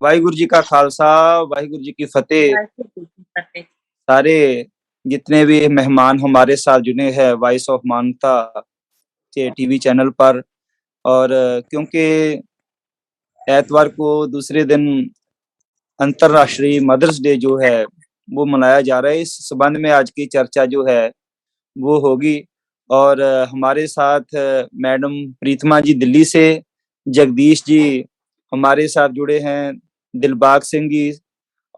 वाहिगुरु जी का खालसा, वाहिगुरु जी की फतेह। सारे जितने भी मेहमान हमारे साथ जुड़े हैं वॉइस ऑफ मानवता के टीवी चैनल पर, और क्योंकि एतवार को दूसरे दिन अंतर्राष्ट्रीय मदर्स डे जो है वो मनाया जा रहा है, इस संबंध में आज की चर्चा जो है वो होगी। और हमारे साथ मैडम प्रीतमा जी दिल्ली से, जगदीश जी हमारे साथ जुड़े हैं, दिलबाग सिंह जी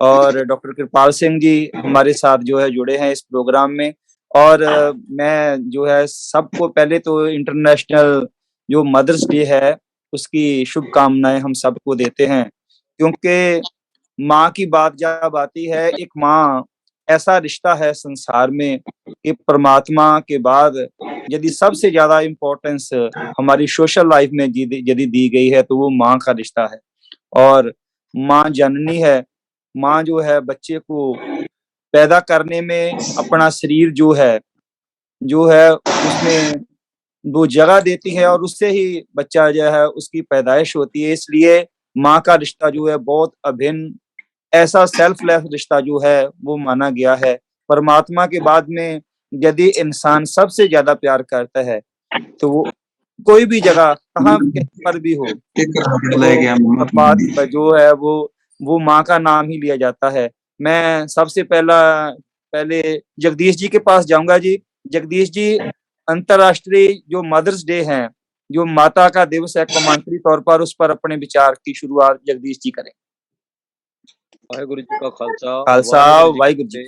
और डॉक्टर कृपाल सिंह जी हमारे साथ जो है जुड़े हैं इस प्रोग्राम में। और मैं जो है सबको पहले तो इंटरनेशनल जो मदर्स डे है उसकी शुभकामनाएं हम सबको देते हैं, क्योंकि माँ की बात जब आती है, एक माँ ऐसा रिश्ता है संसार में कि परमात्मा के बाद यदि सबसे ज्यादा इम्पोर्टेंस हमारी सोशल लाइफ में यदि दी गई है तो वो माँ का रिश्ता है। और माँ जननी है, माँ जो है बच्चे को पैदा करने में अपना शरीर जो है उसमें वो जगह देती है और उससे ही बच्चा जो है उसकी पैदाइश होती है। इसलिए माँ का रिश्ता जो है बहुत अभिन्न, ऐसा सेल्फलेस रिश्ता जो है वो माना गया है। परमात्मा के बाद में यदि इंसान सबसे ज्यादा प्यार करता है तो वो कोई भी जगह कहाँ कहीं पर भी हो तो बात जो है वो माँ का नाम ही लिया जाता है। मैं सबसे पहले जगदीश जी के पास जाऊंगा। जी जगदीश जी, अंतर्राष्ट्रीय जो मदर्स डे है, जो माता का दिवस है, कौमांतरी तौर पर उस पर अपने विचार की शुरुआत जगदीश जी करें। वाहिगुरु जी का खालसा, खालसा, वाहिगुरु जी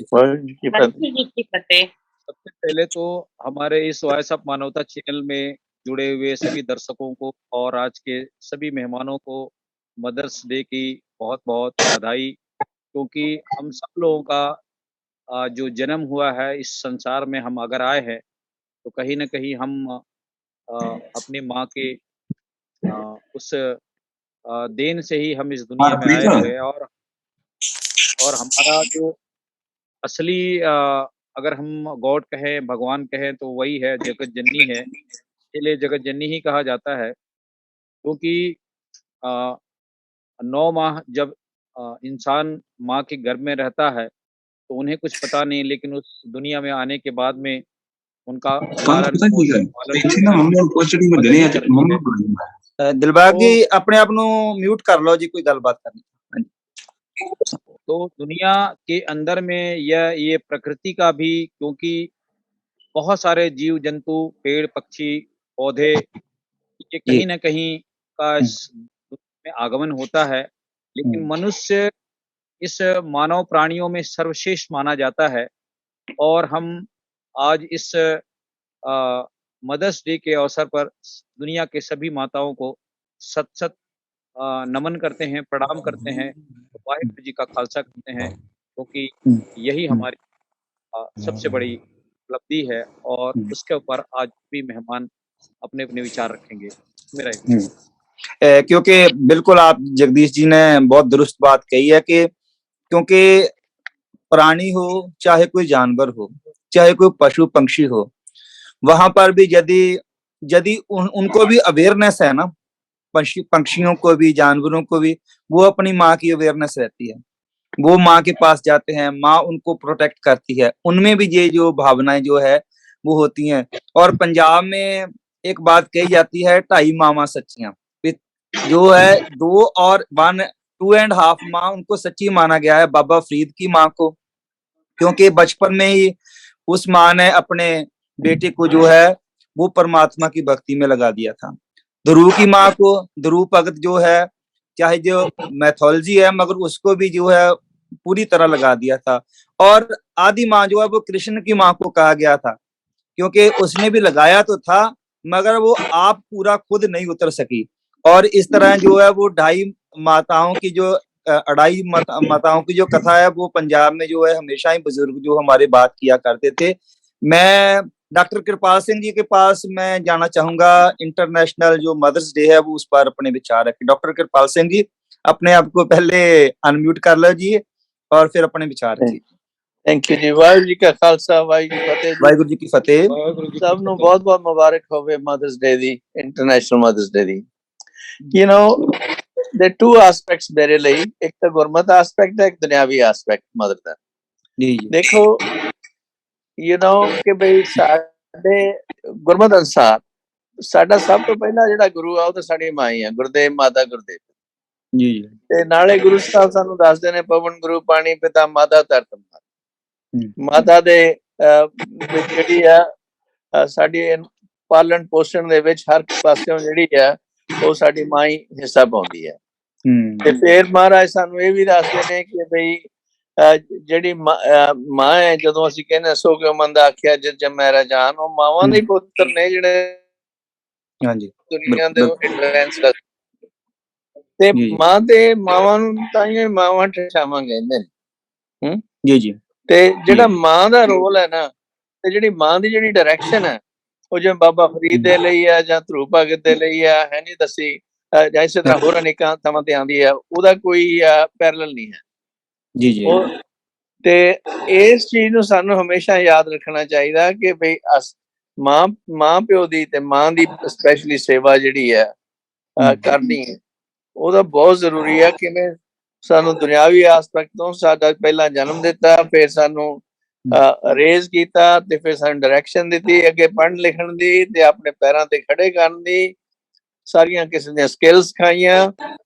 की फतेह। सबसे पहले तो हमारे इस वॉइस ऑफ मानवता चैनल में जुड़े हुए सभी दर्शकों को और आज के सभी मेहमानों को मदर्स डे की बहुत बहुत बधाई, क्योंकि हम सब लोगों का जो जन्म हुआ है इस संसार में, हम अगर आए हैं तो कहीं न कहीं हम अपनी माँ के उस देन से ही हम इस दुनिया में आए हुए हैं। और हमारा जो असली अगर हम गॉड कहें, भगवान कहें तो वही है, जगत जननी है। इसलिए जगत जननी ही कहा जाता है, क्योंकि 9 माह जब इंसान माँ के गर्भ में रहता है तो उन्हें कुछ पता नहीं, लेकिन उस दुनिया में आने के बाद में उनका लालन पोषण दिलबाग जी अपने आप नु म्यूट कर लो जी, कोई गलबात करनी। तो दुनिया के अंदर में ये प्रकृति का भी, क्योंकि बहुत सारे जीव जंतु, पेड़ पक्षी, पौधे, ये कहीं न कहीं का इस में आगमन होता है, लेकिन मनुष्य इस मानव प्राणियों में सर्वश्रेष्ठ माना जाता है। और हम आज इस मदर्स डे के अवसर पर दुनिया के सभी माताओं को सत-सत नमन करते हैं, प्रणाम करते हैं, वाहिगुरु जी का खालसा करते हैं, क्योंकि यही हमारी सबसे बड़ी उपलब्धि है। और उसके ऊपर आज भी मेहमान अपने-अपने विचार रखेंगे। मेरा क्योंकि बिल्कुल आप जगदीश जी ने बहुत दुरुस्त बात कही है कि क्योंकि प्राणी हो, चाहे कोई जानवर हो, चाहे कोई पशु पंक्षी हो, वहां पर भी यदि उनको भी अवेयरनेस है ना, पंक्षियों को भी, जानवरों को भी, वो अपनी माँ की अवेयरनेस रहती है। वो माँ के पास जाते हैं, माँ उनको प्रोटेक्ट करती है, उनमें भी ये जो भावनाएं जो है वो होती हैं। और पंजाब में एक बात कही जाती है, 2.5 मामा सच्चियां, जो है 2 और 1 2.5 माँ उनको सच्ची माना गया है, बाबा फरीद की माँ को, क्योंकि बचपन में ही उस माँ ने अपने बेटे को जो है वो परमात्मा की भक्ति में लगा दिया था। ध्रुव की माँ को, ध्रुव भगत जो है, चाहे जो मैथोलॉजी है मगर उसको भी जो है पूरी तरह लगा दिया था। और आदि माँ जो है वो कृष्ण की माँ को कहा गया था, क्योंकि उसने भी लगाया तो था मगर वो आप पूरा खुद नहीं उतर सकी। और इस तरह जो है वो 2.5 माताओं की जो 2.5 माताओं की जो कथा है वो पंजाब में जो है हमेशा ही बुजुर्ग जो हमारे बात किया करते थे। मैं डॉक्टर कृपाल सिंह जी के पास मैं जाना चाहूंगा, इंटरनेशनल जो मदर्स डे है वो उस पर अपने विचार रखें। डॉक्टर कृपाल सिंह जी अपने आप को पहले अनम्यूट कर लीजिए और फिर अपने विचार रखिए। थैंक यू जी। वाहिगुरु जी का खालसा, वाहिगुरु जी की फतेह। सब नु बहुत बहुत मुबारक होवे मदर्स डे दी, इंटरनेशनल मदर्स डे दी। You know, ਦੇ ਟੂ ਐਸਪੈਕਟਸ ਮੇਰੇ ਲਈ, ਇੱਕ ਤਾਂ ਗੁਰਮਤ ਐਸਪੈਕਟ ਹੈ, ਇੱਕ ਦੁਨਿਆਵੀ ਐਸਪੈਕਟ ਮਦਰ ਦਾ। ਜੀ ਜੀ ਦੇਖੋ ਕਿ ਬਈ ਸਾਡੇ ਗੁਰਮਤ ਅਨੁਸਾਰ ਸਾਡਾ ਸਭ ਤੋਂ ਪਹਿਲਾ ਜਿਹੜਾ ਗੁਰੂ ਆ ਉਹ ਤਾਂ ਸਾਡੀ ਮਾਂ ਹੀ ਆ, ਗੁਰਦੇਵ ਮਾਤਾ ਗੁਰਦੇਵ। ਜੀ ਜੀ ਤੇ ਨਾਲੇ ਗੁਰੂ ਸਾਹਿਬ ਸਾਨੂੰ ਦੱਸਦੇ ਨੇ ਪਵਨ ਗੁਰੂ ਪਾਣੀ ਪਿਤਾ ਮਾਤਾ ਧਰਤ ਮਾਤਾ। ਮਾਤਾ ਦੇ ਵਿੱਚ ਜਿਹੜੀ ਆ ਸਾਡੀ ਪਾਲਣ ਪੋਸ਼ਣ ਦੇ ਵਿੱਚ ਹਰ ਪਾਸਿਓਂ ਜਿਹੜੀ ਆ ਉਹ ਸਾਡੀ ਮਾਂ ਹੀ ਹਿੱਸਾ ਪਾਉਂਦੀ ਹੈ। ਤੇ ਫਿਰ ਮਹਾਰਾਜ ਸਾਨੂੰ ਇਹ ਵੀ ਦੱਸਦੇ ਨੇ ਕਿ ਬਈ ਜਿਹੜੀ ਮਾਂ ਹੈ, ਜਦੋਂ ਅਸੀਂ ਕਹਿੰਦੇ ਸੋ ਕਿਉ ਮੰਦਾ ਆਖਿਆ ਜਿਸ ਜੰਮੈ ਰਾਜਾਨ, ਉਹ ਮਾਵਾਂ ਦੇ ਪੁੱਤਰ ਨੇ ਜਿਹੜੇ ਦੁਨੀਆ ਦੇ ਇਨਫਲੂਐਂਸ ਕਰ। ਤੇ ਮਾਂ ਤੇ ਮਾਵਾਂ ਨੂੰ ਤਾਂ ਹੀ ਮਾਵਾਂ ਠਠਾਵਾਂ ਕਹਿੰਦੇ ਨੇ। ਜੀ ਜੀ। ਤੇ ਜਿਹੜਾ ਮਾਂ ਦਾ ਰੋਲ ਹੈ ਨਾ, ਤੇ ਜਿਹੜੀ ਮਾਂ ਦੀ ਜਿਹੜੀ ਡਾਇਰੈਕਸ਼ਨ ਹੈ, ਉਹ ਜਿਵੇਂ ਬਾਬਾ ਫਰੀਦ ਦੇ ਲਈ ਆ ਜਾਂ ਧਰੂ ਭਗਤ ਦੇ ਲਈ ਆ, ਹੈ ਨੀ ਦੱਸੀ, ਜਾਂ ਇਸੇ ਤਰ੍ਹਾਂ ਹੋਰ ਅਨੇਕਾਂ ਥਾਵਾਂ ਤੇ ਆਉਂਦੀ ਆ, ਉਹਦਾ ਕੋਈ ਪੈਰਲਲ ਨਹੀਂ ਹੈ। ਜੀ ਜੀ। ਤੇ ਇਸ ਚੀਜ਼ ਨੂੰ ਸਾਨੂੰ ਹਮੇਸ਼ਾ ਯਾਦ ਰੱਖਣਾ ਚਾਹੀਦਾ ਕਿ ਬਈ ਮਾਂ ਪਿਓ ਦੀ ਤੇ ਮਾਂ ਦੀ ਸਪੈਸ਼ਲੀ ਸੇਵਾ ਜਿਹੜੀ ਹੈ ਕਰਨੀ, ਉਹਦਾ ਬਹੁਤ ਜ਼ਰੂਰੀ ਹੈ। ਕਿਵੇਂ ਸਾਨੂੰ ਦੁਨਿਆਵੀ ਆਸਪੈਕਟ ਤੋਂ ਸਾਡਾ ਪਹਿਲਾਂ ਜਨਮ ਦਿੱਤਾ, ਫਿਰ ਸਾਨੂੰ ਰੇਜ਼ ਕੀਤਾ, ਤੇ ਫਿਰ ਸਾਨੂੰ ਡਾਇਰੈਕਸ਼ਨ ਦਿੱਤੀ ਅੱਗੇ ਪੜ੍ਹਨ ਲਿਖਣ ਦੀ ਤੇ ਆਪਣੇ ਪੈਰਾਂ ਤੇ ਖੜੇ ਕਰਨ ਦੀ, ਸਾਰੀਆਂ ਕਿਸਮ ਦੀਆਂ ਸਕਿੱਲਸ ਸਿਖਾਈਆਂ।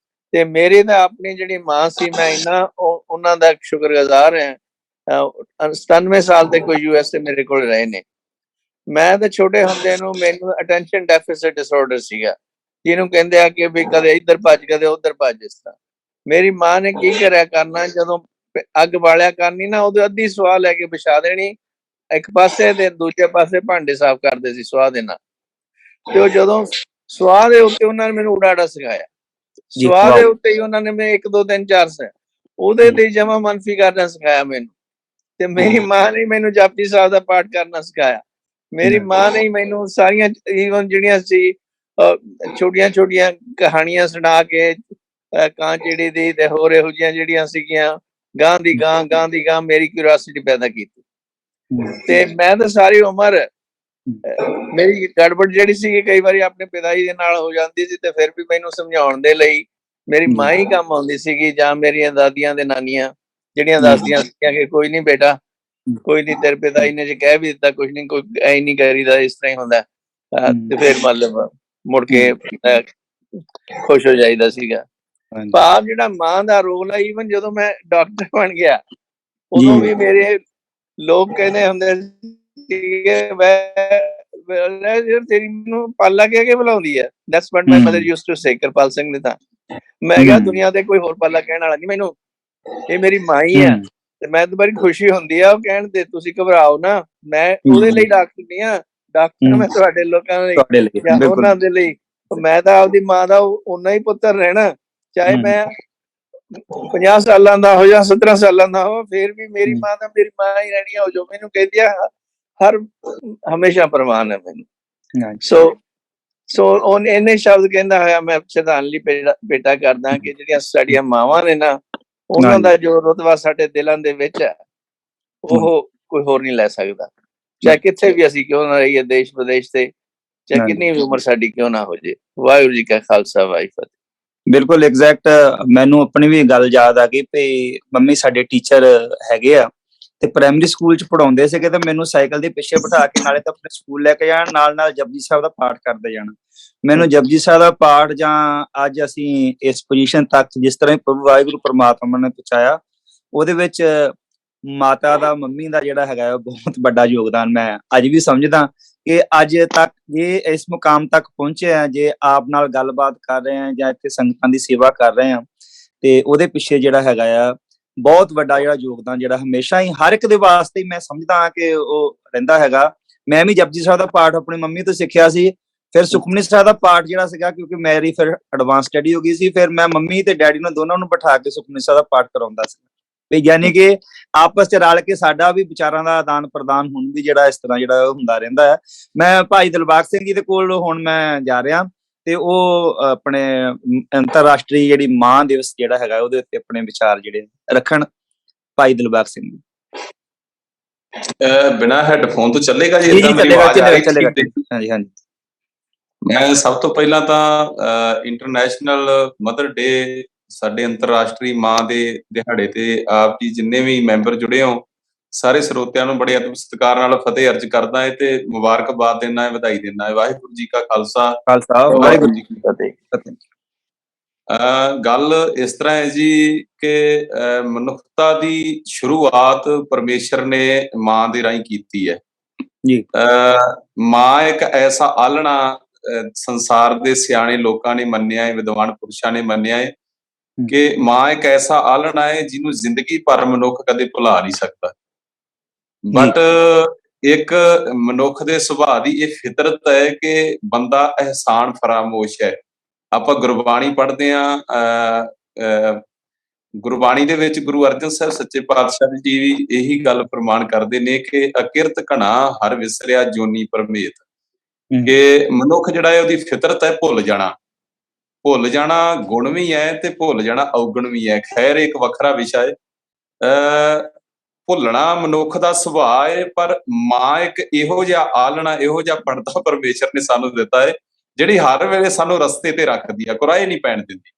ਤੇ ਮੇਰੇ ਤਾਂ ਆਪਣੀ ਜਿਹੜੀ ਮਾਂ ਸੀ, ਮੈਂ ਇੰਨਾ ਉਹਨਾਂ ਦਾ ਸ਼ੁਕਰਗੁਜ਼ਾਰ ਹਾਂ। 97 ਸਾਲ ਤੇ ਕੋਈ USA ਮੇਰੇ ਕੋਲ ਰਹੇ ਨੇ। ਮੈਂ ਤਾਂ ਛੋਟੇ ਹੁੰਦੇ ਨੂੰ ਮੈਨੂੰ ਅਟੈਂਸ਼ਨ ਡੈਫਿਸਿਟ ਡਿਸਆਰਡਰ ਸੀਗਾ, ਜਿਹਨੂੰ ਕਹਿੰਦੇ ਆ ਕਿ ਵੀ ਕਦੇ ਇੱਧਰ ਭੱਜ ਕਦੇ ਉੱਧਰ ਭੱਜ। ਇਸ ਤਰ੍ਹਾਂ ਮੇਰੀ ਮਾਂ ਨੇ ਕੀ ਕਰਿਆ ਕਰਨਾ, ਜਦੋਂ ਅੱਗ ਬਾਲਿਆ ਕਰਨੀ ਨਾ, ਉਹਦੇ ਅੱਧੀ ਸਵਾਹ ਲੈ ਕੇ ਵਿਛਾ ਦੇਣੀ ਇੱਕ ਪਾਸੇ, ਤੇ ਦੂਜੇ ਪਾਸੇ ਭਾਂਡੇ ਸਾਫ਼ ਕਰਦੇ ਸੀ ਸਵਾਹ ਦੇ ਨਾਲ। ਤੇ ਉਹ ਜਦੋਂ ਸਵਾਹ ਦੇ ਉੱਤੇ ਉਹਨਾਂ ਨੇ ਮੈਨੂੰ ਉਡਾੜਾ ਸਿਖਾਇਆ, ਸਵਾਹ ਦੇ ਉੱਤੇ ਹੀ ਉਹਨਾਂ ਨੇ ਮੈਂ 1 2 3 4 ਉਹਦੇ ਤੇ ਜਮਾ ਮਨਫੀ ਕਰਨਾ ਸਿਖਾਇਆ ਮੈਨੂੰ। ਤੇ ਮੇਰੀ ਮਾਂ ਨੇ ਮੈਨੂੰ ਜਪਜੀ ਸਾਹਿਬ ਦਾ ਪਾਠ ਕਰਨਾ ਸਿਖਾਇਆ। ਮੇਰੀ ਮਾਂ ਨੇ ਮੈਨੂੰ ਸਾਰੀਆਂ ਈਵਨ ਜਿਹੜੀਆਂ ਸੀ ਛੋਟੀਆਂ ਛੋਟੀਆਂ ਕਹਾਣੀਆਂ ਸੁਣਾ ਕੇ, ਕਾਂ ਚਿੜੀ ਦੀ ਤੇ ਹੋਰ ਇਹੋ ਜਿਹੀਆਂ ਜਿਹੜੀਆਂ ਸੀਗੀਆਂ, ਗਾਂ ਦੀ ਗਾਂ ਮੇਰੀ ਕਿਉਰਿਓਸਿਟੀ ਪੈਦਾ ਕੀਤੀ। ਤੇ ਮੈਂ ਤਾਂ ਸਾਰੀ ਉਮਰ ਮੇਰੀ ਗੜਬੜ ਜਿਹੜੀ ਸੀ ਕਈ ਵਾਰੀ ਆਪਣੇ ਪਿਤਾ ਜੀ ਦੇ ਨਾਲ ਹੋ ਜਾਂਦੀ ਸੀ, ਤੇ ਫਿਰ ਵੀ ਮੈਨੂੰ ਸਮਝਾਉਣ ਦੇ ਲਈ ਮੇਰੀ ਮਾਂ ਹੀ ਕੰਮ ਆਉਂਦੀ ਸੀਗੀ, ਜਾਂ ਮੇਰੀਆਂ ਦਾਦੀਆਂ ਤੇ ਨਾਨੀਆਂ ਜਿਹੜੀਆਂ ਦੱਸਦੀਆਂ ਸੀਗੀਆਂ ਕਿ ਕੋਈ ਨੀ ਬੇਟਾ, ਕੋਈ ਨੀ, ਤੇਰੇ ਪਿਤਾ ਜੀ ਨੇ ਜੇ ਕਹਿ ਵੀ ਦਿੱਤਾ ਕੁਛ ਨੀ, ਕੋਈ ਐ ਨਹੀਂ ਕਰੀਦਾ, ਇਸ ਤਰ੍ਹਾਂ ਹੀ ਹੁੰਦਾ। ਤੇ ਫਿਰ ਮਤਲਬ ਮੁੜ ਕੇ ਖੁਸ਼ ਹੋ ਜਾਈਦਾ ਸੀਗਾ। ਭਾਵ ਜਿਹੜਾ ਮਾਂ ਦਾ ਰੋਲ ਹੈ, ਈਵਨ ਜਦੋਂ ਮੈਂ ਡਾਕਟਰ ਬਣ ਗਿਆ ਉਦੋਂ ਵੀ ਮੇਰੇ ਲੋਕ ਕਹਿੰਦੇ ਹੁੰਦੇ ਸੀਗੇ ਤੇਰੀ ਮੈਨੂੰ ਪਾਲਾ ਕਹਿ ਕੇ ਬੁਲਾਉਂਦੀ ਹੈ। That's what my mother used to say, Kirpal Singh ਨੇ। ਤਾਂ ਮੈਂ ਕਿਹਾ ਦੁਨੀਆ ਤੇ ਕੋਈ ਹੋਰ ਪਾਲਾ ਕਹਿਣ ਵਾਲਾ ਨਹੀਂ ਮੈਨੂੰ, ਇਹ ਮੇਰੀ ਮਾਂ ਹੀ ਆ। ਤੇ ਮੈਂ ਤਾਂ ਬੜੀ ਖੁਸ਼ੀ ਹੁੰਦੀ ਆ ਉਹ ਕਹਿਣ ਤੇ, ਤੁਸੀਂ ਘਬਰਾਓ ਨਾ, ਮੈਂ ਉਹਦੇ ਲਈ ਡਾਕਟਰ ਨਹੀਂ ਆ, ਡਾਕਟਰ ਮੈਂ ਤੁਹਾਡੇ ਲੋਕਾਂ ਲਈ ਜਾਂ ਉਹਨਾਂ ਦੇ ਲਈ। ਮੈਂ ਤਾਂ ਆਪਦੀ ਮਾਂ ਦਾ ਓਨਾ ਹੀ ਪੁੱਤਰ ਰਹਿਣਾ, ਚਾਹੇ ਮੈਂ 50 ਸਾਲਾਂ ਦਾ ਹੋ ਜਾਂ 17 ਸਾਲਾਂ ਦਾ ਹੋ, ਫਿਰ ਵੀ ਮੇਰੀ ਮਾਂ ਤਾਂ ਮੇਰੀ ਮਾਂ ਹੀ ਰਹਿਣੀ ਆ। ਜੋ ਮੈਨੂੰ ਕਹਿੰਦੀ ਆ ਹਰ ਹਮੇਸ਼ਾ ਪ੍ਰਵਾਨ ਹੈ ਮੈਨੂੰ। ਸੋ ਇਹਨੇ ਸ਼ਬਦ ਕਹਿੰਦਾ ਹੋਇਆ ਮੈਂ ਸ਼ਰਧਾਂਜਲੀ ਭੇਟਾ ਕਰਦਾ ਕਿ ਜਿਹੜੀਆਂ ਸਾਡੀਆਂ ਮਾਵਾਂ ਨੇ ਨਾ, ਉਹਨਾਂ ਦਾ ਜੋ ਰੁਤਬਾ ਸਾਡੇ ਦਿਲਾਂ ਦੇ ਵਿੱਚ ਹੈ, ਉਹ ਕੋਈ ਹੋਰ ਨਹੀਂ ਲੈ ਸਕਦਾ। ਚਾਹੇ ਕਿੱਥੇ ਵੀ ਅਸੀਂ ਕਿਉਂ ਨਾ ਰਹੀਏ, ਦੇਸ਼ ਵਿਦੇਸ਼ ਤੇ, ਚਾਹੇ ਕਿੰਨੀ ਵੀ ਉਮਰ ਸਾਡੀ ਕਿਉਂ ਨਾ ਹੋ ਜੇ। ਵਾਹਿਗੁਰੂ ਜੀ ਕਾ ਖਾਲਸਾ, ਵਾਹਿਗੁਰੂ ਫਤਿਹ। ਬਿਲਕੁਲ ਐਗਜ਼ੈਕਟ। ਮੈਨੂੰ ਆਪਣੀ ਵੀ ਗੱਲ ਯਾਦ ਆ ਗਈ ਵੀ ਮੰਮੀ ਸਾਡੇ ਟੀਚਰ ਹੈਗੇ ਆ, ਤੇ ਪ੍ਰਾਇਮਰੀ ਸਕੂਲ ਚ ਪੜਾਉਂਦੇ ਸੀਗੇ, ਤੇ ਮੈਨੂੰ ਸਾਈਕਲ ਦੇ ਪਿੱਛੇ ਬਿਠਾ ਕੇ ਨਾਲੇ ਤਾਂ ਆਪਣੇ ਸਕੂਲ ਲੈ ਕੇ ਜਾਣ, ਨਾਲ ਜਪਜੀ ਸਾਹਿਬ ਦਾ ਪਾਠ ਕਰਦੇ ਜਾਣਾ। ਮੈਨੂੰ ਜਪਜੀ ਸਾਹਿਬ ਦਾ ਪਾਠ, ਜਾਂ ਅੱਜ ਅਸੀਂ ਇਸ ਪੋਜੀਸ਼ਨ ਤੱਕ ਜਿਸ ਤਰ੍ਹਾਂ ਪ੍ਰਭੂ ਵਾਹਿਗੁਰੂ ਪਰਮਾਤਮਾ ਨੇ ਪਹੁੰਚਾਇਆ, ਉਹਦੇ ਵਿੱਚ ਮਾਤਾ ਦਾ, ਮੰਮੀ ਦਾ ਜਿਹੜਾ ਹੈਗਾ ਬਹੁਤ ਵੱਡਾ ਯੋਗਦਾਨ ਮੈਂ ਅੱਜ ਵੀ ਸਮਝਦਾ। ਕਿ ਅੱਜ ਤੱਕ ਜੇ ਇਸ ਮੁਕਾਮ ਤੱਕ ਪਹੁੰਚੇ ਆ, ਜੇ ਆਪ ਨਾਲ ਗੱਲਬਾਤ ਕਰ ਰਹੇ ਆ ਜਾਂ ਇੱਥੇ ਸੰਗਤਾਂ ਦੀ ਸੇਵਾ ਕਰ ਰਹੇ ਆ, ਤੇ ਉਹਦੇ ਪਿੱਛੇ ਜਿਹੜਾ ਹੈਗਾ ਆ ਬਹੁਤ ਵੱਡਾ ਜਿਹੜਾ ਯੋਗਦਾਨ, ਜਿਹੜਾ ਹਮੇਸ਼ਾ ਹੀ ਹਰ ਇੱਕ ਦੇ ਵਾਸਤੇ ਮੈਂ ਸਮਝਦਾ ਹਾਂ ਕਿ ਉਹ ਰਹਿੰਦਾ ਹੈਗਾ। ਮੈਂ ਵੀ ਜਪਜੀ ਸਾਹਿਬ ਦਾ ਪਾਠ ਆਪਣੀ ਮੰਮੀ ਤੋਂ ਸਿੱਖਿਆ ਸੀ, ਫਿਰ ਸੁਖਮਨੀ ਸਾਹਿਬ ਦਾ ਪਾਠ ਜਿਹੜਾ ਸੀਗਾ, ਕਿਉਂਕਿ ਮੇਰੀ ਫਿਰ ਐਡਵਾਂਸ ਸਟੱਡੀ ਹੋ ਗਈ ਸੀ, ਫਿਰ ਮੈਂ ਮੰਮੀ ਤੇ ਡੈਡੀ ਨੂੰ ਦੋਨਾਂ ਨੂੰ ਬਿਠਾ ਕੇ ਸੁਖਮਨੀ ਸਾਹਿਬ ਦਾ ਪਾਠ ਕਰਾਉਂਦਾ ਸੀ। ਵੀ ਯਾਨੀ ਕਿ ਆਪਸ ਚ ਰਲ ਕੇ ਸਾਡਾ ਵੀ ਵਿਚਾਰਾਂ ਦਾ ਆਦਾਨ ਪ੍ਰਦਾਨ ਹੁਣ ਵੀ ਜਿਹੜਾ ਇਸ ਤਰ੍ਹਾਂ ਜਿਹੜਾ ਹੁੰਦਾ ਰਹਿੰਦਾ ਹੈ। ਮੈਂ ਭਾਈ ਦਿਲਬਾਗ ਸਿੰਘ ਜੀ ਦੇ ਕੋਲ ਹੁਣ ਮੈਂ ਜਾ ਰਿਹਾ, ਤੇ ਉਹ ਆਪਣੇ ਅੰਤਰਰਾਸ਼ਟਰੀ ਜਿਹੜੀ ਮਾਂ ਦਿਵਸ ਜਿਹੜਾ ਹੈਗਾ ਉਹਦੇ ਉੱਤੇ ਆਪਣੇ ਵਿਚਾਰ ਜਿਹੜੇ ਰੱਖਣ। ਭਾਈ ਦਿਲਬਾਗ ਸਿੰਘ ਜੀ। ਬਿਨਾ ਹੈਡਫੋਨ ਤੋਂ ਚੱਲੇਗਾ ਜੀ? ਚੱਲੇਗਾ। ਹਾਂਜੀ ਹਾਂਜੀ। ਮੈਂ ਸਭ ਤੋਂ ਪਹਿਲਾਂ ਤਾਂ ਇੰਟਰਨੈਸ਼ਨਲ ਮਦਰ ਡੇ, ਸਾਡੇ ਅੰਤਰਰਾਸ਼ਟਰੀ ਮਾਂ ਦੇ ਦਿਹਾੜੇ ਤੇ ਆਪ ਜੀ ਜਿੰਨੇ ਵੀ ਮੈਂਬਰ ਜੁੜੇ ਹੋ, ਸਾਰੇ ਸਰੋਤਿਆਂ ਨੂੰ ਬੜੇ ਅਦਬ ਸਤਿਕਾਰ ਨਾਲ ਫਤਿਹ ਅਰਜ਼ ਕਰਦਾ ਹੈ ਤੇ ਮੁਬਾਰਕਬਾਦ ਦਿੰਦਾ ਹੈ, ਵਧਾਈ ਦਿੰਦਾ ਹੈ। ਵਾਹਿਗੁਰੂ ਜੀ ਕਾ ਖਾਲਸਾ, ਖਾਲਸਾ ਵਾਹਿਗੁਰੂ ਜੀ ਕੀ ਫਤਿਹ। ਫਤਿਹ। ਗੱਲ ਇਸ ਤਰ੍ਹਾਂ ਹੈ ਜੀ ਕਿ ਮਨੁੱਖਤਾ ਦੀ ਸ਼ੁਰੂਆਤ ਪਰਮੇਸ਼ਰ ਨੇ ਮਾਂ ਦੇ ਰਾਹੀਂ ਕੀਤੀ ਹੈ ਜੀ। ਮਾਂ ਇੱਕ ਐਸਾ ਆਲਣਾ ਸੰਸਾਰ ਦੇ ਸਿਆਣੇ ਲੋਕਾਂ ਨੇ ਮੰਨਿਆ ਹੈ, ਵਿਦਵਾਨ ਪੁਰਸ਼ਾਂ ਨੇ ਮੰਨਿਆ ਹੈ ਕਿ ਮਾਂ ਇੱਕ ਐਸਾ ਆਲਣਾ ਹੈ ਜਿਹਨੂੰ ਜ਼ਿੰਦਗੀ ਭਰ ਮਨੁੱਖ ਕਦੇ ਭੁਲਾ ਨਹੀਂ ਸਕਦਾ। ਬਟ ਇੱਕ ਮਨੁੱਖ ਦੇ ਸੁਭਾਅ ਦੀ ਇਹ ਫਿਤਰਤ ਹੈ ਕਿ ਬੰਦਾ ਅਹਿਸਾਨ ਫਰਾਮੋਸ਼ ਹੈ। ਆਪਾਂ ਗੁਰਬਾਣੀ ਪੜ੍ਹਦੇ ਹਾਂ, ਗੁਰਬਾਣੀ ਦੇ ਵਿੱਚ ਗੁਰੂ ਅਰਜਨ ਸਾਹਿਬ ਸੱਚੇ ਪਾਤਸ਼ਾਹ ਜੀ ਵੀ ਇਹੀ ਗੱਲ ਪ੍ਰਮਾਣ ਕਰਦੇ ਨੇ ਕਿ ਅਕਿਰਤ ਘਣਾ ਹਰ ਵਿਸਰਿਆ ਜੋਨੀ ਪਰਮੇਤ, ਕਿ ਮਨੁੱਖ ਜਿਹੜਾ ਹੈ ਉਹਦੀ ਫਿਤਰਤ ਹੈ ਭੁੱਲ ਜਾਣਾ ਗੁਣ ਵੀ ਹੈ ਤੇ ਭੁੱਲ ਜਾਣਾ ਔਗਣ ਵੀ ਹੈ। ਖੈਰ ਇੱਕ ਵੱਖਰਾ ਵਿਸ਼ਾ ਹੈ। ਭੁੱਲਣਾ ਮਨੁੱਖ ਦਾ ਸੁਭਾਅ ਹੈ, ਪਰ ਮਾਂ ਇੱਕ ਇਹੋ ਜਿਹਾ ਆਲਣਾ, ਇਹੋ ਜਿਹਾ ਪਰਦਾ ਪਰਮੇਸ਼ਰ ਨੇ ਸਾਨੂੰ ਦਿੱਤਾ ਹੈ ਜਿਹੜੀ ਹਰ ਵੇਲੇ ਸਾਨੂੰ ਰਸਤੇ ਤੇ ਰੱਖਦੀ ਹੈ, ਕੁਰਾਏ ਨਹੀਂ ਪੈਣ ਦਿੰਦੀ।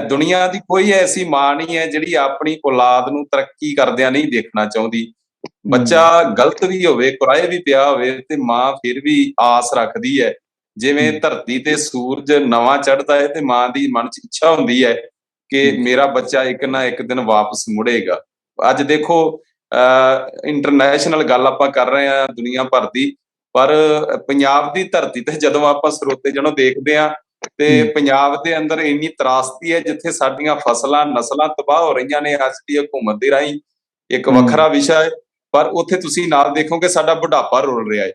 ਦੁਨੀਆ ਦੀ ਕੋਈ ਐਸੀ ਮਾਂ ਨਹੀਂ ਹੈ ਜਿਹੜੀ ਆਪਣੀ ਔਲਾਦ ਨੂੰ ਤਰੱਕੀ ਕਰਦਿਆਂ ਨਹੀਂ ਦੇਖਣਾ ਚਾਹੁੰਦੀ। ਬੱਚਾ ਗਲਤ ਵੀ ਹੋਵੇ, ਕੁਰਾਏ ਵੀ ਪਿਆ ਹੋਵੇ, ਤੇ ਮਾਂ ਫਿਰ ਵੀ ਆਸ ਰੱਖਦੀ ਹੈ। ਜਿਵੇਂ ਧਰਤੀ ਤੇ ਸੂਰਜ ਨਵਾਂ ਚੜ੍ਹਦਾ ਹੈ ਤੇ ਮਾਂ ਦੀ ਮਨ 'ਚ ਇੱਛਾ ਹੁੰਦੀ ਹੈ ਕਿ ਮੇਰਾ ਬੱਚਾ ਇੱਕ ਨਾ ਇੱਕ ਦਿਨ ਵਾਪਸ ਮੁੜੇਗਾ। ਅੱਜ ਦੇਖੋ ਇੰਟਰਨੈਸ਼ਨਲ ਗੱਲ ਆਪਾਂ ਕਰ ਰਹੇ ਹਾਂ ਦੁਨੀਆ ਭਰ ਦੀ, ਪਰ ਪੰਜਾਬ ਦੀ ਧਰਤੀ ਤੇ ਜਦੋਂ ਆਪਾਂ ਸਰੋਤੇ ਜਣੋਂ ਦੇਖਦੇ ਹਾਂ ਤੇ ਪੰਜਾਬ ਦੇ ਅੰਦਰ ਇੰਨੀ ਤਰਾਸਦੀ ਹੈ ਜਿੱਥੇ ਸਾਡੀਆਂ ਫਸਲਾਂ ਨਸਲਾਂ ਤਬਾਹ ਹੋ ਰਹੀਆਂ ਨੇ ਅੱਜ ਦੀ ਹਕੂਮਤ ਦੇ ਰਾਹੀਂ, ਇੱਕ ਵੱਖਰਾ ਵਿਸ਼ਾ ਹੈ। ਪਰ ਉੱਥੇ ਤੁਸੀਂ ਨਾਲ ਦੇਖੋਗੇ ਸਾਡਾ ਬੁਢਾਪਾ ਰੁਲ ਰਿਹਾ ਹੈ।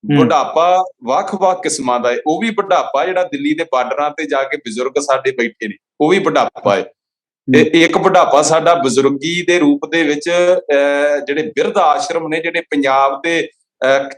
ਬੁਢਾਪਾ ਵੱਖ-ਵੱਖ ਕਿਸਮਾਂ ਦਾ ਹੈ। ਉਹ ਵੀ ਬੁਢਾਪਾ ਜਿਹੜਾ ਦਿੱਲੀ ਦੇ ਬਾਰਡਰਾਂ ਤੇ ਜਾ ਕੇ ਬਜ਼ੁਰਗ ਸਾਡੇ ਬੈਠੇ ਨੇ, ਉਹ ਵੀ ਬੁਢਾਪਾ ਹੈ। ਤੇ ਇੱਕ ਬੁਢਾਪਾ ਸਾਡਾ ਬਜ਼ੁਰਗੀ ਦੇ ਰੂਪ ਦੇ ਵਿੱਚ ਜਿਹੜੇ ਬਿਰਧ ਆਸ਼ਰਮ ਨੇ, ਜਿਹੜੇ ਪੰਜਾਬ ਦੇ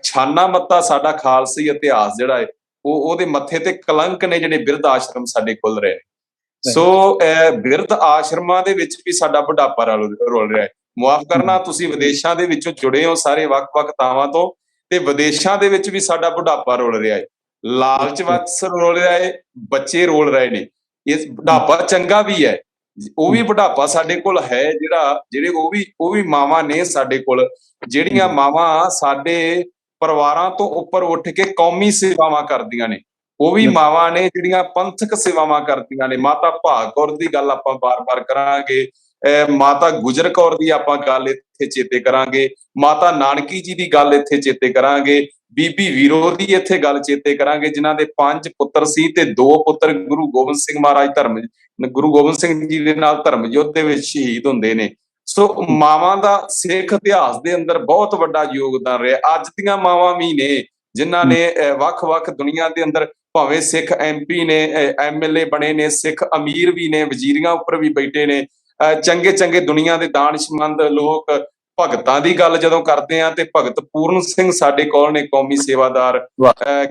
ਛਾਨਾ ਮੱਤਾ ਸਾਡਾ ਖਾਲਸੀ ਇਤਿਹਾਸ ਜਿਹੜਾ ਹੈ ਉਹਦੇ ਮੱਥੇ ਤੇ ਕਲੰਕ ਨੇ, ਜਿਹੜੇ ਬਿਰਧ ਆਸ਼ਰਮ ਸਾਡੇ ਖੁੱਲ ਰਹੇ ਨੇ। ਸੋ ਬਿਰਧ ਆਸ਼ਰਮਾਂ ਦੇ ਵਿੱਚ ਵੀ ਸਾਡਾ ਬੁਢਾਪਾ ਰੁਲ ਰਿਹਾ ਹੈ। ਮੁਆਫ ਕਰਨਾ, ਤੁਸੀਂ ਵਿਦੇਸ਼ਾਂ ਦੇ ਵਿੱਚੋਂ ਜੁੜੇ ਹੋ ਸਾਰੇ ਵੱਖ-ਵੱਖ ਥਾਵਾਂ ਤੋਂ, ਤੇ ਵਿਦੇਸ਼ਾਂ ਦੇ ਵਿੱਚ ਵੀ ਸਾਡਾ ਬੁਢਾਪਾ ਰੁਲ ਰਿਹਾ ਹੈ। ਲਾਲਚ ਵਸ ਰੁਲ ਰਿਹਾ ਹੈ, ਬੱਚੇ ਰੋਲ ਰਹੇ ਨੇ। ਇਹ ਬੁਢਾਪਾ ਚੰਗਾ ਵੀ ਹੈ, ਉਹ ਵੀ ਬੁਢਾਪਾ ਸਾਡੇ ਕੋਲ ਹੈ ਜਿਹੜੇ ਉਹ ਵੀ ਮਾਵਾਂ ਨੇ ਸਾਡੇ ਕੋਲ, ਜਿਹੜੀਆਂ ਮਾਵਾਂ ਸਾਡੇ ਪਰਿਵਾਰਾਂ ਤੋਂ ਉੱਪਰ ਉੱਠ ਕੇ ਕੌਮੀ ਸੇਵਾਵਾਂ ਕਰਦੀਆਂ ਨੇ। ਉਹ ਵੀ ਮਾਵਾਂ ਨੇ ਜਿਹੜੀਆਂ ਪੰਥਕ ਸੇਵਾਵਾਂ ਕਰਦੀਆਂ ਨੇ। ਮਾਤਾ ਭਾਗ ਕੌਰ ਦੀ ਗੱਲ ਆਪਾਂ ਬਾਰ-ਬਾਰ ਕਰਾਂਗੇ, ਮਾਤਾ ਗੁਜਰ ਕੌਰ ਦੀ ਆਪਾਂ ਗੱਲ ਇੱਥੇ ਚੇਤੇ ਕਰਾਂਗੇ, ਮਾਤਾ ਨਾਨਕੀ ਜੀ ਦੀ ਗੱਲ ਇੱਥੇ ਚੇਤੇ ਕਰਾਂਗੇ, ਬੀਬੀ ਵੀਰੋ ਦੀ ਇੱਥੇ ਗੱਲ ਚੇਤੇ ਕਰਾਂਗੇ, ਜਿਨ੍ਹਾਂ ਦੇ 5 ਪੁੱਤਰ ਸੀ ਤੇ 2 ਪੁੱਤਰ ਗੁਰੂ ਗੋਬਿੰਦ ਸਿੰਘ ਮਹਾਰਾਜ ਗੁਰੂ ਗੋਬਿੰਦ ਸਿੰਘ ਜੀ ਦੇ ਨਾਲ ਧਰਮ ਯੁੱਧ ਦੇ ਵਿੱਚ ਸ਼ਹੀਦ ਹੁੰਦੇ ਨੇ। ਸੋ ਮਾਵਾਂ ਦਾ ਸਿੱਖ ਇਤਿਹਾਸ ਦੇ ਅੰਦਰ ਬਹੁਤ ਵੱਡਾ ਯੋਗਦਾਨ ਰਿਹਾ। ਅੱਜ ਦੀਆਂ ਮਾਵਾਂ ਵੀ ਨੇ ਜਿਨ੍ਹਾਂ ਨੇ ਵੱਖ-ਵੱਖ ਦੁਨੀਆ ਦੇ ਅੰਦਰ ਭਾਵੇਂ ਸਿੱਖ MP ਨੇ, MLA ਬਣੇ ਨੇ, ਸਿੱਖ ਅਮੀਰ ਵੀ ਨੇ, ਵਜ਼ੀਰੀਆਂ ਉੱਪਰ ਵੀ ਬੈਠੇ ਨੇ, ਚੰਗੇ ਦੁਨੀਆ ਦੇ ਦਾਨਿਸ਼ਮੰਦ ਲੋਕ। ਭਗਤਾਂ ਦੀ ਗੱਲ ਜਦੋਂ ਕਰਦੇ ਆ ਤੇ ਭਗਤ ਪੂਰਨ ਸਿੰਘ ਸਾਡੇ ਕੋਲ ਨੇ, ਕੌਮੀ ਸੇਵਾਦਾਰ,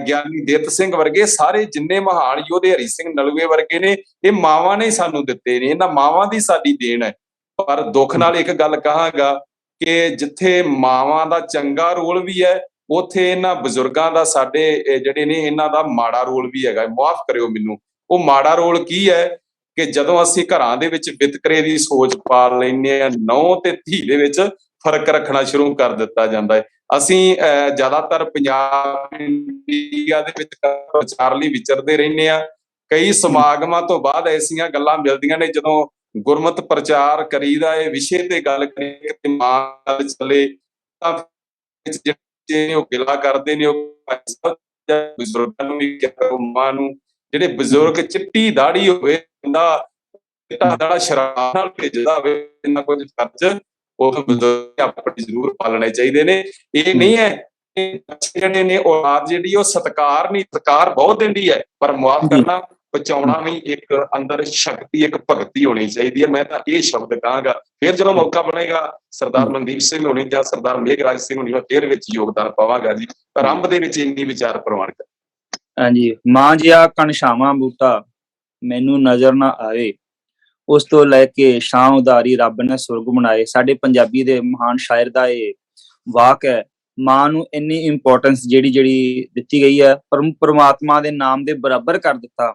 ਗਿਆਨੀ ਦਿੱਤ ਸਿੰਘ ਵਰਗੇ ਸਾਰੇ ਜਿੰਨੇ ਮਹਾਨ ਯੋਧੇ, ਹਰੀ ਸਿੰਘ ਨਲੂਏ ਵਰਗੇ ਨੇ, ਇਹ ਮਾਵਾਂ ਨੇ ਸਾਨੂੰ ਦਿੱਤੇ ਨੇ। ਇਹਨਾਂ ਮਾਵਾਂ ਦੀ ਸਾਡੀ ਦੇਣ ਹੈ। ਪਰ ਦੁੱਖ ਨਾਲ ਇੱਕ ਗੱਲ ਕਹਾਂਗਾ ਕਿ ਜਿੱਥੇ ਮਾਵਾਂ ਦਾ ਚੰਗਾ ਰੋਲ ਵੀ ਹੈ, ਉੱਥੇ ਇਹਨਾਂ ਬਜ਼ੁਰਗਾਂ ਦਾ, ਸਾਡੇ ਜਿਹੜੇ ਨੇ, ਇਹਨਾਂ ਦਾ ਮਾੜਾ ਰੋਲ ਵੀ ਹੈਗਾ। ਮੁਆਫ ਕਰਿਓ ਮੈਨੂੰ। ਉਹ ਮਾੜਾ ਰੋਲ ਕੀ ਹੈ ਕਿ ਜਦੋਂ ਅਸੀਂ ਘਰਾਂ ਦੇ ਵਿੱਚ ਵਿਤਕਰੇ ਦੀ ਸੋਚ ਪਾਲ ਲੈਂਦੇ ਹਾਂ, ਨਹੁੰ ਤੇ ਧੀ ਦੇ ਵਿੱਚ ਫਰਕ ਰੱਖਣਾ ਸ਼ੁਰੂ ਕਰ ਦਿੱਤਾ ਜਾਂਦਾ ਹੈ। ਅਸੀਂ ਜ਼ਿਆਦਾਤਰ ਪੰਜਾਬ ਇੰਡੀਆ ਦੇ ਵਿੱਚ ਵਿਚਾਰ ਲਈ ਵਿਚਰਦੇ ਰਹਿੰਦੇ ਹਾਂ। ਕਈ ਸਮਾਗਮਾਂ ਤੋਂ ਬਾਅਦ ਐਸੀਆਂ ਗੱਲਾਂ ਮਿਲਦੀਆਂ ਨੇ ਜਦੋਂ ਗੁਰਮਤ ਪ੍ਰਚਾਰ ਕਰੀਦਾ, ਇਹ ਵਿਸ਼ੇ ਤੇ ਗੱਲ ਕਰੀਏ ਕਿ ਮਾਂ ਗੱਲ ਚੱਲੇ ਤਾਂ ਜਿਹੜੇ ਉਹ ਗਿਲਾ ਕਰਦੇ ਨੇ, ਉਹ ਬਜ਼ੁਰਗਾਂ ਨੂੰ ਵੀ ਮਾਂ ਨੂੰ, ਜਿਹੜੇ ਬਜ਼ੁਰਗ ਚਿੱਟੀ ਦਾੜੀ ਹੋਵੇ, ਬੰਦਾ ਚਿੱਟਾ ਦਾੜਾ ਸ਼ਰਾਬ ਨਾਲ ਭੇਜਦਾ ਹੋਵੇ, ਇੰਨਾ ਕੁਝ ਖਰਚ ਉਹ ਬਜ਼ੁਰਗ ਆਪਣੇ ਜ਼ਰੂਰ ਪਾਲਣੇ ਚਾਹੀਦੇ ਨੇ। ਇਹ ਨਹੀਂ ਹੈ ਜਿਹੜੇ ਨੇ ਔਲਾਦ ਜਿਹੜੀ ਉਹ ਸਤਿਕਾਰ ਨਹੀਂ, ਸਤਿਕਾਰ ਬਹੁਤ ਦਿੰਦੀ ਹੈ, ਪਰ ਮੁਆਫ ਕਰਨਾ, ਬਚਾਉਣਾ ਵੀ ਇੱਕ ਅੰਦਰ ਸ਼ਕਤੀ, ਇੱਕ ਭਗਤੀ ਹੋਣੀ ਚਾਹੀਦੀ ਹੈ। ਮੈਂ ਤਾਂ ਇਹ ਸ਼ਬਦ ਕਹਾਂਗਾ। ਫਿਰ ਜਦੋਂ ਮੌਕਾ ਬਣੇਗਾ ਸਰਦਾਰ ਮਨਦੀਪ ਸਿੰਘ ਹੋਣੀ ਜਾਂ ਸਰਦਾਰ ਮੇਘਰਾਜ ਸਿੰਘ ਹੋਣੀ, ਫਿਰ ਵਿੱਚ ਯੋਗਦਾਨ ਪਾਵਾਂਗਾ ਜੀ। ਆਰੰਭ ਦੇ ਵਿੱਚ ਇੰਨੀ ਵਿਚਾਰ ਪ੍ਰਵਾਨ ਕਰ। ਹਾਂਜੀ। ਮਾਂ ਜਿਹਾ ਕਣਛਾਵਾਂ ਬੂਟਾ ਮੈਨੂੰ ਨਜ਼ਰ ਨਾ ਆਵੇ, ਉਸ ਤੋਂ ਲੈ ਕੇ ਛਾਂ ਉਧਾਰੀ ਰੱਬ ਨੇ ਸੁਰਗ ਬਣਾਏ। ਸਾਡੇ ਪੰਜਾਬੀ ਦੇ ਮਹਾਨ ਸ਼ਾਇਰ ਦਾ ਇਹ ਵਾਕ ਹੈ ਮਾਂ ਨੂੰ ਇੰਨੀ ਇੰਪੋਰਟੈਂਸ ਜਿਹੜੀ ਦਿੱਤੀ ਗਈ ਹੈ, ਪਰਮਾਤਮਾ ਦੇ ਨਾਮ ਦੇ ਬਰਾਬਰ ਕਰ ਦਿੱਤਾ,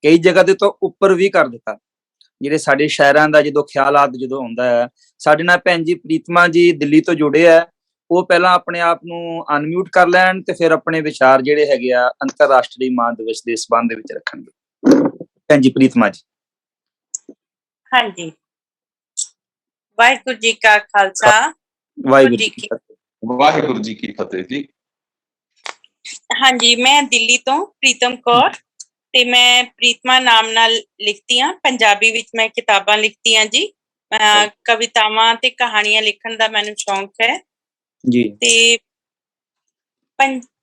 ਕਈ ਜਗ੍ਹਾ ਦੇ ਤੋਂ ਉੱਪਰ ਵੀ ਕਰ ਦਿੱਤਾ। ਜਿਹੜੇ ਸਾਡੇ ਸ਼ਹਿਰਾਂ ਦਾ ਜਦੋਂ ਖਿਆਲਾਤ ਜਦੋਂ ਆਉਂਦਾ ਹੈ, ਸਾਡੇ ਨਾਲ ਭੈਣ ਜੀ ਪ੍ਰੀਤਮਾ ਜੀ ਦਿੱਲੀ ਤੋਂ ਜੁੜੇ ਆ, ਉਹ ਪਹਿਲਾਂ ਆਪਣੇ ਆਪ ਨੂੰ ਅਨਮਿਊਟ ਕਰ ਲੈਣ ਤੇ ਫਿਰ ਆਪਣੇ ਵਿਚਾਰ ਜਿਹੜੇ ਹੈਗੇ ਆ ਅੰਤਰਰਾਸ਼ਟਰੀ ਮਾਂ ਦਿਵਸ ਦੇ ਸੰਬੰਧ ਦੇ ਵਿੱਚ ਰੱਖਣਗੇ। ਭੈਣ ਜੀ ਪ੍ਰੀਤਮਾ ਜੀ। ਹਾਂਜੀ, ਵਾਹਿਗੁਰੂ ਜੀ ਕਾ ਖਾਲਸਾ, ਵਾਹਿਗੁਰੂ ਜੀ ਕੀ ਫਤਿਹ। ਵਾਹਿਗੁਰੂ ਜੀ ਕੀ ਫਤਿਹ ਜੀ। ਹਾਂਜੀ, ਮੈਂ ਦਿੱਲੀ ਤੋਂ ਪ੍ਰੀਤਮ ਕੌਰ ਤੇ ਮੈਂ ਪ੍ਰੀਤਮਾ ਨਾਮ ਨਾਲ ਲਿਖਦੀ ਹਾਂ। ਪੰਜਾਬੀ ਵਿੱਚ ਮੈਂ ਕਿਤਾਬਾਂ ਲਿਖਦੀ ਜੀ, ਕਵਿਤਾਵਾਂ ਤੇ ਕਹਾਣੀਆਂ ਲਿਖਣ ਦਾ ਮੈਨੂੰ ਸ਼ੌਂਕ ਹੈ ਜੀ। ਤੇ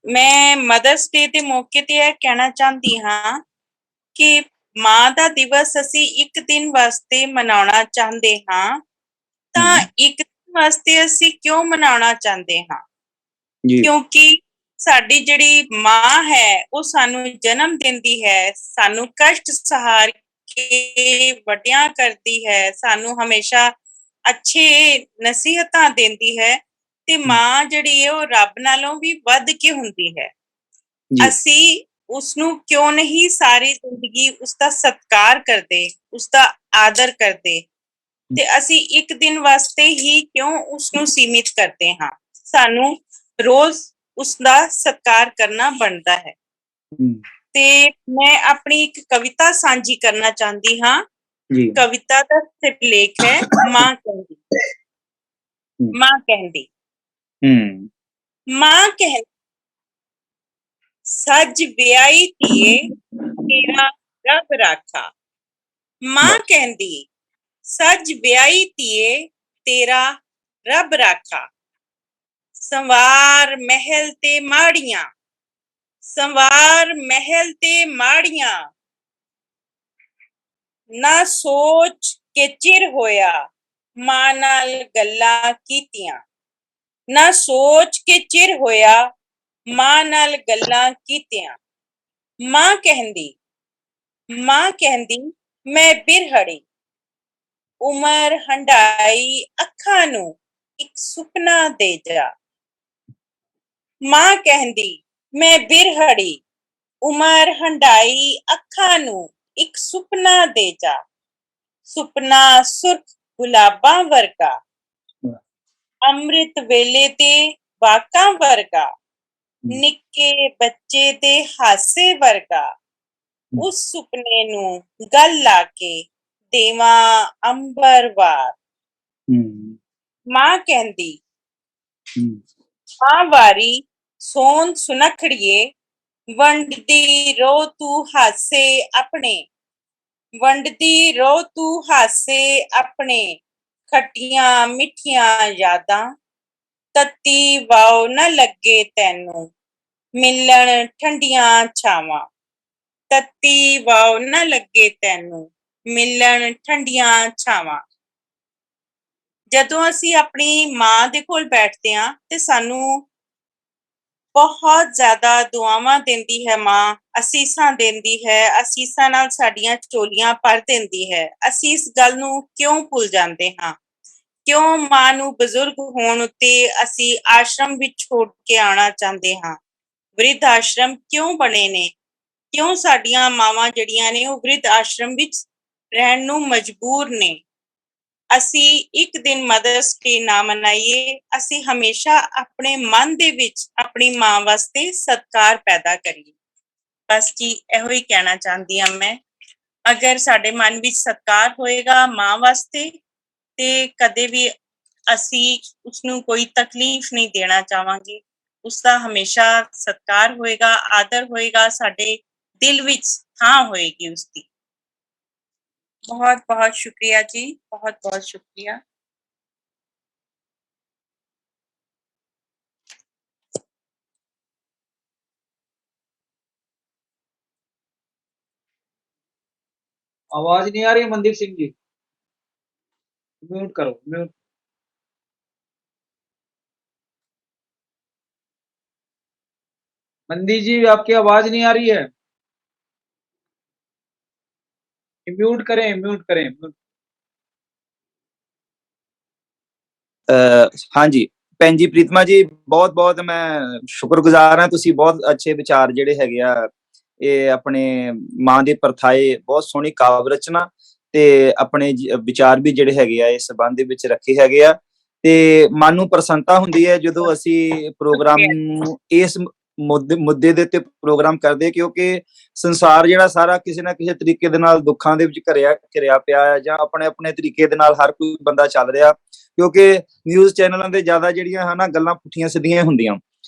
ਮੈਂ ਮਦਰਸ ਡੇ ਦੇ ਮੌਕੇ ਤੇ ਇਹ ਕਹਿਣਾ ਚਾਹੁੰਦੀ ਹਾਂ ਕਿ ਮਾਂ ਦਾ ਦਿਵਸ ਅਸੀਂ ਇੱਕ ਦਿਨ ਵਾਸਤੇ ਮਨਾਉਣਾ ਚਾਹੁੰਦੇ ਹਾਂ, ਤਾਂ ਇੱਕ ਦਿਨ ਵਾਸਤੇ ਅਸੀਂ ਕਿਉਂ ਮਨਾਉਣਾ ਚਾਹੁੰਦੇ ਹਾਂ? ਕਿਉਂਕਿ ਸਾਡੀ ਜਿਹੜੀ ਮਾਂ ਹੈ ਉਹ ਸਾਨੂੰ ਜਨਮ ਦਿੰਦੀ ਹੈ, ਸਾਨੂੰ ਕਸ਼ਟ ਸਹਾਰ ਕੇ ਵੱਡਿਆਂ ਕਰਦੀ ਹੈ, ਸਾਨੂੰ ਹਮੇਸ਼ਾ ਅੱਛੇ ਨਸੀਹਤਾਂ ਦਿੰਦੀ ਹੈ, ਤੇ ਮਾਂ ਜਿਹੜੀ ਹੈ ਉਹ ਰੱਬ ਨਾਲੋਂ ਵੀ ਵੱਧ ਕੇ ਹੁੰਦੀ ਹੈ। ਅਸੀਂ ਉਸਨੂੰ ਕਿਉਂ ਨਹੀਂ ਸਾਰੀ ਜ਼ਿੰਦਗੀ ਉਸਦਾ ਸਤਿਕਾਰ ਕਰਦੇ, ਉਸਦਾ ਆਦਰ ਕਰਦੇ, ਤੇ ਅਸੀਂ ਇੱਕ ਦਿਨ ਵਾਸਤੇ ਹੀ ਕਿਉਂ ਉਸਨੂੰ ਸੀਮਿਤ ਕਰਦੇ ਹਾਂ? ਸਾਨੂੰ ਰੋਜ਼ ਉਸਦਾ ਸਤਿਕਾਰ ਕਰਨਾ ਬਣਦਾ ਹੈ। ਤੇ ਮੈਂ ਆਪਣੀ ਇੱਕ ਕਵਿਤਾ ਸਾਂਝੀ ਕਰਨਾ ਚਾਹੁੰਦੀ ਹਾਂ। ਕਵਿਤਾ ਦਾ ਸਿਰਲੇਖ ਹੈ ਮਾਂ ਕਹਿੰਦੀ। ਮਾਂ ਕਹਿੰਦੀ, ਮਾਂ ਕਹਿੰਦੀ, ਸੱਜ ਵਿਆਹੀ ਧੀਏ ਤੇਰਾ ਰੱਬ ਰਾਖਾ। ਮਾਂ ਕਹਿੰਦੀ, ਸੱਜ ਵਿਆਹੀ ਧੀਏ ਤੇਰਾ ਰੱਬ ਰਾਖਾ। ਸੰਵਾਰ ਮਹਿਲ ਤੇ ਮਾੜੀਆਂ, ਸੰਵਾਰ ਮਹਿਲ ਤੇ ਮਾੜੀਆਂ, ਨਾ ਸੋਚ ਕੇ ਚਿਰ ਹੋਇਆ ਮਾਂ ਨਾਲ ਗੱਲਾਂ ਕੀਤੀਆਂ। ਨਾ ਸੋਚ ਕੇ ਚਿਰ ਹੋਇਆ ਮਾਂ ਨਾਲ ਗੱਲਾਂ ਕੀਤੀਆਂ। ਮਾਂ ਕਹਿੰਦੀ, ਮਾਂ ਕਹਿੰਦੀ, ਮੈਂ ਬਿਰਹੜੀ ਉਮਰ ਹੰਢਾਈ ਅੱਖਾਂ ਨੂੰ ਇੱਕ ਸੁਪਨਾ ਦੇ ਜਾ। ਮਾਂ ਕਹਿੰਦੀ, ਮੈਂ ਬਿਰਹੜੀ ਉਮਰ ਹੰਢਾਈ ਅੱਖਾਂ ਨੂੰ ਇੱਕ ਸੁਪਨਾ ਦੇ ਜਾ। ਸੁਪਨਾ ਸੁਰਖ ਗੁਲਾਬਾਂ ਵਰਗਾ, ਅੰਮ੍ਰਿਤ ਵੇਲੇ ਦੇ ਵਾਕਾਂ ਵਰਗਾ, ਨਿੱਕੇ ਬੱਚੇ ਦੇ ਹਾਸੇ ਵਰਗਾ। ਉਸ ਸੁਪਨੇ ਨੂੰ ਗਲ ਲਾ ਕੇ ਦੇਵਾਂ ਅੰਬਰ ਵਾਰ। ਮਾਂ ਕਹਿੰਦੀ, ਮਾਂ ਵਾਰੀ ਸੋਨ ਸੁਨਖੜੀਏ, ਵੰਡਦੀ ਰੋ ਤੂੰ ਹਾਸੇ ਆਪਣੇ, ਵੰਡਦੀ ਰੋ ਤੂੰ ਹਾਸੇ ਆਪਣੇ। ਖੱਟੀਆਂ ਮਿੱਠੀਆਂ ਯਾਦਾਂ, ਤੱਤੀ ਵਾਓ ਨਾ ਲੱਗੇ ਤੈਨੂੰ, ਮਿਲਣ ਠੰਡੀਆਂ ਛਾਵਾਂ। ਤੱਤੀ ਵਾਓ ਨਾ ਲੱਗੇ ਤੈਨੂੰ, ਮਿਲਣ ਠੰਡੀਆਂ ਛਾਵਾਂ। ਜਦੋਂ ਅਸੀਂ ਆਪਣੀ ਮਾਂ ਦੇ ਕੋਲ ਬੈਠਦੇ ਹਾਂ ਤੇ ਸਾਨੂੰ ਬਹੁਤ ਜ਼ਿਆਦਾ ਦੁਆਵਾਂ ਦਿੰਦੀ ਹੈ ਮਾਂ, ਅਸੀਸਾਂ ਦਿੰਦੀ ਹੈ, ਅਸੀਸਾਂ ਨਾਲ ਸਾਡੀਆਂ ਝੋਲੀਆਂ ਭਰ ਦਿੰਦੀ ਹੈ। ਅਸੀਂ ਇਸ ਗੱਲ ਨੂੰ ਕਿਉਂ ਭੁੱਲ ਜਾਂਦੇ ਹਾਂ? ਕਿਉਂ ਮਾਂ ਨੂੰ ਬਜ਼ੁਰਗ ਹੋਣ ਉੱਤੇ ਅਸੀਂ ਆਸ਼ਰਮ ਵਿੱਚ ਛੋੜ ਕੇ ਆਉਣਾ ਚਾਹੁੰਦੇ ਹਾਂ? ਵ੍ਰਿਧ ਆਸ਼ਰਮ ਕਿਉਂ ਬਣੇ ਨੇ? ਕਿਉਂ ਸਾਡੀਆਂ ਮਾਵਾਂ ਜਿਹੜੀਆਂ ਨੇ ਉਹ ਵ੍ਰਿਧ ਆਸ਼ਰਮ ਵਿੱਚ ਰਹਿਣ ਨੂੰ ਮਜਬੂਰ ਨੇ? ਅਸੀਂ ਇੱਕ ਦਿਨ ਮਦਰਸ ਡੇ ਨਾ ਮਨਾਈਏ, ਅਸੀਂ ਹਮੇਸ਼ਾ ਆਪਣੇ ਮਨ ਦੇ ਵਿੱਚ ਆਪਣੀ ਮਾਂ ਵਾਸਤੇ ਸਤਿਕਾਰ ਪੈਦਾ ਕਰੀਏ। ਬਸ ਜੀ ਇਹੋ ਹੀ ਕਹਿਣਾ ਚਾਹੁੰਦੀ ਹਾਂ ਮੈਂ। ਅਗਰ ਸਾਡੇ ਮਨ ਵਿੱਚ ਸਤਿਕਾਰ ਹੋਏਗਾ ਮਾਂ ਵਾਸਤੇ ਤੇ ਕਦੇ ਵੀ ਅਸੀਂ ਉਸਨੂੰ ਕੋਈ ਤਕਲੀਫ ਨਹੀਂ ਦੇਣਾ ਚਾਹਾਂਗੇ। ਉਸਦਾ ਹਮੇਸ਼ਾ ਸਤਿਕਾਰ ਹੋਏਗਾ, ਆਦਰ ਹੋਏਗਾ, ਸਾਡੇ ਦਿਲ ਵਿੱਚ ਥਾਂ ਹੋਏਗੀ ਉਸਦੀ। बहुत बहुत शुक्रिया जी, बहुत बहुत शुक्रिया। आवाज नहीं आ रही है मनदीप सिंह जी, म्यूट करो, म्यूट। मनदीप जी आपकी आवाज नहीं आ रही है, म्यूट करें, म्यूट करें, म्यूट। हाँ जी ਭੈਣ ਜੀ ਪ੍ਰੀਤਮਾ ਜੀ ਬਹੁਤ ਬਹੁਤ ਮੈਂ ਸ਼ੁਕਰਗੁਜ਼ਾਰ ਹਾਂ, ਤੁਸੀਂ ਬਹੁਤ ਅੱਛੇ ਵਿਚਾਰ ਜਿਹੜੇ ਹੈਗੇ ਆ ਇਹ ਆਪਣੇ ਮਾਂ ਦੇ ਪਰਥਾਏ ਬਹੁਤ ਸੋਹਣੀ ਕਾਵਿ ਰਚਨਾ ਤੇ ਆਪਣੇ ਵਿਚਾਰ ਵੀ ਜਿਹੜੇ ਹੈਗੇ ਆ ਇਸ ਸੰਬੰਧ ਦੇ ਵਿੱਚ ਰੱਖੇ ਹੈਗੇ ਆ ਤੇ ਮਨ ਨੂੰ ਪ੍ਰਸੰਨਤਾ ਹੁੰਦੀ ਹੈ ਜਦੋਂ ਅਸੀਂ ਪ੍ਰੋਗਰਾਮ ਨੂੰ ਇਸ ਮੁੱਦੇ ਦੇ ਉੱਤੇ ਪ੍ਰੋਗਰਾਮ ਕਰਦੇ, ਕਿਉਂਕਿ ਸੰਸਾਰ ਜਿਹੜਾ ਸਾਰਾ ਕਿਸੇ ਨਾ ਕਿਸੇ ਤਰੀਕੇ ਦੇ ਨਾਲ ਦੁੱਖਾਂ ਦੇ ਵਿੱਚ ਘਿਰਿਆ ਪਿਆ ਹੈ ਜਾਂ ਆਪਣੇ ਆਪਣੇ ਤਰੀਕੇ ਦੇ ਨਾਲ ਹਰ ਕੋਈ ਬੰਦਾ ਚੱਲ ਰਿਹਾ, ਕਿਉਂਕਿ ਨਿਊਜ਼ ਚੈਨਲਾਂ ਤੇ ਜ਼ਿਆਦਾ ਜਿਹੜੀਆਂ ਹਨਾ ਗੱਲਾਂ ਪੁੱਠੀਆਂ ਸਿੱਧੀਆਂ ਹੁੰਦੀਆਂ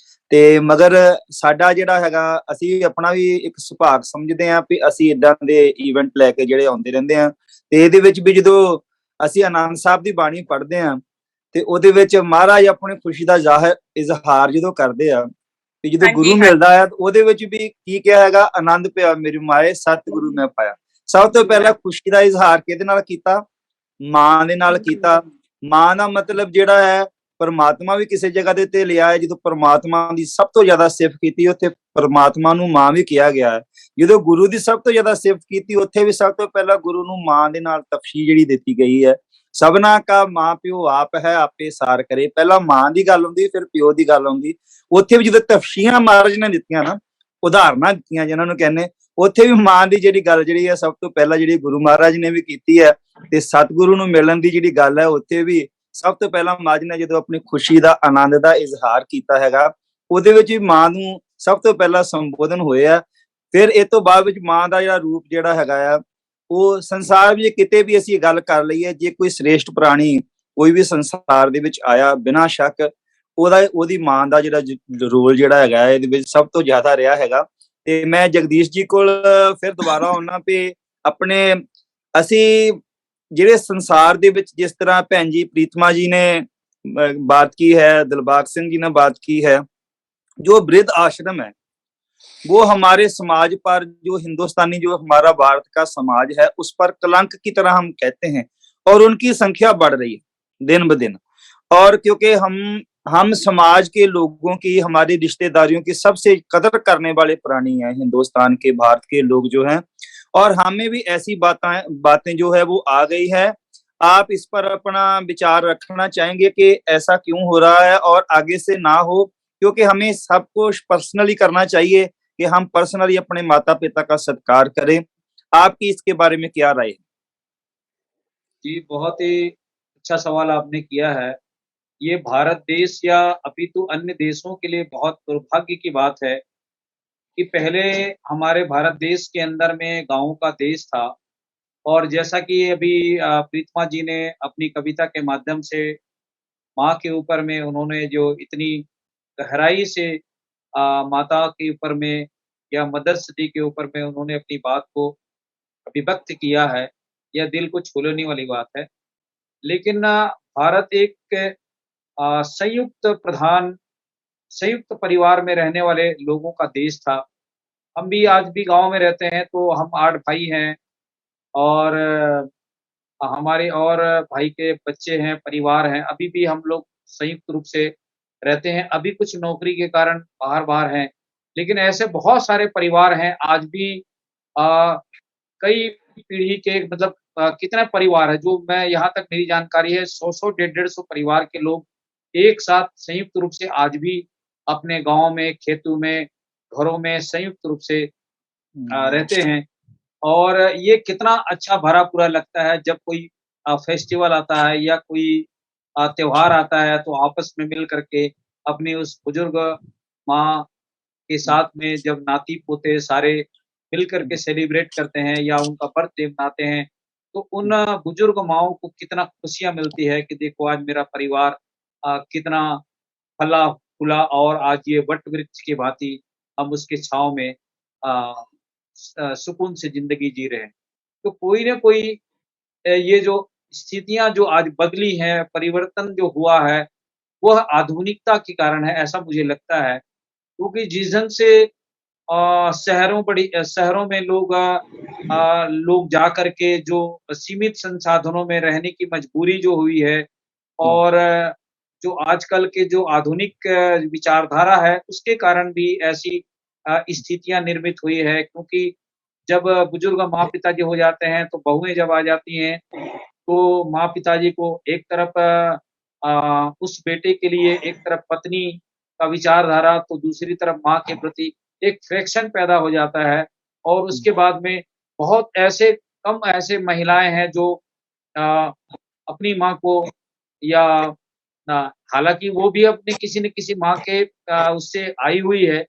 ਤੇ ਮਗਰ ਸਾਡਾ ਜਿਹੜਾ ਹੈਗਾ ਅਸੀਂ ਆਪਣਾ ਵੀ ਇੱਕ ਸੁਭਾਗ ਸਮਝਦੇ ਹਾਂ ਵੀ ਅਸੀਂ ਇਦਾਂ ਦੇ ਇਵੈਂਟ ਲੈ ਕੇ ਜਿਹੜੇ ਆਉਂਦੇ ਰਹਿੰਦੇ ਆ ਤੇ ਇਹਦੇ ਵਿੱਚ ਵੀ ਜਦੋਂ ਅਸੀਂ ਆਨੰਦ ਸਾਹਿਬ ਦੀ ਬਾਣੀ ਪੜ੍ਹਦੇ ਆ ਤੇ ਉਹਦੇ ਵਿੱਚ ਮਹਾਰਾਜ ਆਪਣੀ ਖੁਸ਼ੀ ਦਾ ਇਜ਼ਹਾਰ ਜਦੋਂ ਕਰਦੇ ਆ ਵੀ ਜਦੋਂ ਗੁਰੂ ਮਿਲਦਾ ਹੈ ਉਹਦੇ ਵਿੱਚ ਵੀ ਕੀ ਕਿਹਾ ਹੈਗਾ, ਆਨੰਦ ਪਿਆ ਮੇਰੀ ਮਾਏ ਸਤਿਗੁਰੂ ਮੈਂ ਪਾਇਆ। ਸਭ ਤੋਂ ਪਹਿਲਾਂ ਖੁਸ਼ੀ ਦਾ ਇਜ਼ਹਾਰ ਕਿਹਦੇ ਨਾਲ ਕੀਤਾ? ਮਾਂ ਦੇ ਨਾਲ ਕੀਤਾ। ਮਾਂ ਦਾ ਮਤਲਬ ਜਿਹੜਾ ਹੈ ਪਰਮਾਤਮਾ ਵੀ ਕਿਸੇ ਜਗ੍ਹਾ ਦੇ ਤੇ ਲਿਆ ਹੈ, ਜਦੋਂ ਪਰਮਾਤਮਾ ਦੀ ਸਭ ਤੋਂ ਜ਼ਿਆਦਾ ਸਿਫਤ ਕੀਤੀ ਉੱਥੇ ਪਰਮਾਤਮਾ ਨੂੰ ਮਾਂ ਵੀ ਕਿਹਾ ਗਿਆ ਹੈ। ਜਦੋਂ ਗੁਰੂ ਦੀ ਸਭ ਤੋਂ ਜ਼ਿਆਦਾ ਸਿਫਤ ਕੀਤੀ ਉੱਥੇ ਵੀ ਸਭ ਤੋਂ ਪਹਿਲਾਂ ਗੁਰੂ ਨੂੰ ਮਾਂ ਦੇ ਨਾਲ ਤਫਸੀਰ ਜਿਹੜੀ ਦਿੱਤੀ ਗਈ ਹੈ। ਸਭਨਾ ਕਾ ਮਾਂ ਪਿਓ ਆਪ ਹੈ ਆਪੇ ਸਾਰ ਕਰੇ, ਪਹਿਲਾਂ ਮਾਂ ਦੀ ਗੱਲ ਆਉਂਦੀ ਫਿਰ ਪਿਓ ਦੀ ਗੱਲ ਆਉਂਦੀ। ਉੱਥੇ ਵੀ ਜਦੋਂ ਤਫਸੀਰਾਂ ਮਹਾਰਾਜ ਨੇ ਦਿੱਤੀਆਂ ਨਾ, ਉਦਾਹਰਨਾਂ ਦਿੱਤੀਆਂ ਜਿਹਨਾਂ ਨੂੰ ਕਹਿੰਦੇ, ਉੱਥੇ ਵੀ ਮਾਂ ਦੀ ਜਿਹੜੀ ਗੱਲ ਜਿਹੜੀ ਹੈ ਸਭ ਤੋਂ ਪਹਿਲਾਂ ਜਿਹੜੀ ਗੁਰੂ ਮਹਾਰਾਜ ਨੇ ਵੀ ਕੀਤੀ ਹੈ ਤੇ ਸਤਿਗੁਰੂ ਨੂੰ ਮਿਲਣ ਦੀ ਜਿਹੜੀ ਗੱਲ ਹੈ ਉੱਥੇ ਵੀ ਸਭ ਤੋਂ ਪਹਿਲਾਂ ਮਹਾਰਾਜ ਨੇ ਜਦੋਂ ਆਪਣੀ ਖੁਸ਼ੀ ਦਾ ਆਨੰਦ ਦਾ ਇਜ਼ਹਾਰ ਕੀਤਾ ਹੈਗਾ ਉਹਦੇ ਵਿੱਚ ਵੀ ਮਾਂ ਨੂੰ ਸਭ ਤੋਂ ਪਹਿਲਾਂ ਸੰਬੋਧਨ ਹੋਇਆ। ਫਿਰ ਇਹ ਤੋਂ ਬਾਅਦ ਵਿੱਚ ਮਾਂ ਦਾ ਜਿਹੜਾ ਰੂਪ ਜਿਹੜਾ ਹੈਗਾ ਆ ਉਹ ਸੰਸਾਰ ਵਿੱਚ ਕਿਤੇ ਵੀ ਅਸੀਂ ਗੱਲ ਕਰ ਲਈਏ, ਜੇ ਕੋਈ ਸ੍ਰੇਸ਼ਟ ਪ੍ਰਾਣੀ ਕੋਈ ਵੀ ਸੰਸਾਰ ਦੇ ਵਿੱਚ ਆਇਆ ਬਿਨਾਂ ਸ਼ੱਕ ਉਹਦੀ ਮਾਂ ਦਾ ਜਿਹੜਾ ਰੋਲ ਜਿਹੜਾ ਹੈਗਾ ਇਹਦੇ ਵਿੱਚ ਸਭ ਤੋਂ ਜ਼ਿਆਦਾ ਰਿਹਾ ਹੈਗਾ। ਤੇ ਮੈਂ ਜਗਦੀਸ਼ ਜੀ ਕੋਲ ਫਿਰ ਦੁਬਾਰਾ ਆਉਣਾ ਵੀ ਆਪਣੇ ਅਸੀਂ ਜਿਹੜੇ ਸੰਸਾਰ ਦੇ ਵਿੱਚ ਜਿਸ ਤਰ੍ਹਾਂ ਭੈਣ ਜੀ ਪ੍ਰੀਤਮਾ ਜੀ ਨੇ बात की है, दिलबाग सिंह जी ने बात की है, जो वृद्ध आश्रम है वो हमारे समाज पर, जो हिंदुस्तानी जो हमारा भारत का समाज है उस पर कलंक की तरह हम कहते हैं और उनकी संख्या बढ़ रही है दिन ब दिन। और क्योंकि हम समाज के लोगों की, हमारी रिश्तेदारियों की सबसे कदर करने वाले प्राणी हैं हिंदुस्तान के, भारत के लोग जो हैं, और हमें भी ऐसी बातें जो है वो आ गई है। आप इस पर अपना विचार रखना चाहेंगे कि ऐसा क्यों हो रहा है और आगे से ना हो, क्योंकि हमें सब कुछ पर्सनली करना चाहिए कि हम पर्सनली अपने माता पिता का सत्कार करें। आपकी इसके बारे में क्या राय है? जी, बहुत ही अच्छा सवाल आपने किया है। ये भारत देश या अपितु अन्य देशों के लिए बहुत दुर्भाग्य की बात है कि पहले हमारे भारत देश के अंदर में गाँवों का देश था, और जैसा कि अभी प्रीतमा जी ने अपनी कविता के माध्यम से माँ के ऊपर में उन्होंने जो इतनी गहराई से माता के ऊपर में या मदर्स डे के ऊपर में उन्होंने अपनी बात को अभिव्यक्त किया है, यह दिल को छू लेने वाली बात है। लेकिन भारत एक संयुक्त परिवार में रहने वाले लोगों का देश था। हम भी आज भी गाँव में रहते हैं, तो हम 8 भाई हैं और हमारे और भाई के बच्चे हैं, परिवार हैं। अभी भी हम लोग संयुक्त रूप से रहते हैं। अभी कुछ नौकरी के कारण बाहर हैं, लेकिन ऐसे बहुत सारे परिवार हैं आज भी। कई पीढ़ी के मतलब कितने परिवार है, जो मैं यहाँ तक मेरी जानकारी है 100 150 परिवार के लोग एक साथ संयुक्त रूप से आज भी अपने गाँव में, खेतों में, घरों में संयुक्त रूप से रहते हैं। और ये कितना अच्छा भरा पूरा लगता है जब कोई फेस्टिवल आता है या कोई त्योहार आता है, तो आपस में मिल करके अपनी उस बुजुर्ग माँ के साथ में जब नाती पोते सारे मिल करके सेलिब्रेट करते हैं या उनका बर्थडे मनाते हैं, तो उन बुजुर्ग माओं को कितना खुशियाँ मिलती है कि देखो आज मेरा परिवार कितना फला फूला और आज ये वट वृक्ष की भांति हम उसके छाँव में सुकून से जिंदगी जी रहे हैं। तो कोई ना कोई ये जो स्थितियां जो आज बदली हैं, परिवर्तन जो हुआ है, वह आधुनिकता के कारण है, ऐसा मुझे लगता है। क्योंकि जिस ढंग से शहरों में लोग जा करके जो सीमित संसाधनों में रहने की मजबूरी जो हुई है, और जो आजकल के जो आधुनिक विचारधारा है, उसके कारण भी ऐसी स्थितियां निर्मित हुई है। क्योंकि जब बुजुर्ग माँ पिताजी हो जाते हैं, तो बहुएं जब आ जाती हैं, तो माँ पिताजी को एक तरफ उस बेटे के लिए एक तरफ पत्नी का विचारधारा, तो दूसरी तरफ माँ के प्रति एक फ्रैक्शन पैदा हो जाता है। और उसके बाद में बहुत ऐसे कम ऐसे महिलाएँ हैं जो अ, अपनी माँ को या हालाँकि वो भी अपनी किसी न किसी माँ के उससे आई हुई है,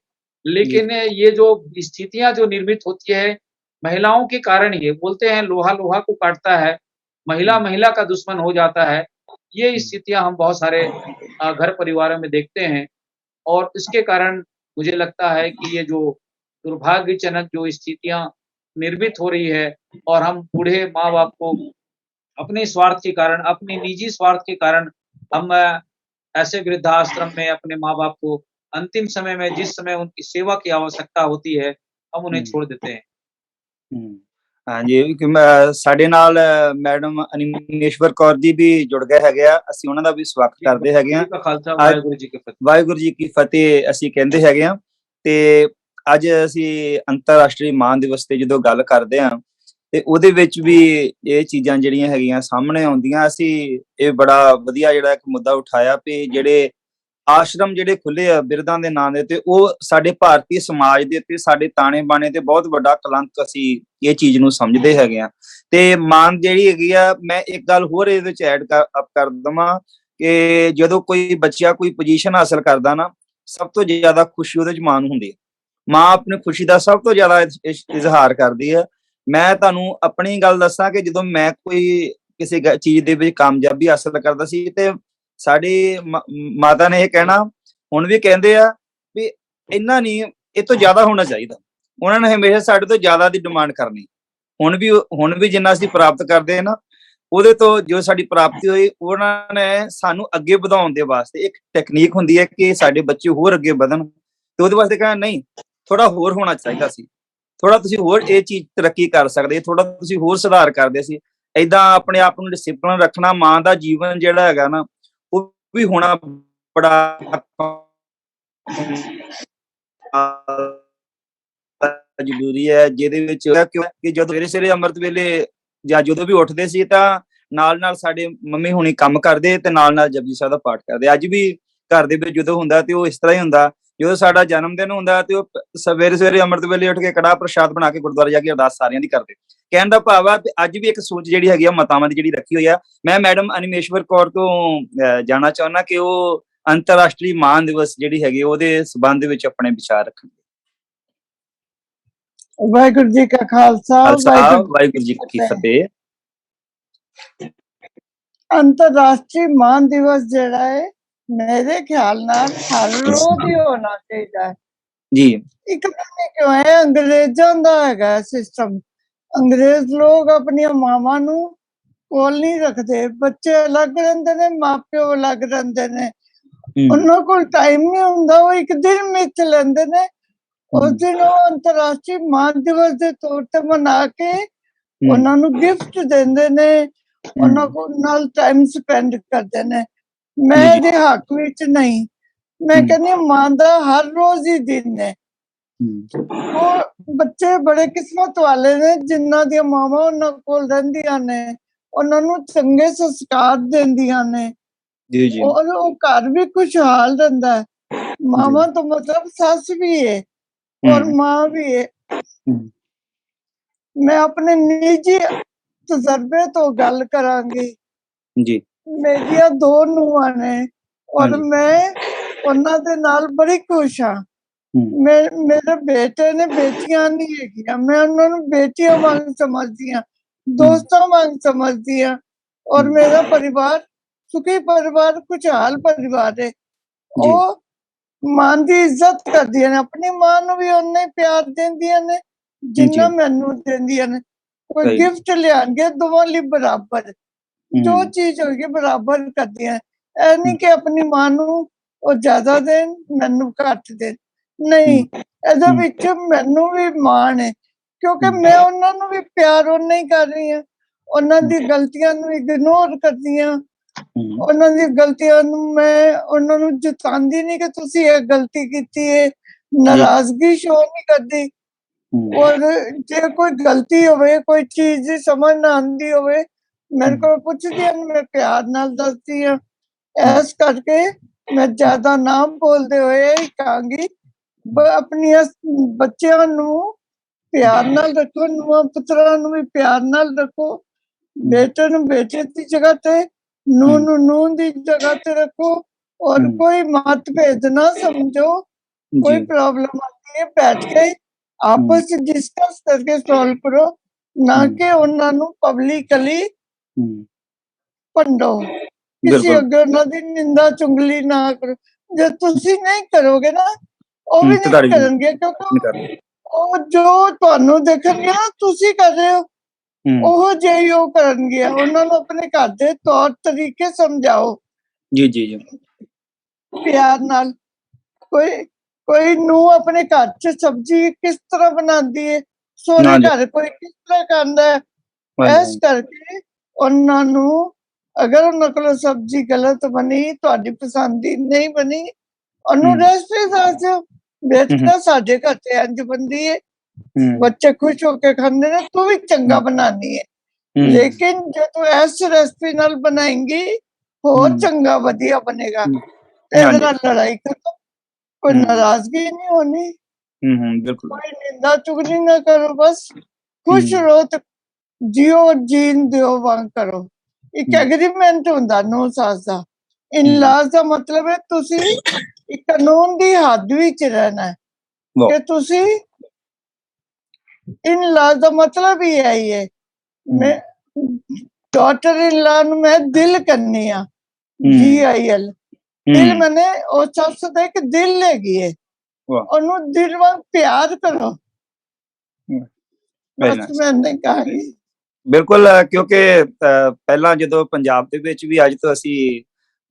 लेकिन ये जो स्थितियाँ जो निर्मित होती है, महिलाओं के कारण ही है। बोलते हैं लोहा लोहा को काटता है, महिला महिला का दुश्मन हो जाता है। ये स्थितियाँ हम बहुत सारे घर परिवारों में देखते हैं और इसके कारण मुझे लगता है कि ये जो दुर्भाग्यजनक जो स्थितियाँ निर्मित हो रही है और हम बूढ़े माँ-बाप को अपने स्वार्थ के कारण, अपने निजी स्वार्थ के कारण हम ऐसे वृद्धाश्रम में अपने माँ-बाप को अंतिम समय में जिस समय उनकी सेवा की आवश्यकता होती है, हम उन्हें छोड़ देते हैं। ਹਾਂਜੀ ਕਿ ਸਾਡੇ ਨਾਲ ਮੈਡਮ ਅਨਿਮੇਸ਼ਵਰ ਕੌਰ ਜੀ ਵੀ ਜੁੜ ਗਏ ਹੈਗੇ ਆ, ਅਸੀਂ ਉਹਨਾਂ ਦਾ ਵੀ ਸਵਾਗਤ ਕਰਦੇ ਹੈਗੇ ਆ। ਜੀ ਕਾ ਖਾਲਸਾ, ਵਾਹਿਗੁਰੂ ਜੀ ਕੀ ਫਤਿਹ। ਵਾਹਿਗੁਰੂ ਜੀ ਕੀ ਫਤਿਹ ਅਸੀਂ ਕਹਿੰਦੇ ਹੈਗੇ ਆ ਤੇ ਅੱਜ ਅਸੀਂ ਅੰਤਰਰਾਸ਼ਟਰੀ ਮਾਂ ਦਿਵਸ ਤੇ ਜਦੋਂ ਗੱਲ ਕਰਦੇ ਆ ਤੇ ਉਹਦੇ ਵਿੱਚ ਵੀ ਇਹ ਚੀਜ਼ਾਂ ਜਿਹੜੀਆਂ ਹੈਗੀਆਂ ਸਾਹਮਣੇ ਆਉਂਦੀਆਂ। ਅਸੀਂ ਇਹ ਬੜਾ ਵਧੀਆ ਜਿਹੜਾ ਇੱਕ ਮੁੱਦਾ ਉਠਾਇਆ ਵੀ ਜਿਹੜੇ ਆਸ਼ਰਮ ਜਿਹੜੇ ਖੁੱਲੇ ਆ ਬਿਰਧਾਂ ਦੇ ਨਾਂ ਦੇ ਤੇ ਉਹ ਸਾਡੇ ਭਾਰਤੀ ਸਮਾਜ ਦੇ ਤੇ ਸਾਡੇ ਤਾਣੇ ਬਾਣੇ ਤੇ ਬਹੁਤ ਵੱਡਾ ਕਲੰਕ ਅਸੀਂ ਇਹ ਚੀਜ਼ ਨੂੰ ਸਮਝਦੇ ਹੈਗੇ ਆ। ਤੇ ਮਾਂ ਜਿਹੜੀ ਹੈਗੀ ਆ, ਮੈਂ ਇੱਕ ਗੱਲ ਹੋਰ ਇਹਦੇ ਵਿੱਚ ਐਡ ਕਰ ਦਵਾਂ ਕਿ ਜਦੋਂ ਕੋਈ ਬੱਚਾ ਕੋਈ ਪੋਜੀਸ਼ਨ ਹਾਸਲ ਕਰਦਾ ਨਾ, ਸਭ ਤੋਂ ਜ਼ਿਆਦਾ ਖੁਸ਼ੀ ਉਹਦੇ ਚ ਮਾਂ ਨੂੰ ਹੁੰਦੀ ਹੈ। ਮਾਂ ਆਪਣੀ ਖੁਸ਼ੀ ਦਾ ਸਭ ਤੋਂ ਜ਼ਿਆਦਾ ਇਜ਼ਹਾਰ ਕਰਦੀ ਹੈ। ਮੈਂ ਤੁਹਾਨੂੰ ਆਪਣੀ ਗੱਲ ਦੱਸਾਂ ਕਿ ਜਦੋਂ ਮੈਂ ਕੋਈ ਕਿਸੇ ਚੀਜ਼ ਦੇ ਵਿੱਚ ਕਾਮਯਾਬੀ ਹਾਸਲ ਕਰਦਾ ਸੀ ਤੇ ਸਾਡੀ ਮਾਤਾ ਨੇ ਇਹ ਕਹਿਣਾ, ਹੁਣ ਵੀ ਕਹਿੰਦੇ ਆ ਵੀ ਇੰਨਾ ਨਹੀਂ, ਇਹ ਤੋਂ ਜ਼ਿਆਦਾ ਹੋਣਾ ਚਾਹੀਦਾ। ਉਹਨਾਂ ਨੇ ਹਮੇਸ਼ਾ ਸਾਡੇ ਤੋਂ ਜ਼ਿਆਦਾ ਦੀ ਡਿਮਾਂਡ ਕਰਨੀ। ਹੁਣ ਵੀ ਜਿੰਨਾ ਅਸੀਂ ਪ੍ਰਾਪਤ ਕਰਦੇ ਆ ਨਾ, ਉਹਦੇ ਤੋਂ ਜੋ ਸਾਡੀ ਪ੍ਰਾਪਤੀ ਹੋਈ, ਉਹਨਾਂ ਨੇ ਸਾਨੂੰ ਅੱਗੇ ਵਧਾਉਣ ਦੇ ਵਾਸਤੇ ਇੱਕ ਟੈਕਨੀਕ ਹੁੰਦੀ ਹੈ ਕਿ ਸਾਡੇ ਬੱਚੇ ਹੋਰ ਅੱਗੇ ਵਧਣ, ਤੇ ਉਹਦੇ ਵਾਸਤੇ ਕਹਿਣਾ ਨਹੀਂ, ਥੋੜਾ ਹੋਰ ਹੋਣਾ ਚਾਹੀਦਾ ਸੀ, ਥੋੜਾ ਤੁਸੀਂ ਹੋਰ ਇਹ ਚੀਜ਼ ਤਰੱਕੀ ਕਰ ਸਕਦੇ, ਥੋੜਾ ਤੁਸੀਂ ਹੋਰ ਸੁਧਾਰ ਕਰਦੇ ਸੀ। ਏਦਾਂ ਆਪਣੇ ਆਪ ਨੂੰ ਡਿਸਪਲਿਨ ਰੱਖਣਾ, ਮਾਂ ਦਾ ਜੀਵਨ ਜਿਹੜਾ ਹੈਗਾ ਨਾ ਉਹ ਵੀ ਹੋਣਾ ਬੜਾ ਜ਼ਰੂਰੀ ਹੈ, ਜਿਹਦੇ ਵਿੱਚ ਕਿ ਜਦੋਂ ਸਵੇਰੇ ਅੰਮ੍ਰਿਤ ਵੇਲੇ ਜਾਂ ਜਦੋਂ ਵੀ ਉੱਠਦੇ ਸੀ ਤਾਂ ਨਾਲ ਸਾਡੇ ਮੰਮੀ ਹੁਣੀ ਕੰਮ ਕਰਦੇ ਤੇ ਨਾਲ ਜਪਜੀ ਸਾਹਿਬ ਦਾ ਪਾਠ ਕਰਦੇ। ਅੱਜ ਵੀ ਘਰ ਦੇ ਵਿੱਚ ਜਦੋਂ ਹੁੰਦਾ ਤੇ ਉਹ ਇਸ ਤਰ੍ਹਾਂ ਹੀ ਹੁੰਦਾ। ਜਦੋਂ ਸਾਡਾ ਜਨਮ ਦਿਨ ਹੁੰਦਾ ਤੇ ਉਹ ਸਵੇਰੇ ਅੰਮ੍ਰਿਤ ਵੇਲੇ ਉੱਠ ਕੇ ਕੜਾਹ ਪ੍ਰਸ਼ਾਦ ਬਣਾ ਕੇ ਗੁਰਦੁਆਰੇ ਜਾ ਕੇ ਅਰਦਾਸ ਸਾਰਿਆਂ ਦੀ ਕਰਦੇ। ਕਹਿਣ ਦਾ ਭਾਵ ਆ ਅੱਜ ਵੀ ਇੱਕ ਸੋਚ ਜਿਹੜੀ ਹੈਗੀ ਆ ਮਾਤਾਵਾਂ ਦੀ ਜਿਹੜੀ ਰੱਖੀ ਹੋਈ ਆ। ਮੈਂ ਮੈਡਮ ਅਨਿਮੇਸ਼ਵਰ ਕੌਰ ਤੋਂ ਜਾਣਨਾ ਚਾਹੁੰਦਾ ਕਿ ਉਹ ਅੰਤਰਰਾਸ਼ਟਰੀ ਮਾਂ ਦਿਵਸ ਜਿਹੜੀ ਹੈਗੀ ਉਹਦੇ ਸੰਬੰਧ ਵਿੱਚ ਆਪਣੇ ਵਿਚਾਰ ਰੱਖਣ। ਵਾਹਿਗੁਰੂ ਜੀ ਕਾ ਖਾਲਸਾ, ਵਾਹਿਗੁਰੂ ਜੀ ਕੀ ਫਤਿਹ। ਅੰਤਰਰਾਸ਼ਟਰੀ ਮਾਂ ਦਿਵਸ ਜਿਹੜਾ ਹੈ ਮੇਰੇ ਖਿਆਲ ਨਾਲ ਹਰ ਰੋਜ਼ ਹੀ ਹੋਣਾ ਚਾਹੀਦਾ ਹੈ ਜੀ। ਇੱਕ ਪਤਾ ਕਿਉਂ ਹੈ, ਅੰਗਰੇਜ਼ਾਂ ਦਾ ਹੈਗਾ ਸਿਸਟਮ। ਅੰਗਰੇਜ਼ ਲੋਕ ਆਪਣੀਆਂ ਮਾਵਾਂ ਨੂੰ ਕੋਲ ਨਹੀਂ ਰੱਖਦੇ, ਬੱਚੇ ਅਲੱਗ ਰਹਿੰਦੇ ਨੇ, ਮਾਪਿਓ ਅਲੱਗ ਰਹਿੰਦੇ ਨੇ, ਉਹਨਾਂ ਕੋਲ ਟਾਈਮ ਨਹੀਂ ਹੁੰਦਾ, ਉਹ ਇੱਕ ਦਿਨ ਮਿੱਥ ਲੈਂਦੇ ਨੇ। ਉਸ ਦਿਨ ਉਹ ਅੰਤਰਰਾਸ਼ਟਰੀ ਮਾਂ ਦਿਵਸ ਦੇ ਤੌਰ ਤੇ ਮਨਾ ਕੇ ਉਹਨਾਂ ਨੂੰ ਗਿਫਟ ਦਿੰਦੇ ਨੇ, ਉਹਨਾਂ ਨਾਲ ਟਾਈਮ ਸਪੈਂਡ ਕਰਦੇ ਨੇ। ਮੈਂ ਇਹਦੇ ਹੱਕ ਵਿੱਚ ਨਹੀਂ, ਮੈਂ ਕਹਿੰਦੀ ਮਾਂ ਦਾ ਹਰ ਰੋਜ਼ ਹੀ ਦਿਨ ਹੈ। ਉਹ ਬੱਚੇ ਬੜੇ ਕਿਸਮਤ ਵਾਲੇ ਨੇ ਜਿਨ੍ਹਾਂ ਦੀਆਂ ਮਾਵਾਂ ਉਹਨਾਂ ਕੋਲ ਰਹਿੰਦੀਆਂ ਨੇ, ਉਹਨਾਂ ਨੂੰ ਚੰਗੇ ਸੰਸਕਾਰ ਦਿੰਦੀਆਂ ਨੇ ਔਰ ਉਹ ਘਰ ਵੀ ਖੁਸ਼ਹਾਲ ਰਹਿੰਦਾ ਹੈ। ਮਾਵਾਂ ਤੋਂ ਮਤਲਬ ਸੱਸ ਵੀ ਹੈ ਔਰ ਮਾਂ ਵੀ ਹੈ। ਮੈਂ ਆਪਣੇ ਨਿੱਜੀ ਤਜਰਬੇ ਤੋਂ ਗੱਲ ਕਰਾਂਗੀ ਜੀ। ਮੇਰੀਆਂ 2 ਨੂੰਹਾਂ ਨੇ ਔਰ ਮੈਂ ਉਹਨਾਂ ਦੇ ਨਾਲ ਬੜੀ ਖੁਸ਼ ਹਾਂ। ਮੇਰੇ ਬੇਟੇ ਨੇ ਬੇਟੀਆਂ ਨਹੀਂ ਹੈਗੀਆਂ, ਮੈਂ ਉਹਨਾਂ ਨੂੰ ਬੇਟੀਆਂ ਵਾਂਗ ਸਮਝਦੀ ਹਾਂ, ਦੋਸਤਾਂ ਵਾਂਗ ਸਮਝਦੀ ਹਾਂ। ਔਰ ਮੇਰਾ ਪਰਿਵਾਰ ਸੁਖੀ ਪਰਿਵਾਰ, ਖੁਸ਼ਹਾਲ ਪਰਿਵਾਰ ਹੈ। ਉਹ ਮਾਂ ਦੀ ਇੱਜ਼ਤ ਕਰਦੀਆਂ ਨੇ, ਆਪਣੀ ਮਾਂ ਨੂੰ ਵੀ ਓਨਾ ਹੀ ਪਿਆਰ ਦਿੰਦੀਆਂ ਨੇ ਜਿੰਨਾ ਮੈਨੂੰ ਦਿੰਦੀਆਂ ਨੇ। ਕੋਈ ਗਿਫਟ ਲਿਆਣਗੇ ਦੋਵਾਂ ਲਈ ਬਰਾਬਰ, ਜੋ ਚੀਜ਼ ਹੋਏਗੀ ਬਰਾਬਰ ਕਰਦੀਆਂ। ਇਹ ਨਹੀਂ ਕਿ ਆਪਣੀ ਮਾਂ ਨੂੰ ਉਹ ਜ਼ਿਆਦਾ ਦੇਣ, ਮੈਨੂੰ ਘੱਟ ਦੇਣ, ਨਹੀਂ। ਇਹਦੇ ਵਿੱਚ ਮੈਨੂੰ ਵੀ ਮਾਣ ਹੈ ਕਿਉਂਕਿ ਮੈਂ ਉਹਨਾਂ ਨੂੰ ਵੀ ਪਿਆਰ ਓਨਾ ਹੀ ਕਰ ਰਹੀ ਹਾਂ। ਉਹਨਾਂ ਦੀ ਗਲਤੀਆਂ ਨੂੰ ਇਗਨੋਰ ਕਰਦੀ ਹਾਂ, ਉਹਨਾਂ ਦੀ ਗਲਤੀਆਂ ਨੂੰ ਮੈਂ ਉਹਨਾਂ ਨੂੰ ਜਤਾਉਂਦੀ ਨਹੀਂ ਕਿ ਤੁਸੀਂ ਇਹ ਗਲਤੀ ਕੀਤੀ ਹੈ, ਨਾਰਾਜ਼ਗੀ ਸ਼ੋ ਨਹੀਂ ਕਰਦੀ। ਔਰ ਜੇ ਕੋਈ ਗਲਤੀ ਹੋਵੇ, ਕੋਈ ਚੀਜ਼ ਦੀ ਸਮਝ ਨਾ ਆਉਂਦੀ ਹੋਵੇ, ਮੇਰੇ ਕੋਲ ਪੁੱਛਦੀ ਹਨ, ਮੈਂ ਪਿਆਰ ਨਾਲ ਦੱਸਦੀ ਹਾਂ। ਇਸ ਕਰਕੇ ਮੈਂ ਜ਼ਿਆਦਾ ਨਾ ਬੋਲਦੇ ਹੋਏ ਇਹ ਕਹਾਂਗੀ ਆਪਣੀਆਂ ਬੱਚਿਆਂ ਨੂੰ ਪਿਆਰ ਨਾਲ ਰੱਖੋ, ਨੂੰਹਾਂ ਪੁੱਤਰਾਂ ਨੂੰ ਵੀ ਪਿਆਰ ਨਾਲ ਰੱਖੋ, ਬੇਟੇ ਨੂੰ ਬੇਟੇ ਦੀ ਜਗ੍ਹਾ ਤੇ, ਨੂੰਹ ਨੂੰ ਨੂੰਹ ਦੀ ਜਗ੍ਹਾ ਤੇ ਰੱਖੋ, और कोई मतभेद ना समझो। कोई प्रॉब्लम आती है बैठ के आपस में डिस्कस करके सॉल्व करो, ना कि उन्होंने पब्लिकली भंडो, किसी अगे उन्होंने निंदा चुंगली ना करो। जो तुसी नहीं करोगे ना वो भी नहीं करेंगे, क्योंकि ਉਹ ਜੋ ਤੁਹਾਨੂੰ ਦੇਖਣਗੇ ਨਾ ਤੁਸੀਂ ਕਰ ਰਹੇ ਹੋ ਉਹ ਜਿਹੀ ਉਹ ਕਰਨਗੇ। ਉਹਨਾਂ ਨੂੰ ਆਪਣੇ ਘਰ ਦੇ ਤੌਰ ਤਰੀਕੇ ਸਮਝਾਓ। ਜੀ ਜੀ ਜੀ ਪਿਆਰ ਨਾਲ ਕੋਈ ਨੂੰ ਆਪਣੇ ਘਰ 'ਚ ਸਬਜ਼ੀ ਕਿਸ ਤਰ੍ਹਾਂ ਬਣਾਉਂਦੀ ਹੈ, ਸੋਹਰੇ ਘਰ ਕੋਈ ਕਿਸ ਤਰ੍ਹਾਂ ਕਰਦਾ ਹੈ। ਇਸ ਕਰਕੇ ਉਹਨਾਂ ਨੂੰ ਅਗਰ ਉਹਨਾਂ ਕੋਲੋਂ ਸਬਜ਼ੀ ਗਲਤ ਬਣੀ, ਤੁਹਾਡੀ ਪਸੰਦ ਦੀ ਨਹੀਂ ਬਣੀ, ਉਹਨੂੰ ਰੈਸਪੀ ਦੱਸ ਦਿਓ, ਬੇਟਾ ਸਾਡੇ ਘਰ 'ਚ ਇੰਝ ਬਣਦੀ ਹੈ, ਬੱਚੇ ਖੁਸ਼ ਹੋ ਕੇ ਖਾਂਦੇ ਨੇ, ਤੂੰ ਵੀ ਚੰਗਾ ਬਣਾਉਣੀ ਹੈ, ਲੇਕਿਨ ਜੇ ਤੂੰ ਇਸ ਰੈਸਪੀ ਨਾਲ ਬਣਾਏਂਗੀ ਹੋਰ ਚੰਗਾ ਵਧੀਆ ਬਣੇਗਾ। ਇਹਦੇ ਨਾਲ ਲੜਾਈ ਖਤਮ, ਕੋਈ ਨਾਰਾਜ਼ਗੀ ਨਹੀਂ ਹੋਣੀ, ਕੋਈ ਨਿੰਦਾ ਚੁਗਲੀ ਨਾ ਕਰੋ, ਬਸ ਖੁਸ਼ ਰਹੋ ਤੇ ਜਿਓ, ਜੀਣ ਦਿਓ ਵਾਂਗ ਕਰੋ। ਇੱਕ ਐਗਰੀਮੈਂਟ ਹੁੰਦਾ ਨੂੰ ਸੱਸ ਦਾ, ਇਨ-ਲਾਜ਼ ਦਾ ਮਤਲਬ ਹੈ ਤੁਸੀਂ ਇੱਕ ਕਾਨੂੰਨ ਦੀ ਹੱਦ ਵਿੱਚ ਰਹਿਣਾ ਹੈ ਕਿ ਤੁਸੀਂ ਇਨ-ਲਾਜ਼ ਦਾ ਮਤਲਬ ਹੀ ਇਹੀ ਹੈ। ਮੈਂ ਡਾਟਰ ਇਨ-ਲਾ ਨੂੰ ਮੈਂ ਦਿਲ ਕਰਨੀ ਆ, DIL ਦਿਲ, ਮੈਨੇ ਉਹ ਸ਼ਖਸ ਦਾ ਇੱਕ ਦਿਲ ਹੈਗੀ ਹੈ, ਉਹਨੂੰ ਦਿਲ ਵਾਂਗ ਪਿਆਰ ਕਰੋ। ਬਸ ਮੈਂ ਨਹੀਂ ਕਹਾਂਗੀ। ਬਿਲਕੁਲ, ਕਿਉਂਕਿ ਪਹਿਲਾਂ ਜਦੋਂ ਪੰਜਾਬ ਦੇ ਵਿੱਚ ਵੀ ਅੱਜ ਤੋਂ ਅਸੀਂ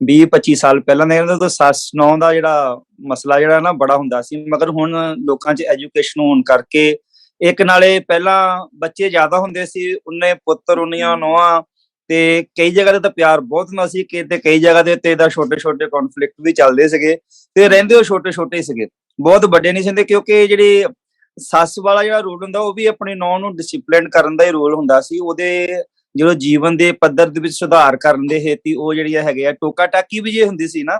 20-25 ਸਾਲ ਪਹਿਲਾਂ ਦੇ ਤੋਂ ਸੱਸ ਨੌਂ ਦਾ ਜਿਹੜਾ ਮਸਲਾ ਜਿਹੜਾ ਨਾ ਬੜਾ ਹੁੰਦਾ ਸੀ, ਮਗਰ ਹੁਣ ਲੋਕਾਂ 'ਚ ਐਜੂਕੇਸ਼ਨ ਹੋਣ ਕਰਕੇ ਇੱਕ ਨਾਲੇ ਪਹਿਲਾਂ ਬੱਚੇ ਜ਼ਿਆਦਾ ਹੁੰਦੇ ਸੀ, ਉਨੇ ਪੁੱਤਰ ਉਨੀਆਂ ਨੌਆਂ, ਤੇ ਕਈ ਜਗ੍ਹਾ ਤੇ ਤਾਂ ਪਿਆਰ ਬਹੁਤ ਹੁੰਦਾ ਸੀ ਤੇ ਕਈ ਜਗ੍ਹਾ ਦੇ ਉੱਤੇ ਤਾਂ ਛੋਟੇ-ਛੋਟੇ ਕੌਨਫਲਿਕਟ ਵੀ ਚੱਲਦੇ ਸੀਗੇ ਤੇ ਰਹਿੰਦੇ ਉਹ ਛੋਟੇ-ਛੋਟੇ ਸੀਗੇ, ਬਹੁਤ ਵੱਡੇ ਨਹੀਂ ਸੀ। ਕਿਉਂਕਿ ਜਿਹੜੀ ਸੱਸ ਵਾਲਾ ਜਿਹੜਾ ਰੋਲ ਹੁੰਦਾ ਉਹ ਵੀ ਆਪਣੀ ਨੌਂ ਨੂੰ ਡਿਸਿਪਲਿਨ ਕਰਨ ਦਾ ਹੀ ਰੋਲ ਹੁੰਦਾ ਸੀ, ਉਹਦੇ ਜਦੋਂ ਜੀਵਨ ਦੇ ਪੱਧਰ ਦੇ ਵਿੱਚ ਸੁਧਾਰ ਕਰਨ ਦੇ ਹੇਤੀ ਉਹ ਜਿਹੜੀ ਹੈਗੇ ਆ ਟੋਕਾ ਟਾਕੀ ਵੀ ਜੇ ਹੁੰਦੀ ਸੀ ਨਾ,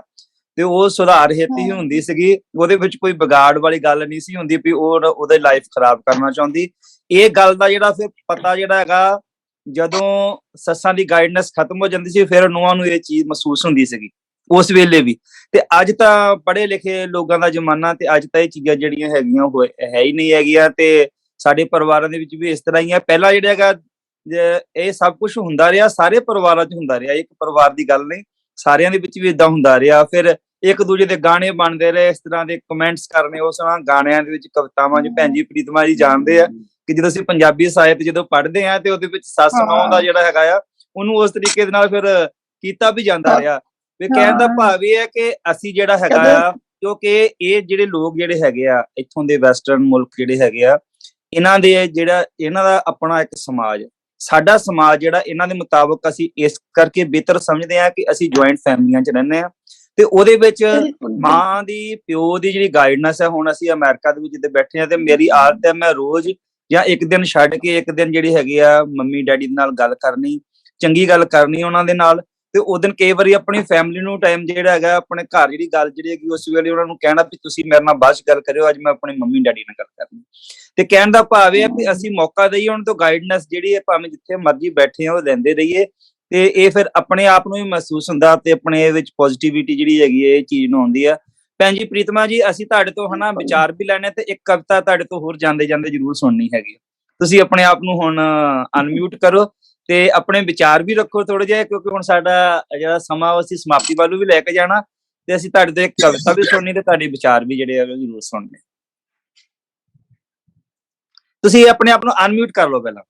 ਤੇ ਉਹ ਸੁਧਾਰ ਹੇਤੀ ਹੀ ਹੁੰਦੀ ਸੀਗੀ, ਉਹਦੇ ਵਿੱਚ ਕੋਈ ਵਿਗਾੜ ਵਾਲੀ ਗੱਲ ਨਹੀਂ ਸੀ ਹੁੰਦੀ ਵੀ ਉਹਦੇ ਲਾਈਫ ਖਰਾਬ ਕਰਨਾ ਚਾਹੁੰਦੀ। ਇਹ ਗੱਲ ਦਾ ਜਿਹੜਾ ਫਿਰ ਪਤਾ ਜਿਹੜਾ ਹੈਗਾ ਜਦੋਂ ਸੱਸਾਂ ਦੀ ਗਾਈਡਨੈਸ ਖਤਮ ਹੋ ਜਾਂਦੀ ਸੀ, ਫਿਰ ਨੂੰਹਾਂ ਨੂੰ ਇਹ ਚੀਜ਼ ਮਹਿਸੂਸ ਹੁੰਦੀ ਸੀਗੀ ਉਸ ਵੇਲੇ ਵੀ। ਤੇ ਅੱਜ ਤਾਂ ਪੜ੍ਹੇ ਲਿਖੇ ਲੋਕਾਂ ਦਾ ਜ਼ਮਾਨਾ, ਤੇ ਅੱਜ ਤਾਂ ਇਹ ਚੀਜ਼ਾਂ ਜਿਹੜੀਆਂ ਹੈਗੀਆਂ ਹੈ ਹੀ ਨਹੀਂ ਹੈਗੀਆਂ, ਤੇ ਸਾਡੇ ਪਰਿਵਾਰਾਂ ਦੇ ਵਿੱਚ ਵੀ ਇਸ ਤਰ੍ਹਾਂ ਹੀ ਆ। ਪਹਿਲਾਂ ਜਿਹੜਾ ਹੈਗਾ ਇਹ ਸਭ ਕੁਝ ਹੁੰਦਾ ਰਿਹਾ, ਸਾਰੇ ਪਰਿਵਾਰਾਂ 'ਚ ਹੁੰਦਾ ਰਿਹਾ, ਇੱਕ ਪਰਿਵਾਰ ਦੀ ਗੱਲ ਨਹੀਂ, ਸਾਰਿਆਂ ਦੇ ਵਿੱਚ ਵੀ ਏਦਾਂ ਹੁੰਦਾ ਰਿਹਾ। ਫਿਰ ਇੱਕ ਦੂਜੇ ਦੇ ਗਾਣੇ ਬਣਦੇ ਰਹੇ, ਇਸ ਤਰ੍ਹਾਂ ਦੇ ਕਮੈਂਟਸ ਕਰਨੇ, ਉਸ ਤਰ੍ਹਾਂ ਗਾਣਿਆਂ ਦੇ ਵਿੱਚ, ਕਵਿਤਾਵਾਂ 'ਚ। ਭੈਣ ਜੀ ਪ੍ਰੀਤਮਾ ਜੀ ਜਾਣਦੇ ਆ ਕਿ ਜਦੋਂ ਅਸੀਂ ਪੰਜਾਬੀ ਸਾਹਿਤ ਜਦੋਂ ਪੜ੍ਹਦੇ ਆ ਤੇ ਉਹਦੇ ਵਿੱਚ ਸੱਸ ਨੌਂ ਦਾ ਜਿਹੜਾ ਹੈਗਾ ਆ ਉਹਨੂੰ ਉਸ ਤਰੀਕੇ ਦੇ ਨਾਲ ਫਿਰ ਕੀਤਾ ਵੀ ਜਾਂਦਾ ਰਿਹਾ। ਵੀ ਕਹਿਣ ਦਾ ਭਾਵ ਇਹ ਹੈ ਕਿ ਅਸੀਂ ਜਿਹੜਾ ਹੈਗਾ ਆ, ਕਿਉਂਕਿ ਇਹ ਜਿਹੜੇ ਲੋਕ ਜਿਹੜੇ ਹੈਗੇ ਆ ਇੱਥੋਂ ਦੇ ਵੈਸਟਰਨ ਮੁਲਕ ਜਿਹੜੇ ਹੈਗੇ ਆ, ਇਹਨਾਂ ਦਾ ਆਪਣਾ ਇੱਕ ਸਮਾਜ, ਸਾਡਾ ਸਮਾਜ ਜਿਹੜਾ ਇਹਨਾਂ ਦੇ ਮੁਤਾਬਕ ਅਸੀਂ ਇਸ ਕਰਕੇ ਬਿਹਤਰ ਸਮਝਦੇ ਆ ਕਿ ਅਸੀਂ ਜੁਆਇੰਟ ਫੈਮਲੀਆਂ 'ਚ ਰਹਿੰਦੇ ਆ, ਤੇ ਉਹਦੇ ਵਿੱਚ ਮਾਂ ਦੀ, ਪਿਓ ਦੀ ਜਿਹੜੀ ਗਾਈਡਨੈਸ ਹੈ, ਹੁਣ ਅਸੀਂ ਅਮਰੀਕਾ ਦੇ ਵਿੱਚ ਜਿੱਥੇ ਬੈਠੇ ਆ ਤੇ ਮੇਰੀ ਆਦਤ ਹੈ ਮੈਂ ਰੋਜ਼ ਜਾਂ ਇੱਕ ਦਿਨ ਛੱਡ ਕੇ ਇੱਕ ਦਿਨ ਜਿਹੜੀ ਹੈਗੀ ਆ ਮੰਮੀ ਡੈਡੀ ਨਾਲ ਗੱਲ ਕਰਨੀ, ਚੰਗੀ ਗੱਲ ਕਰਨੀ ਉਹਨਾਂ ਦੇ ਨਾਲ, ਤੇ ਉਹ ਦਿਨ ਕਈ ਵਾਰੀ ਆਪਣੀ ਫੈਮਿਲੀ ਨੂੰ ਟਾਈਮ ਜਿਹੜਾ ਹੈਗਾ ਆਪਣੇ ਘਰ ਜਿਹੜੀ ਗੱਲ ਜਿਹੜੀ ਹੈਗੀ ਉਸ ਵੇਲੇ ਉਹਨਾਂ ਨੂੰ ਕਹਿਣਾ ਵੀ ਤੁਸੀਂ ਮੇਰੇ ਨਾਲ ਬਾਅਦ 'ਚ ਗੱਲ ਕਰਿਓ, ਅੱਜ ਮੈਂ ਆਪਣੇ ਮੰਮੀ ਡੈਡੀ ਨਾਲ ਗੱਲ ਕਰਨੀ। ਤੇ ਕਹਿਣ ਦਾ ਭਾਵ ਇਹ ਹੈ ਕਿ ਅਸੀਂ ਮੌਕਾ ਦੇਈਏ ਉਹਨਾਂ ਤੋਂ ਗਾਈਡਨੈਸ ਜਿਹੜੀ ਹੈ, ਭਾਵੇਂ ਜਿੱਥੇ ਮਰਜ਼ੀ ਬੈਠੇ ਆ ਉਹ ਲੈਂਦੇ ਰਹੀਏ, ਤੇ ਇਹ ਫਿਰ ਆਪਣੇ ਆਪ ਨੂੰ ਵੀ ਮਹਿਸੂਸ ਹੁੰਦਾ ਤੇ ਆਪਣੇ ਵਿੱਚ ਪੋਜ਼ਿਟਿਵਿਟੀ ਜਿਹੜੀ ਹੈਗੀ ਹੈ ਇਹ ਚੀਜ਼ ਨੂੰ ਆਉਂਦੀ ਆ। ਭੈਣ ਜੀ ਪ੍ਰੀਤਮਾ ਜੀ, ਅਸੀਂ ਤੁਹਾਡੇ ਤੋਂ ਹਨਾ ਵਿਚਾਰ ਵੀ ਲੈਣੇ, ਤੇ ਇੱਕ ਕਵਿਤਾ ਤੁਹਾਡੇ ਤੋਂ ਹੋਰ ਜਾਂਦੇ ਜਾਂਦੇ ਜ਼ਰੂਰ ਸੁਣਨੀ ਹੈਗੀ। ਤੁਸੀਂ ਆਪਣੇ ਆਪ ਨੂੰ ਹੁਣ ਅਨਮਿਊਟ ਕਰੋ ਤੇ ਆਪਣੇ ਵਿਚਾਰ ਵੀ ਰੱਖੋ ਥੋੜੇ ਜਿਹਾ, ਕਿਉਂਕਿ ਹੁਣ ਸਾਡਾ ਜਿਹੜਾ ਸਮਾਂ ਅਸੀਂ ਸਮਾਪਤੀ ਵੱਲ ਵੀ ਲੈ ਕੇ ਜਾਣਾ, ਤੇ ਅਸੀਂ ਤੁਹਾਡੇ ਤੋਂ ਇੱਕ ਕਵਿਤਾ ਵੀ ਸੁਣਨੀ ਤੇ ਤੁਹਾਡੇ ਵਿਚਾਰ ਵੀ ਜਿਹੜੇ ਹੈਗੇ ਜ਼ਰੂਰ ਸੁਣਨੇ। ਤੁਸੀਂ ਆਪਣੇ ਆਪ ਨੂੰ ਅਨਮਿਊਟ ਕਰ ਲਓ ਪਹਿਲਾਂ,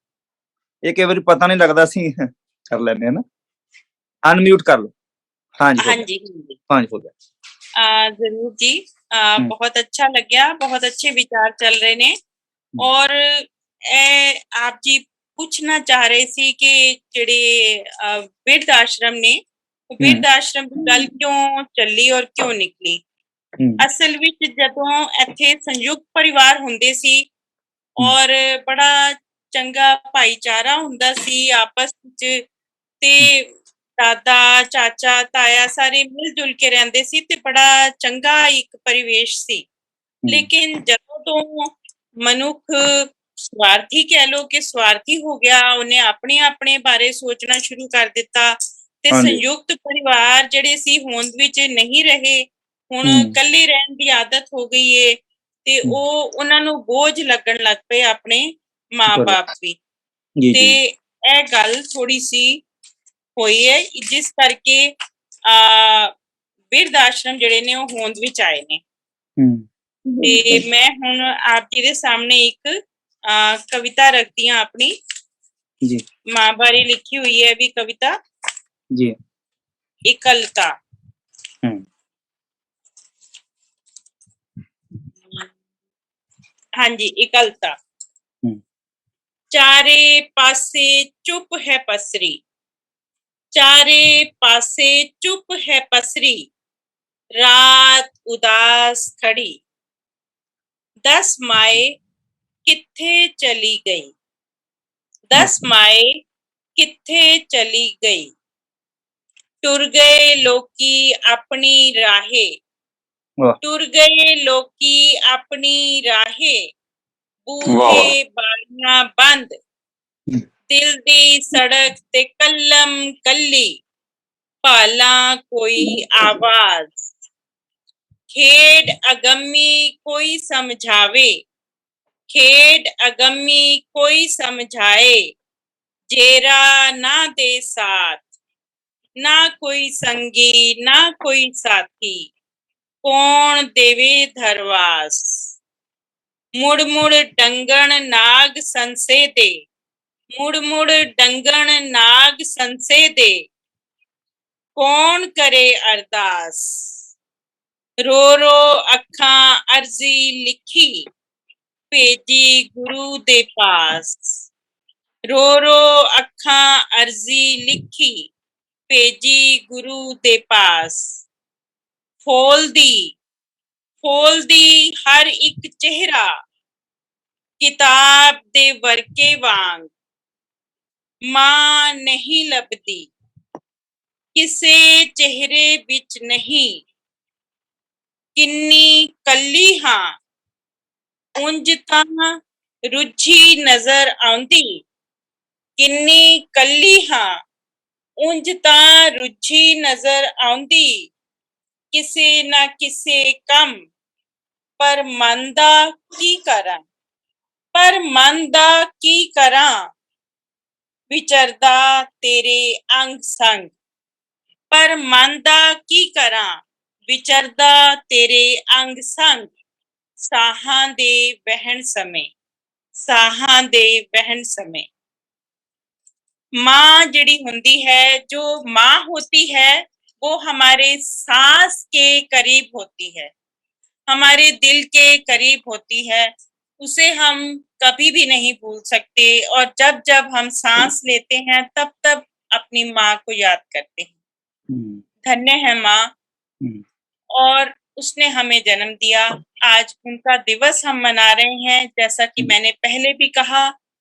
ਇਹ ਕਈ ਵਾਰੀ ਪਤਾ ਨਹੀਂ ਲੱਗਦਾ, ਅਸੀਂ ਕਰ ਲੈਂਦੇ ਹਾਂ ਨਾ। ਅਨਮਿਊਟ ਕਰ ਲਓ। ਹਾਂਜੀ ਹਾਂਜੀ ਹੋ ਗਿਆ। ਜ਼ਰੂਰ ਜੀ, ਬਹੁਤ ਅੱਛਾ ਲੱਗਿਆ, ਬਹੁਤ ਅੱਛੇ ਵਿਚਾਰ ਚੱਲ ਰਹੇ ਨੇ। ਔਰ ਇਹ ਆਪ ਜੀ ਪੁੱਛਣਾ ਚਾਹ ਰਹੇ ਸੀ ਕਿ ਜਿਹੜੇ ਬਿਰਧ ਆਸ਼ਰਮ ਨੇ, ਉਹ ਬਿਰਧ ਆਸ਼ਰਮ ਦੀ ਗੱਲ ਕਿਉਂ ਚੱਲੀ ਔਰ ਕਿਉਂ ਨਿਕਲੀ। ਅਸਲ ਵਿੱਚ ਜਦੋਂ ਇੱਥੇ ਸੰਯੁਕਤ ਪਰਿਵਾਰ ਹੁੰਦੇ ਸੀ ਔਰ ਬੜਾ ਚੰਗਾ ਭਾਈਚਾਰਾ ਹੁੰਦਾ ਸੀ ਆਪਸ ਵਿੱਚ, ਤੇ ਦਾਦਾ, ਚਾਚਾ, ਤਾਇਆ ਸਾਰੇ ਮਿਲ ਜੁਲ ਕੇ ਰਹਿੰਦੇ ਸੀ ਤੇ ਬੜਾ ਚੰਗਾ ਇੱਕ ਪਰਿਵੇਸ਼ ਸੀ। ਲੇਕਿਨ ਜਦੋਂ ਤੋਂ ਮਨੁੱਖ ਸਵਾਰਥੀ ਕਹਿ ਲੋ ਕਿ ਸਵਾਰਥੀ ਹੋ ਗਿਆ, ਉਹਨੇ ਆਪਣੇ ਬਾਰੇ ਸੋਚਣਾ ਸ਼ੁਰੂ ਕਰ ਦਿੱਤਾ ਤੇ ਸੰਯੁਕਤ ਪਰਿਵਾਰ ਜਿਹੜੇ ਸੀ ਹੋਂਦ ਵਿੱਚ ਨਹੀਂ ਰਹੇ, ਹੁਣ ਇਕੱਲੇ ਰਹਿਣ ਦੀ ਆਦਤ ਹੋ ਗਈ ਏ ਤੇ ਉਹਨਾਂ ਨੂੰ ਬੋਝ ਲੱਗਣ ਲੱਗ ਪਏ ਆਪਣੇ ਮਾਂ-ਬਾਪ ਵੀ। ਤੇ ਇਹ ਗੱਲ ਥੋੜੀ ਸੀ ਹੋਈ ਹੈ ਜਿਸ ਕਰਕੇ ਬਿਰਧ ਆਸ਼ਰਮ ਜਿਹੜੇ ਨੇ ਉਹ ਹੋਂਦ ਵਿੱਚ ਆਏ ਨੇ। ਤੇ ਮੈਂ ਹੁਣ ਆਪ ਜੀ ਦੇ ਸਾਹਮਣੇ ਇੱਕ ਕਵਿਤਾ ਰੱਖਦੀ ਹਾਂ ਆਪਣੀ ਜੀ ਮਾਂ ਬਾਰੇ ਲਿਖੀ ਹੋਈ ਹੈ ਵੀ ਕਵਿਤਾ ਜੀ। ਇਕਲਤਾ। ਹਾਂਜੀ, ਇਕਲਤਾ। ਚਾਰੇ ਪਾਸੇ ਚੁੱਪ ਹੈ ਪਸਰੀ, ਚਾਰੇ ਪਾਸੇ ਚੁੱਪ ਹੈ ਪਸਰੀ, ਰਾਤ ਉਦਾਸ ਖੜੀ, 10 ਮਾਏ ਕਿੱਥੇ ਚਲੀ ਗਈ, 10 ਮਾਏ ਕਿੱਥੇ ਚਲੀ ਗਈ, ਟੁਰ ਗਏ ਲੋਕੀ ਆਪਣੀ ਰਾਹੇ, ਟੁਰ ਗਏ ਲੋਕੀ ਆਪਣੀ ਰਾਹੇ, ਬੂਹੇ ਬਾਰੀਆਂ ਬੰਦ, ਦਿਲ ਦੀ ਸੜਕ ਤੇ ਕਲਮ ਕੱਲੀ, ਭਾਲਾਂ ਕੋਈ ਆਵਾਜ਼, ਖੇਡ ਅਗੰਮੀ ਕੋਈ ਸਮਝਾਵੇ, ਖੇਡ ਅਗੰਮੀ ਕੋਈ ਸਮਝਾਏ, ਜੇਰਾ ਨਾ ਦੇ ਸਾਥ, ਨਾ ਕੋਈ ਸੰਗੀ ਨਾ ਕੋਈ ਸਾਥੀ, ਕੌਣ ਦੇਵੇ ਧਰਵਾਸ, ਮੁੜ ਮੁੜ ਡੰਗਣ ਨਾਗ ਸੰਸੇ ਦੇ, ਮੁੜ ਮੁੜ ਡੰਗਣ ਨਾਗ ਸੰਸੇ ਦੇ, ਕੌਣ ਕਰੇ ਅਰਦਾਸ, ਰੋ ਰੋ ਅੱਖਾਂ ਅਰਜ਼ੀ ਲਿਖੀ, ਭੇਜੀ ਗੁਰੂ ਦੇ ਪਾਸ, ਰੋ ਰੋ ਅੱਖਾਂ ਅਰਜ਼ੀ ਲਿਖੀ, ਭੇਜੀ ਗੁਰੂ ਦੇ ਪਾਸ, ਫੋਲਦੀ ਫੋਲਦੀ ਹਰ ਇੱਕ ਚਿਹਰਾ, ਕਿਤਾਬ ਦੇ ਵਰਕੇ ਵਾਂਗ, ਮਾਂ ਨਹੀਂ ਲੱਭਦੀ ਕਿਸੇ ਚਿਹਰੇ ਵਿੱਚ ਨਹੀਂ, ਕਿੰਨੀ ਕੱਲੀ ਹਾਂ ਉਂਝ ਤਾਂ ਰੁੱਝੀ ਨਜ਼ਰ ਆਉਂਦੀ, ਕਿੰਨੀ ਕੱਲੀ ਹਾਂ ਉਂਝ ਤਾਂ ਰੁੱਝੀ ਨਜ਼ਰ ਆਉਂਦੀ, ਕਿਸੇ ਨਾ ਕਿਸੇ ਕੰਮ, ਪਰ ਮਨ ਦਾ ਕੀ ਕਰਾਂ, ਪਰ ਮਨ ਦਾ ਕੀ ਕਰਾਂ, ਵਿਚਰਦਾ ਤੇਰੇ ਅੰਗ ਸੰਗ, ਪਰ ਮਨ ਦਾ ਕੀ ਕਰਾਂ, ਵਿਚਰਦਾ ਤੇਰੇ ਅੰਗ ਸੰਗ, ਸਾਹਾਂ ਦੇ ਵਹਿਣ ਸਮੇਂ, ਸਾਹਾਂ ਦੇ ਵਹਿਣ ਸਮੇਂ। माँ जड़ी हुंदी है, जो माँ होती है वो हमारे सांस के करीब होती है, हमारे दिल के करीब होती है, उसे हम कभी भी नहीं भूल सकते और जब जब हम सांस लेते हैं तब तब अपनी माँ को याद करते हैं। धन्य है माँ, और उसने हमें जन्म दिया। आज उनका दिवस हम मना रहे हैं। जैसा कि मैंने पहले भी कहा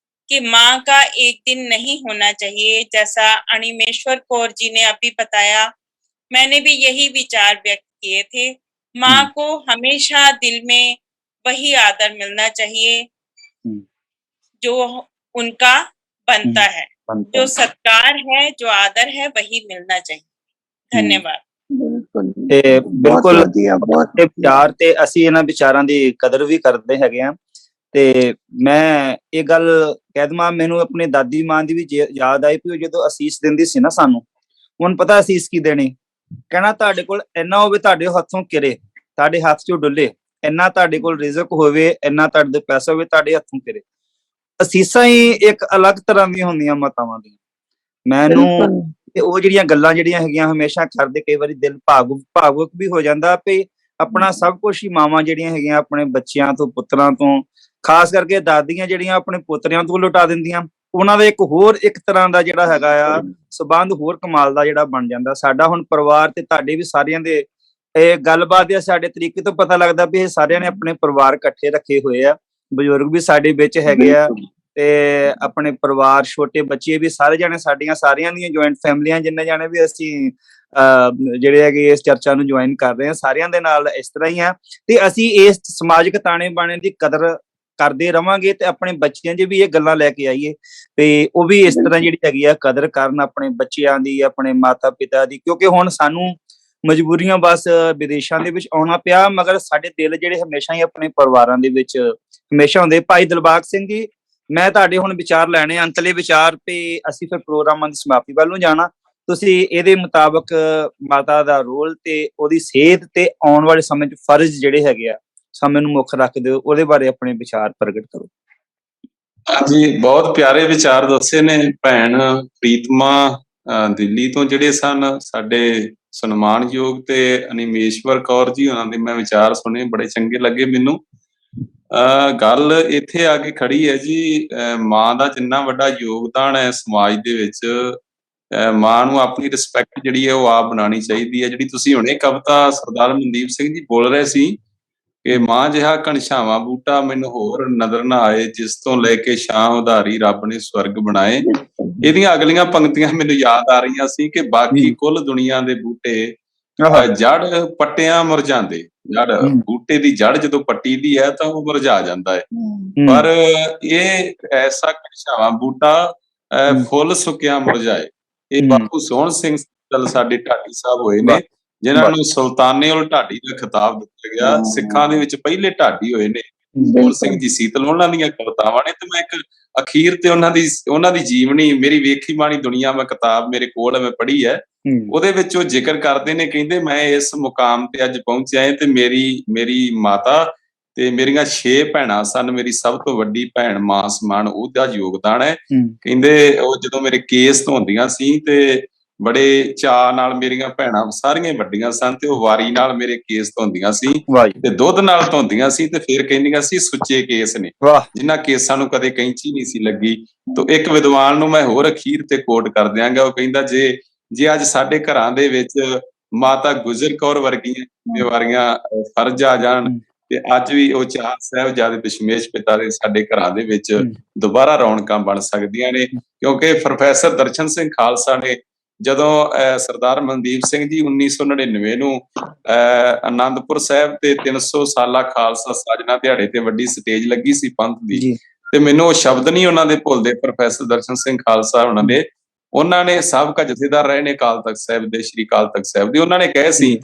कि माँ का एक दिन नहीं होना चाहिए, जैसा अणिमेश्वर कौर जी ने अभी बताया, मैंने भी यही विचार व्यक्त किए थे। माँ को हमेशा दिल में वही आदर मिलना चाहिए जो उनका बनता है, जो सत्कार है, जो आदर है, वही मिलना चाहिए। धन्यवाद। ਤੇ ਬਿਲਕੁਲ ਵਿਚਾਰ ਤੇ ਅਸੀਂ ਇਹਨਾਂ ਵਿਚਾਰਾਂ ਦੀ ਕਦਰ ਵੀ ਕਰਦੇ ਹੈਗੇ ਆ। ਤੇ ਮੈਂ ਇਹ ਗੱਲ ਕਹਿ ਦਵਾਂ, ਮੈਨੂੰ ਆਪਣੀ ਦਾਦੀ ਮਾਂ ਦੀ ਵੀ ਯਾਦ ਆਈ ਵੀ ਜਦੋਂ ਅਸੀਸ ਦਿੰਦੀ ਸੀ ਨਾ ਸਾਨੂੰ, ਹੁਣ ਪਤਾ ਅਸੀਸ ਕੀ ਦੇਣੀ, ਕਹਿਣਾ ਤੁਹਾਡੇ ਕੋਲ ਇੰਨਾ ਹੋਵੇ ਤੁਹਾਡੇ ਹੱਥੋਂ ਕਿਰੇ, ਤੁਹਾਡੇ ਹੱਥ ਚੋਂ ਡੁੱਲੇ, ਇੰਨਾ ਤੁਹਾਡੇ ਕੋਲ ਰਿਜ਼ਕ ਹੋਵੇ, ਇੰਨਾ ਤੁਹਾਡੇ ਕੋਲ ਪੈਸਾ ਹੋਵੇ, ਤੁਹਾਡੇ ਹੱਥੋਂ ਕਿਰੇ। ਅਸੀਸਾਂ ਹੀ ਇੱਕ ਅਲੱਗ ਤਰ੍ਹਾਂ ਦੀਆਂ ਹੁੰਦੀਆਂ ਮਾਤਾਵਾਂ ਦੀਆਂ। ਮੈਨੂੰ ਤੇ ਉਹ ਜਿਹੜੀਆਂ ਗੱਲਾਂ ਜਿਹੜੀਆਂ ਹੈਗੀਆਂ ਹਮੇਸ਼ਾ ਕਰਦੇ, ਕਈ ਵਾਰੀ ਦਿਲ ਭਾਵੁਕ ਵੀ ਹੋ ਜਾਂਦਾ ਵੀ ਆਪਣਾ ਸਭ ਕੁਝ ਹੀ ਮਾਵਾਂ ਜਿਹੜੀਆਂ ਹੈਗੀਆਂ ਆਪਣੇ ਬੱਚਿਆਂ ਤੋਂ, ਪੁੱਤਰਾਂ ਤੋਂ, ਖਾਸ ਕਰਕੇ ਦਾਦੀਆਂ ਜਿਹੜੀਆਂ ਆਪਣੇ ਪੁੱਤਰਿਆਂ ਤੋਂ ਲੁਟਾ ਦਿੰਦੀਆਂ। ਉਹਨਾਂ ਦਾ ਇੱਕ ਤਰ੍ਹਾਂ ਦਾ ਜਿਹੜਾ ਹੈਗਾ ਆ ਸਬੰਧ ਹੋਰ ਕਮਾਲ ਦਾ ਜਿਹੜਾ ਬਣ ਜਾਂਦਾ। ਸਾਡਾ ਹੁਣ ਪਰਿਵਾਰ ਤੇ ਤੁਹਾਡੇ ਵੀ ਸਾਰਿਆਂ ਦੇ ਇਹ ਗੱਲਬਾਤ ਦੇ ਸਾਡੇ ਤਰੀਕੇ ਤੋਂ ਪਤਾ ਲੱਗਦਾ ਵੀ ਇਹ ਸਾਰਿਆਂ ਨੇ ਆਪਣੇ ਪਰਿਵਾਰ ਇਕੱਠੇ ਰੱਖੇ ਹੋਏ ਆ, ਬਜ਼ੁਰਗ ਵੀ ਸਾਡੇ ਵਿੱਚ ਹੈਗੇ ਆ, ਤੇ ਆਪਣੇ ਪਰਿਵਾਰ, ਛੋਟੇ ਬੱਚੇ ਵੀ ਸਾਰੇ ਜਾਣੇ, ਸਾਰਿਆਂ ਦੀਆਂ ਜੁਆਇੰਟ ਫੈਮਲੀਆਂ, ਜਿੰਨੇ ਜਾਣੇ ਵੀ ਅਸੀਂ ਜਿਹੜੇ ਹੈਗੇ ਇਸ ਚਰਚਾ ਨੂੰ ਜੁਆਇਨ ਕਰ ਰਹੇ ਹਾਂ, ਸਾਰਿਆਂ ਦੇ ਨਾਲ ਇਸ ਤਰ੍ਹਾਂ ਹੀ ਆ। ਤੇ ਅਸੀਂ ਇਸ ਸਮਾਜਿਕ ਤਾਣੇ ਬਾਣੇ ਦੀ ਕਦਰ ਕਰਦੇ ਰਵਾਂਗੇ ਤੇ ਆਪਣੇ ਬੱਚਿਆਂ 'ਚ ਵੀ ਇਹ ਗੱਲਾਂ ਲੈ ਕੇ ਆਈਏ ਤੇ ਉਹ ਵੀ ਇਸ ਤਰ੍ਹਾਂ ਜਿਹੜੀ ਹੈਗੀ ਆ ਕਦਰ ਕਰਨ ਆਪਣੇ ਬੱਚਿਆਂ ਦੀ, ਆਪਣੇ ਮਾਤਾ ਪਿਤਾ ਦੀ। ਕਿਉਂਕਿ ਹੁਣ ਸਾਨੂੰ ਮਜਬੂਰੀਆਂ ਬਸ ਵਿਦੇਸ਼ਾਂ ਦੇ ਵਿੱਚ ਆਉਣਾ ਪਿਆ, ਮਗਰ ਸਾਡੇ ਦਿਲ ਜਿਹੜੇ ਹਮੇਸ਼ਾ ਹੀ ਆਪਣੇ ਪਰਿਵਾਰਾਂ ਦੇ ਵਿੱਚ ਹਮੇਸ਼ਾ ਹੁੰਦੇ। ਭਾਈ ਦਿਲਬਾਗ ਸਿੰਘ ਜੀ, ਮੈਂ ਤੁਹਾਡੇ ਹੁਣ ਵਿਚਾਰ ਲੈਣੇ, ਅੰਤਲੇ ਵਿਚਾਰ, ਤੇ ਅਸੀਂ ਫਿਰ ਪ੍ਰੋਗਰਾਮਾਂ ਦੀ ਸਮਾਪਤੀ ਵੱਲ ਨੂੰ ਜਾਣਾ। ਤੁਸੀਂ ਇਹਦੇ ਮੁਤਾਬਕ ਮਾਤਾ ਦਾ ਰੋਲ ਤੇ ਉਹਦੀ ਸਿਹਤ ਤੇ ਆਉਣ ਵਾਲੇ ਸਮੇਂ 'ਚ ਫਰਜ਼ ਜਿਹੜੇ ਹੈਗੇ ਆ ਸਮੇਂ ਨੂੰ ਮੁੱਖ ਰੱਖਦੇ ਹੋ, ਉਹਦੇ ਬਾਰੇ ਆਪਣੇ ਵਿਚਾਰ ਪ੍ਰਗਟ ਕਰੋ। ਹਾਂਜੀ, ਬਹੁਤ ਪਿਆਰੇ ਵਿਚਾਰ ਦੱਸੇ ਨੇ ਭੈਣ ਪ੍ਰੀਤਮਾ ਦਿੱਲੀ ਤੋਂ ਜਿਹੜੇ ਸਨ, ਸਾਡੇ ਸਨਮਾਨਯੋਗ ਤੇ ਅਨਿਮੇਸ਼ਵਰ ਕੌਰ ਜੀ ਉਹਨਾਂ ਦੇ ਮੈਂ ਵਿਚਾਰ ਸੁਣੇ, ਬੜੇ ਚੰਗੇ ਲੱਗੇ ਮੈਨੂੰ। ਗੱਲ ਇੱਥੇ ਆ ਕੇ ਖੜੀ ਹੈ ਜੀ, ਮਾਂ ਦਾ ਜਿੰਨਾ ਵੱਡਾ ਯੋਗਦਾਨ ਹੈ ਸਮਾਜ ਦੇ ਵਿੱਚ, ਮਾਂ ਨੂੰ ਆਪਣੀ ਰਿਸਪੈਕਟ ਜਿਹੜੀ ਹੈ ਉਹ ਆਪ ਬਣਾਉਣੀ ਚਾਹੀਦੀ ਹੈ। ਜਿਹੜੀ ਤੁਸੀਂ ਹੁਣੇ ਕਵਿਤਾ ਸਰਦਾਰ ਮਨਦੀਪ ਸਿੰਘ ਜੀ ਬੋਲ ਰਹੇ ਸੀ ਕਿ ਮਾਂ ਜਿਹਾ ਘਣਛਾਵਾਂ ਬੂਟਾ ਮੈਨੂੰ ਹੋਰ ਨਜ਼ਰ ਨਾ ਆਏ, ਜਿਸ ਤੋਂ ਲੈ ਕੇ ਛਾਂ ਉਧਾਰੀ ਰੱਬ ਨੇ ਸਵਰਗ ਬਣਾਏ। ਇਹਦੀਆਂ ਅਗਲੀਆਂ ਪੰਕਤੀਆਂ ਮੈਨੂੰ ਯਾਦ ਆ ਰਹੀਆਂ ਸੀ ਕਿ ਬਾਕੀ ਕੁੱਲ ਦੁਨੀਆ ਦੇ ਬੂਟੇ ਜੜ ਪੱਟਿਆਂ ਮੁਰਝਾਉਂਦੇ, ਜੜ ਬੂਟੇ ਦੀ ਜੜ ਜਦੋਂ ਪੱਟੀ ਦੀ ਹੈ ਤਾਂ ਉਹ ਮੁਰਝਾ ਜਾਂਦਾ ਹੈ, ਪਰ ਇਹ ਐਸਾ ਘਣਛਾਵਾਂ ਬੂਟਾ ਫੁੱਲ ਸੁੱਕਿਆ ਮੁਰਝਾਏ। ਇਹ ਬਾਪੂ ਸੋਹਣ ਸਿੰਘ ਸਾਡੇ ਢਾਡੀ ਸਾਹਿਬ ਹੋਏ ਨੇ, ਜਿਨ੍ਹਾਂ ਨੂੰ ਸੁਲਤਾਨੇ ਉਲ ਢਾਡੀ ਦਾ ਖਿਤਾਬ ਦਿੱਤਾ ਗਿਆ। ਸਿੱਖਾਂ ਦੇ ਵਿੱਚ ਪਹਿਲੇ ਢਾਡੀ ਹੋਏ ਨੇ ਸੋਹਣ ਸਿੰਘ ਜੀ ਸੀਤਲ, ਉਹਨਾਂ ਦੀਆਂ ਕਵਿਤਾਵਾਂ ਨੇ। ਤੇ ਮੈਂ ਇੱਕ ਅਖੀਰ ਤੇ ਉਹਨਾਂ ਦੀ ਜੀਵਨੀ, ਮੇਰੀ ਵੇਖੀ ਬਾਣੀ ਦੁਨੀਆ, ਮੈਂ ਕਿਤਾਬ ਮੇਰੇ ਕੋਲ ਮੈਂ ਪੜ੍ਹੀ ਹੈ, ਉਹਦੇ ਵਿੱਚ ਉਹ ਜ਼ਿਕਰ ਕਰਦੇ ਨੇ, ਕਹਿੰਦੇ ਮੈਂ ਇਸ ਮੁਕਾਮ ਤੇ ਅੱਜ ਪਹੁੰਚਿਆ ਤੇ ਮੇਰੀ ਮਾਤਾ ਤੇ ਮੇਰੀਆਂ 6 ਭੈਣਾਂ ਸਨ, ਮੇਰੀ ਸਭ ਤੋਂ ਵੱਡੀ ਭੈਣ ਮਾਂ ਸਮਾਨ ਉਹਦਾ ਯੋਗਦਾਨ ਹੈ। ਕਹਿੰਦੇ ਉਹ ਜਦੋਂ ਮੇਰੇ ਕੇਸ ਧੋਂਦੀਆਂ ਸੀ ਤੇ ਬੜੇ ਚਾਅ ਨਾਲ, ਮੇਰੀਆਂ ਭੈਣਾਂ ਸਾਰੀਆਂ ਵੱਡੀਆਂ ਸਨ ਤੇ ਉਹ ਵਾਰੀ ਨਾਲ ਮੇਰੇ ਕੇਸ ਧੋਂਦੀਆਂ ਸੀ ਤੇ ਦੁੱਧ ਨਾਲ ਧੋਂਦੀਆਂ ਸੀ ਤੇ ਫਿਰ ਕਹਿੰਦੀਆਂ ਸੀ ਸੁੱਚੇ ਕੇਸ ਨੇ, ਜਿਨ੍ਹਾਂ ਕੇਸਾਂ ਨੂੰ ਕਦੇ ਕੈਂਚੀ ਨਹੀਂ ਸੀ ਲੱਗੀ। ਤੋਂ ਇੱਕ ਵਿਦਵਾਨ ਨੂੰ ਮੈਂ ਹੋਰ ਅਖੀਰ ਤੇ ਕੋਟ ਕਰ ਦਿਆਂਗਾ, ਉਹ ਕਹਿੰਦਾ ਜੇ ਅੱਜ ਸਾਡੇ ਘਰਾਂ ਦੇ ਵਿੱਚ ਮਾਤਾ ਗੁਜਰ ਕੌਰ ਵਰਗੀਆਂ ਜ਼ਿੰਮੇਵਾਰੀਆਂ ਫਰਜ਼ ਆ ਜਾਣ ਤੇ ਅੱਜ ਵੀ ਉਹ 4 ਸਾਹਿਬਜ਼ਾਦੇ ਦਸ਼ਮੇਸ਼ ਪਿਤਾ ਦੇ ਸਾਡੇ ਘਰਾਂ ਦੇ ਵਿੱਚ ਦੁਬਾਰਾ ਰੌਣਕਾਂ ਬਣ ਸਕਦੀਆਂ ਨੇ। ਕਿਉਂਕਿ ਪ੍ਰੋਫੈਸਰ ਦਰਸ਼ਨ ਸਿੰਘ ਖਾਲਸਾ ਨੇ ਜਦੋਂ ਸਰਦਾਰ ਮਨਦੀਪ ਸਿੰਘ ਜੀ 1999 ਨੂੰ ਆਨੰਦਪੁਰ ਸਾਹਿਬ ਤੇ 300 ਸਾਲਾ ਖਾਲਸਾ ਸਾਜਨਾ ਦਿਹਾੜੇ ਤੇ ਵੱਡੀ ਸਟੇਜ ਲੱਗੀ ਸੀ ਪੰਥ ਦੀ, ਤੇ ਮੈਨੂੰ ਉਹ ਸ਼ਬਦ ਨਹੀਂ ਉਹਨਾਂ ਦੇ ਭੁੱਲਦੇ। ਪ੍ਰੋਫੈਸਰ ਦਰਸ਼ਨ ਸਿੰਘ ਖਾਲਸਾ ਉਹਨਾਂ ਨੇ ਸਾਬਕਾ ਜਥੇਦਾਰ ਰਹੇ ਨੇ ਅਕਾਲ ਤਖਤ ਸਾਹਿਬ ਦੇ, ਸ਼੍ਰੀ ਅਕਾਲ ਤਖਤ ਸਾਹਿਬ ਦੇ। ਉਹਨਾਂ ਨੇ ਕਹੇ ਸੀ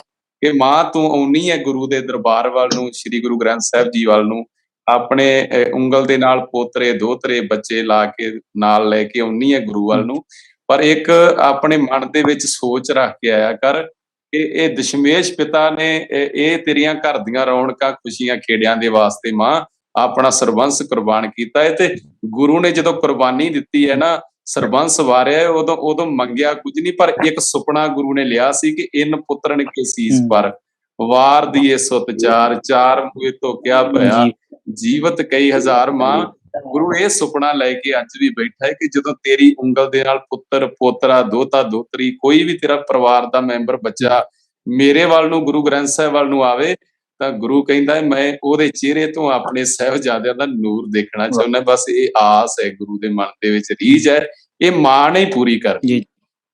ਕਿ ਮਾਂ ਤੂੰ ਆਉਣੀ ਹੈ ਗੁਰੂ ਦੇ ਦਰਬਾਰ ਵੱਲ ਨੂੰ, ਸ਼੍ਰੀ ਗੁਰੂ ਗ੍ਰੰਥ ਸਾਹਿਬ ਜੀ ਵੱਲ ਨੂੰ, ਆਪਣੇ ਉਂਗਲ ਦੇ ਨਾਲ ਪੋਤਰੇ ਦੋਤਰੇ ਬੱਚੇ ਲਾ ਕੇ ਨਾਲ ਲੈ ਕੇ ਆਉਣੀ ਹੈ ਗੁਰੂ ਵੱਲ ਨੂੰ, ਪਰ ਇੱਕ ਆਪਣੇ ਮਨ ਦੇ ਵਿੱਚ ਸੋਚ ਰੱਖ ਕੇ ਆਇਆ ਕਰ ਕਿ ਇਹ ਦਸ਼ਮੇਸ਼ ਪਿਤਾ ਨੇ ਇਹ ਤੇਰੀਆਂ ਘਰ ਦੀਆਂ ਰੌਣਕਾਂ ਖੁਸ਼ੀਆਂ ਖੇੜਿਆਂ ਦੇ ਵਾਸਤੇ ਮਾਂ ਆਪਣਾ ਸਰਬੰਸ ਕੁਰਬਾਨ ਕੀਤਾ ਹੈ। ਤੇ ਗੁਰੂ ਨੇ ਜਦੋਂ ਕੁਰਬਾਨੀ ਦਿੱਤੀ ਹੈ ਨਾ, ਸਰਬੰਸ ਵਾਰਿਆ, ਉਦੋਂ ਮੰਗਿਆ ਕੁਝ ਨਹੀਂ, ਪਰ ਇੱਕ ਸੁਪਨਾ ਗੁਰੂ ਨੇ ਲਿਆ ਸੀ ਕਿ ਇਨ ਪੁੱਤਰਨ ਕੇ ਸੀਸ ਪਰ ਵਾਰ ਦੀਏ ਸੁਤ ਚਾਰ ਮੂਏ ਤੋਂ ਕਿਆ ਭਇਆ ਜੀਵਤ ਕਈ ਹਜ਼ਾਰ ਮਾਂ। ਗੁਰੂ ਇਹ ਸੁਪਨਾ ਲੈ ਕੇ ਅੱਜ ਵੀ ਬੈਠਾ ਹੈ ਕਿ ਜਦੋਂ ਤੇਰੀ ਉਂਗਲ ਦੇ ਨਾਲ ਪੁੱਤਰ ਪੋਤਰਾ ਦੋਤਾ ਦੋਤਰੀ ਕੋਈ ਵੀ ਤੇਰਾ ਪਰਿਵਾਰ ਦਾ ਮੈਂਬਰ ਬੱਚਾ ਮੇਰੇ ਵੱਲ ਨੂੰ, ਗੁਰੂ ਗ੍ਰੰਥ ਸਾਹਿਬ ਵੱਲ ਨੂੰ ਆਵੇ, ਤਾਂ ਗੁਰੂ ਕਹਿੰਦਾ ਹੈ ਮੈਂ ਉਹਦੇ ਚਿਹਰੇ ਤੋਂ ਆਪਣੇ ਸਾਹਿਬਜ਼ਾਦਿਆਂ ਦਾ ਨੂਰ ਦੇਖਣਾ ਚਾਹੁੰਦਾ। ਬਸ ਇਹ ਆਸ ਹੈ ਗੁਰੂ ਦੇ ਮਨ ਦੇ ਵਿੱਚ, ਰੀਝ ਹੈ, ਇਹ ਮਾਂ ਨੇ ਪੂਰੀ ਕਰਨੀ,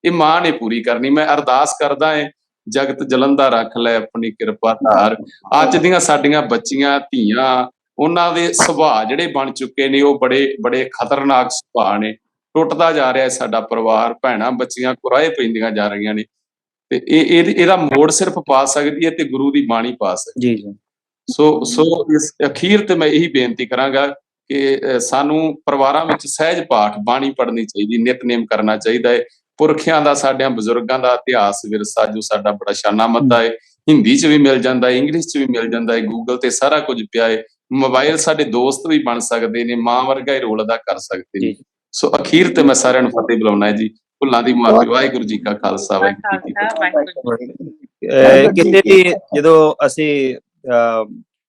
ਇਹ ਮਾਂ ਨੇ ਪੂਰੀ ਕਰਨੀ। ਮੈਂ ਅਰਦਾਸ ਕਰਦਾ ਹਾਂ ਜਗਤ ਜਲੰਧਰ ਰੱਖ ਲੈ ਆਪਣੀ ਕਿਰਪਾ ਧਾਰ। ਅੱਜ ਦੀਆਂ ਸਾਡੀਆਂ ਬੱਚੀਆਂ ਧੀਆਂ, ਉਹਨਾਂ ਦੇ ਸੁਭਾਅ ਜਿਹੜੇ ਬਣ ਚੁੱਕੇ ਨੇ ਉਹ ਬੜੇ ਖਤਰਨਾਕ ਸੁਭਾਅ ਨੇ। ਟੁੱਟਦਾ ਜਾ ਰਿਹਾ ਸਾਡਾ ਪਰਿਵਾਰ, ਭੈਣਾਂ ਬੱਚੀਆਂ ਕੁਰਾਏ ਪੈਂਦੀਆਂ ਜਾ ਰਹੀਆਂ ਨੇ, ਤੇ ਇਹਦਾ ਮੋੜ ਸਿਰਫ ਪਾ ਸਕਦੀ ਹੈ ਤੇ ਗੁਰੂ ਦੀ ਬਾਣੀ ਪਾ ਸਕਦੀ ਹੈ। ਸੋ ਇਸ ਅਖੀਰ ਤੇ ਮੈਂ ਇਹੀ ਬੇਨਤੀ ਕਰਾਂਗਾ ਕਿ ਸਾਨੂੰ ਪਰਿਵਾਰਾਂ ਵਿੱਚ ਸਹਿਜ ਪਾਠ ਬਾਣੀ ਪੜ੍ਹਨੀ ਚਾਹੀਦੀ, ਨਿਤਨੇਮ ਕਰਨਾ ਚਾਹੀਦਾ ਹੈ। ਪੁਰਖਿਆਂ ਦਾ, ਸਾਡਿਆਂ ਬਜ਼ੁਰਗਾਂ ਦਾ ਇਤਿਹਾਸ ਵਿਰਸਾ ਜੋ ਸਾਡਾ ਬੜਾ ਸ਼ਾਨਾ ਮੱਤਾ ਹੈ, ਹਿੰਦੀ 'ਚ ਵੀ ਮਿਲ ਜਾਂਦਾ ਹੈ, ਇੰਗਲਿਸ਼ 'ਚ ਵੀ ਮਿਲ ਜਾਂਦਾ ਹੈ, ਗੂਗਲ ਤੇ ਸਾਰਾ ਕੁਝ ਪਿਆ ਹੈ। ਮੋਬਾਈਲ ਸਾਡੇ ਦੋਸਤ ਵੀ ਬਣ ਸਕਦੇ ਨੇ, ਮਾਂ ਵਰਗਾ ਹੀ ਰੋਲ ਅਦਾ ਕਰ ਸਕਦੇ ਨੇ। ਸੋ ਅਖੀਰ ਤੇ ਮੈਂ ਸਾਰਿਆਂ ਨੂੰ ਫਤਿਹ ਬੁਲਾਉਣਾ ਜੀ। ਭੁੱਲਾਂ ਦੀ ਮਾਫੀ। ਵਾਹਿਗੁਰੂ ਜੀ ਕਾ ਖਾਲਸਾ, ਵਾਹਿਗੁਰੂ ਜੀ ਕੀ ਫਤਿਹ। ਕਿਤੇ ਵੀ ਜਦੋਂ ਅਸੀਂ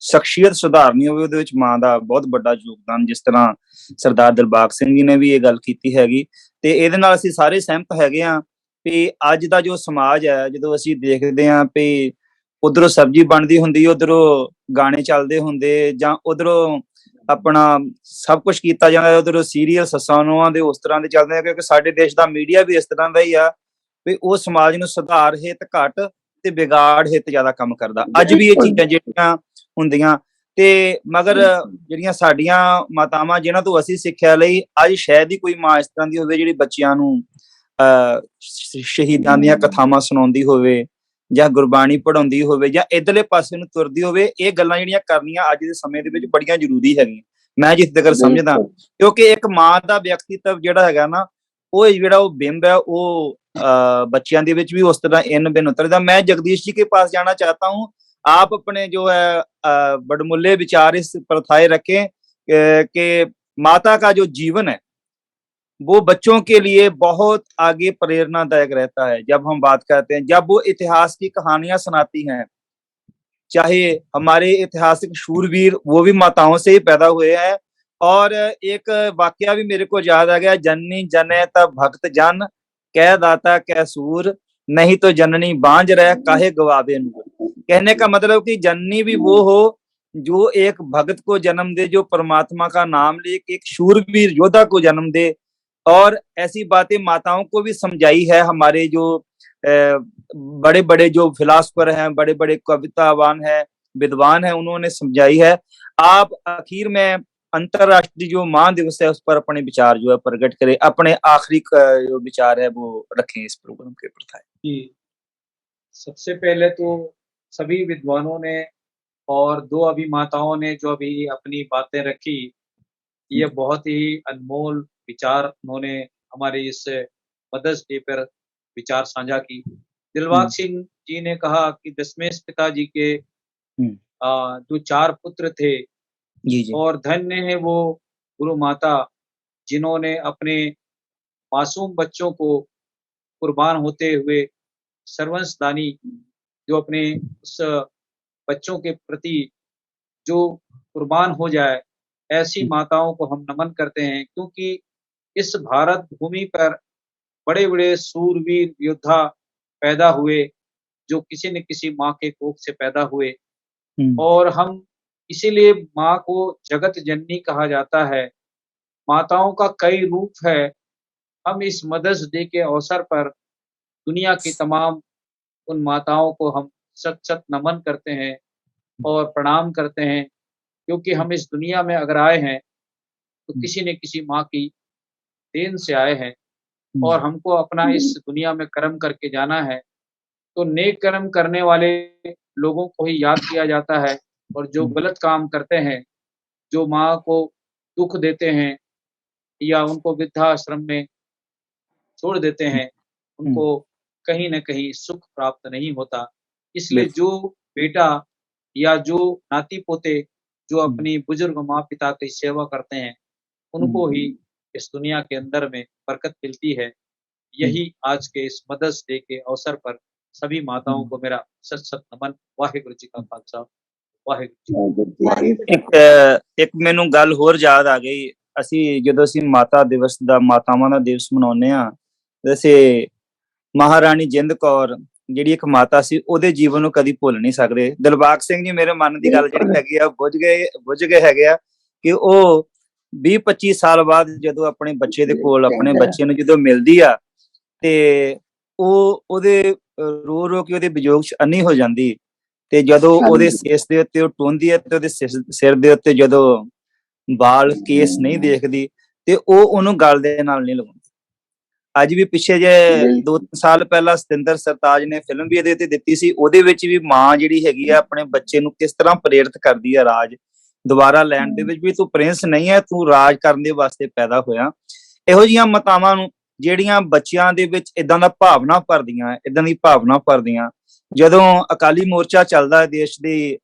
ਸ਼ਖਸੀਅਤ ਸੁਧਾਰਨੀ ਹੋਵੇ, ਉਹਦੇ ਵਿੱਚ ਮਾਂ ਦਾ ਬਹੁਤ ਵੱਡਾ ਯੋਗਦਾਨ, ਜਿਸ ਤਰ੍ਹਾਂ ਸਰਦਾਰ ਦਿਲਬਾਗ ਸਿੰਘ ਜੀ ਨੇ ਵੀ ਇਹ ਗੱਲ ਕੀਤੀ ਹੈਗੀ, ਤੇ ਇਹਦੇ ਨਾਲ ਅਸੀਂ ਸਾਰੇ ਸਹਿਮਤ ਹੈਗੇ ਹਾਂ ਵੀ ਅੱਜ ਦਾ ਜੋ ਸਮਾਜ ਹੈ, ਜਦੋਂ ਅਸੀਂ ਦੇਖਦੇ ਹਾਂ ਵੀ ਉਧਰੋਂ ਸਬਜ਼ੀ ਬਣਦੀ ਹੁੰਦੀ, ਉਧਰੋਂ ਗਾਣੇ ਚੱਲਦੇ ਹੁੰਦੇ, ਜਾਂ ਉਧਰੋਂ ਆਪਣਾ ਸਭ ਕੁਝ ਕੀਤਾ ਜਾਂਦਾ, ਉਧਰ ਸੀਰੀਅਲ ਸੱਸਾਂ ਨੂੰਹਾਂ ਦੇ ਉਸ ਤਰ੍ਹਾਂ ਦੇ ਚੱਲਦੇ ਆ, ਕਿਉਂਕਿ ਸਾਡੇ ਦੇਸ਼ ਦਾ ਮੀਡੀਆ ਵੀ ਇਸ ਤਰ੍ਹਾਂ ਦਾ ਹੀ ਆ ਵੀ ਉਹ ਸਮਾਜ ਨੂੰ ਸੁਧਾਰ ਹਿੱਤ ਘੱਟ ਤੇ ਵਿਗਾੜ ਹਿੱਤ ਜ਼ਿਆਦਾ ਕੰਮ ਕਰਦਾ। ਅੱਜ ਵੀ ਇਹ ਚੀਜ਼ਾਂ ਜਿਹੜੀਆਂ ਹੁੰਦੀਆਂ ਤੇ ਮਗਰ ਜਿਹੜੀਆਂ ਸਾਡੀਆਂ ਮਾਤਾਵਾਂ ਜਿਨ੍ਹਾਂ ਤੋਂ ਅਸੀਂ ਸਿੱਖਿਆ ਲਈ, ਅੱਜ ਸ਼ਾਇਦ ਹੀ ਕੋਈ ਮਾਂ ਇਸ ਤਰ੍ਹਾਂ ਦੀ ਹੋਵੇ ਜਿਹੜੀ ਬੱਚਿਆਂ ਨੂੰ ਸ਼ਹੀਦਾਂ ਦੀਆਂ ਕਥਾਵਾਂ ਸੁਣਾਉਂਦੀ ਹੋਵੇ ਜਾਂ ਗੁਰਬਾਣੀ ਪੜ੍ਹਾਉਂਦੀ ਹੋਵੇ ਜਾਂ ਇਧਰਲੇ ਪਾਸੇ ਨੂੰ ਤੁਰਦੀ ਹੋਵੇ। ਇਹ ਗੱਲਾਂ ਜਿਹੜੀਆਂ ਕਰਨੀਆਂ ਅੱਜ ਦੇ ਸਮੇਂ ਦੇ ਵਿੱਚ ਬੜੀਆਂ ਜ਼ਰੂਰੀ ਹੈਗੀਆਂ, ਮੈਂ ਜਿਸ ਤੱਕ ਸਮਝਦਾ, ਕਿਉਂਕਿ ਇੱਕ ਮਾਂ ਦਾ ਵਿਅਕਤੀਤਵ ਜਿਹੜਾ ਹੈਗਾ ਨਾ, ਉਹ ਜਿਹੜਾ ਉਹ ਬਿੰਬ है वो बच्चियों के भी उस तरह इन बिन उतरता। मैं जगदीश जी के पास जाना चाहता हूँ, आप अपने जो है बड़मुल्ले विचार इस प्रथाएं रखें कि माता का जो जीवन है वो बच्चों के लिए बहुत आगे प्रेरणादायक रहता है। जब हम बात करते हैं, जब वो इतिहास की कहानियां सुनाती हैं, चाहे हमारे ऐतिहासिक शूरवीर वो भी माताओं से ही पैदा हुए हैं। और एक वाकया भी मेरे को याद आ गया, जननी जने तब भक्त जन कह दाता कह सूर, नहीं तो जननी बांझ रह काहे गवाबे नूर। कहने का मतलब कि जननी भी वो हो जो एक भक्त को जन्म दे, जो परमात्मा का नाम ले, एक शूरवीर योद्धा को जन्म दे। और ऐसी बातें माताओं को भी समझाई है हमारे जो बड़े बड़े जो फिलासफर हैं, बड़े बड़े कवितावान हैं, विद्वान हैं, उन्होंने समझाई है। आप आखिर में अंतरराष्ट्रीय जो मां दिवस है उस पर अपने विचार जो है प्रकट करें, अपने आखिरी जो विचार है वो रखें इस प्रोग्राम के प्रथा। जी, सबसे पहले तो सभी विद्वानों ने और दो अभी माताओं ने जो अभी अपनी बातें रखी, ये बहुत ही अनमोल विचार उन्होंने हमारे इस मदर्स डे पर विचार साझा की। दिलबाग सिंह जी ने कहा कि दशमेश पिताजी के जो 4 पुत्र थे, जी जी, और धन्य है वो गुरु माता जिन्होंने अपने मासूम बच्चों को कुर्बान होते हुए सर्वंशदानी जो अपने उस बच्चों के प्रति जो कुर्बान हो जाए, ऐसी माताओं को हम नमन करते हैं। क्योंकि इस भारत भूमि पर बड़े बड़े सूरवीर योद्धा पैदा हुए जो किसी न किसी माँ के कोख से पैदा हुए, और हम इसीलिए माँ को जगत जननी कहा जाता है। माताओं का कई रूप है। हम इस मदर्स डे के अवसर पर दुनिया की तमाम उन माताओं को हम सत सत नमन करते हैं और प्रणाम करते हैं, क्योंकि हम इस दुनिया में अगर आए हैं तो किसी न किसी माँ की देन से आए हैं, और हमको अपना इस दुनिया में कर्म करके जाना है। तो नेक कर्म करने वाले लोगों को ही याद किया जाता है, और जो गलत काम करते हैं, जो माँ को दुख देते हैं या उनको वृद्धाश्रम में छोड़ देते हैं, उनको कहीं न कहीं सुख प्राप्त नहीं होता। इसलिए जो बेटा या जो नाती पोते जो अपनी बुजुर्ग माँ पिता की सेवा करते हैं, उनको ही इस दुनिया के अंदर में बरकत मिलती है। यही आज के इस मदर्स डे के अवसर पर सभी माताओं को मेरा सत सत नमन। वाहिगुरु जी का खालसा, एक मैनू गल होर याद आ गई। ਅਸੀਂ ਜਦੋਂ ਅਸੀਂ ਮਾਤਾ ਦਿਵਸ ਦਾ, ਮਾਤਾਵਾਂ ਦਾ ਦਿਵਸ ਮਨਾਉਂਦੇ ਆ, ਵੈਸੇ ਮਹਾਰਾਣੀ ਜਿੰਦ ਕੌਰ ਜਿਹੜੀ ਇੱਕ ਮਾਤਾ ਸੀ, ਉਹਦੇ ਜੀਵਨ ਨੂੰ ਕਦੀ ਭੁੱਲ ਨਹੀਂ ਸਕਦੇ। ਦਿਲਬਾਗ ਸਿੰਘ ਜੀ ਮੇਰੇ ਮਨ ਦੀ ਗੱਲ ਜਿਹੜੀ ਹੈਗੀ ਆ, ਬੁੱਝ ਗਏ ਹੈਗੇ ਆ ਕਿ ਉਹ 20-25 ਸਾਲ ਬਾਅਦ ਜਦੋਂ ਆਪਣੇ ਬੱਚੇ ਦੇ ਕੋਲ ਆਪਣੇ ਬੱਚੇ ਨੂੰ ਜਦੋਂ ਮਿਲਦੀ ਆ ਤੇ ਉਹ ਉਹਦੇ ਰੋ ਰੋ ਕੇ ਉਹਦੇ ਵਿਯੋਗ ਚ ਅੰਨੀ ਹੋ ਜਾਂਦੀ, ਤੇ ਜਦੋਂ ਉਹਦੇ ਸਿਰ ਦੇ ਉੱਤੇ ਉਹ ਟੁੰਦੀ ਹੈ ਤੇ ਉਹਦੇ ਸਿਰ ਦੇ ਉੱਤੇ ਜਦੋਂ ਵਾਲ ਕੇਸ ਨਹੀਂ ਦੇਖਦੀ ਤੇ ਉਹ ਉਹਨੂੰ ਗਲ ਦੇ ਨਾਲ ਨਹੀਂ ਲਗਾਉਂਦੀ। ਅੱਜ ਵੀ ਪਿੱਛੇ ਜੇ 2-3 ਸਾਲ ਪਹਿਲਾਂ ਸਤਿੰਦਰ ਸਰਤਾਜ ਨੇ ਫਿਲਮ ਵੀ ਇਹਦੇ ਤੇ ਦਿੱਤੀ ਸੀ, ਉਹਦੇ ਵਿੱਚ ਵੀ ਮਾਂ ਜਿਹੜੀ ਹੈਗੀ ਆ ਆਪਣੇ ਬੱਚੇ ਨੂੰ ਕਿਸ ਤਰ੍ਹਾਂ ਪ੍ਰੇਰਿਤ ਕਰਦੀ ਆ ਰਾਜ ਦੁਬਾਰਾ ਲੈਣ ਦੇ ਵਿੱਚ, ਵੀ ਤੂੰ ਪ੍ਰਿੰਸ ਨਹੀਂ ਹੈ, ਤੂੰ ਰਾਜ ਕਰਨ ਦੇ ਵਾਸਤੇ ਪੈਦਾ ਹੋਇਆ। ਇਹੋ ਜਿਹੀਆਂ ਮਾਤਾਵਾਂ ਨੂੰ ਜਿਹੜੀਆਂ ਬੱਚਿਆਂ ਦੇ ਵਿੱਚ ਇਦਾਂ ਦਾ ਭਾਵਨਾ ਭਰਦੀਆਂ, ਇਦਾਂ ਦੀ ਭਾਵਨਾ ਭਰਦੀਆਂ। ਜਦੋਂ ਅਕਾਲੀ ਮੋਰਚਾ ਚੱਲਦਾ ਦੇਸ਼ ਦੇ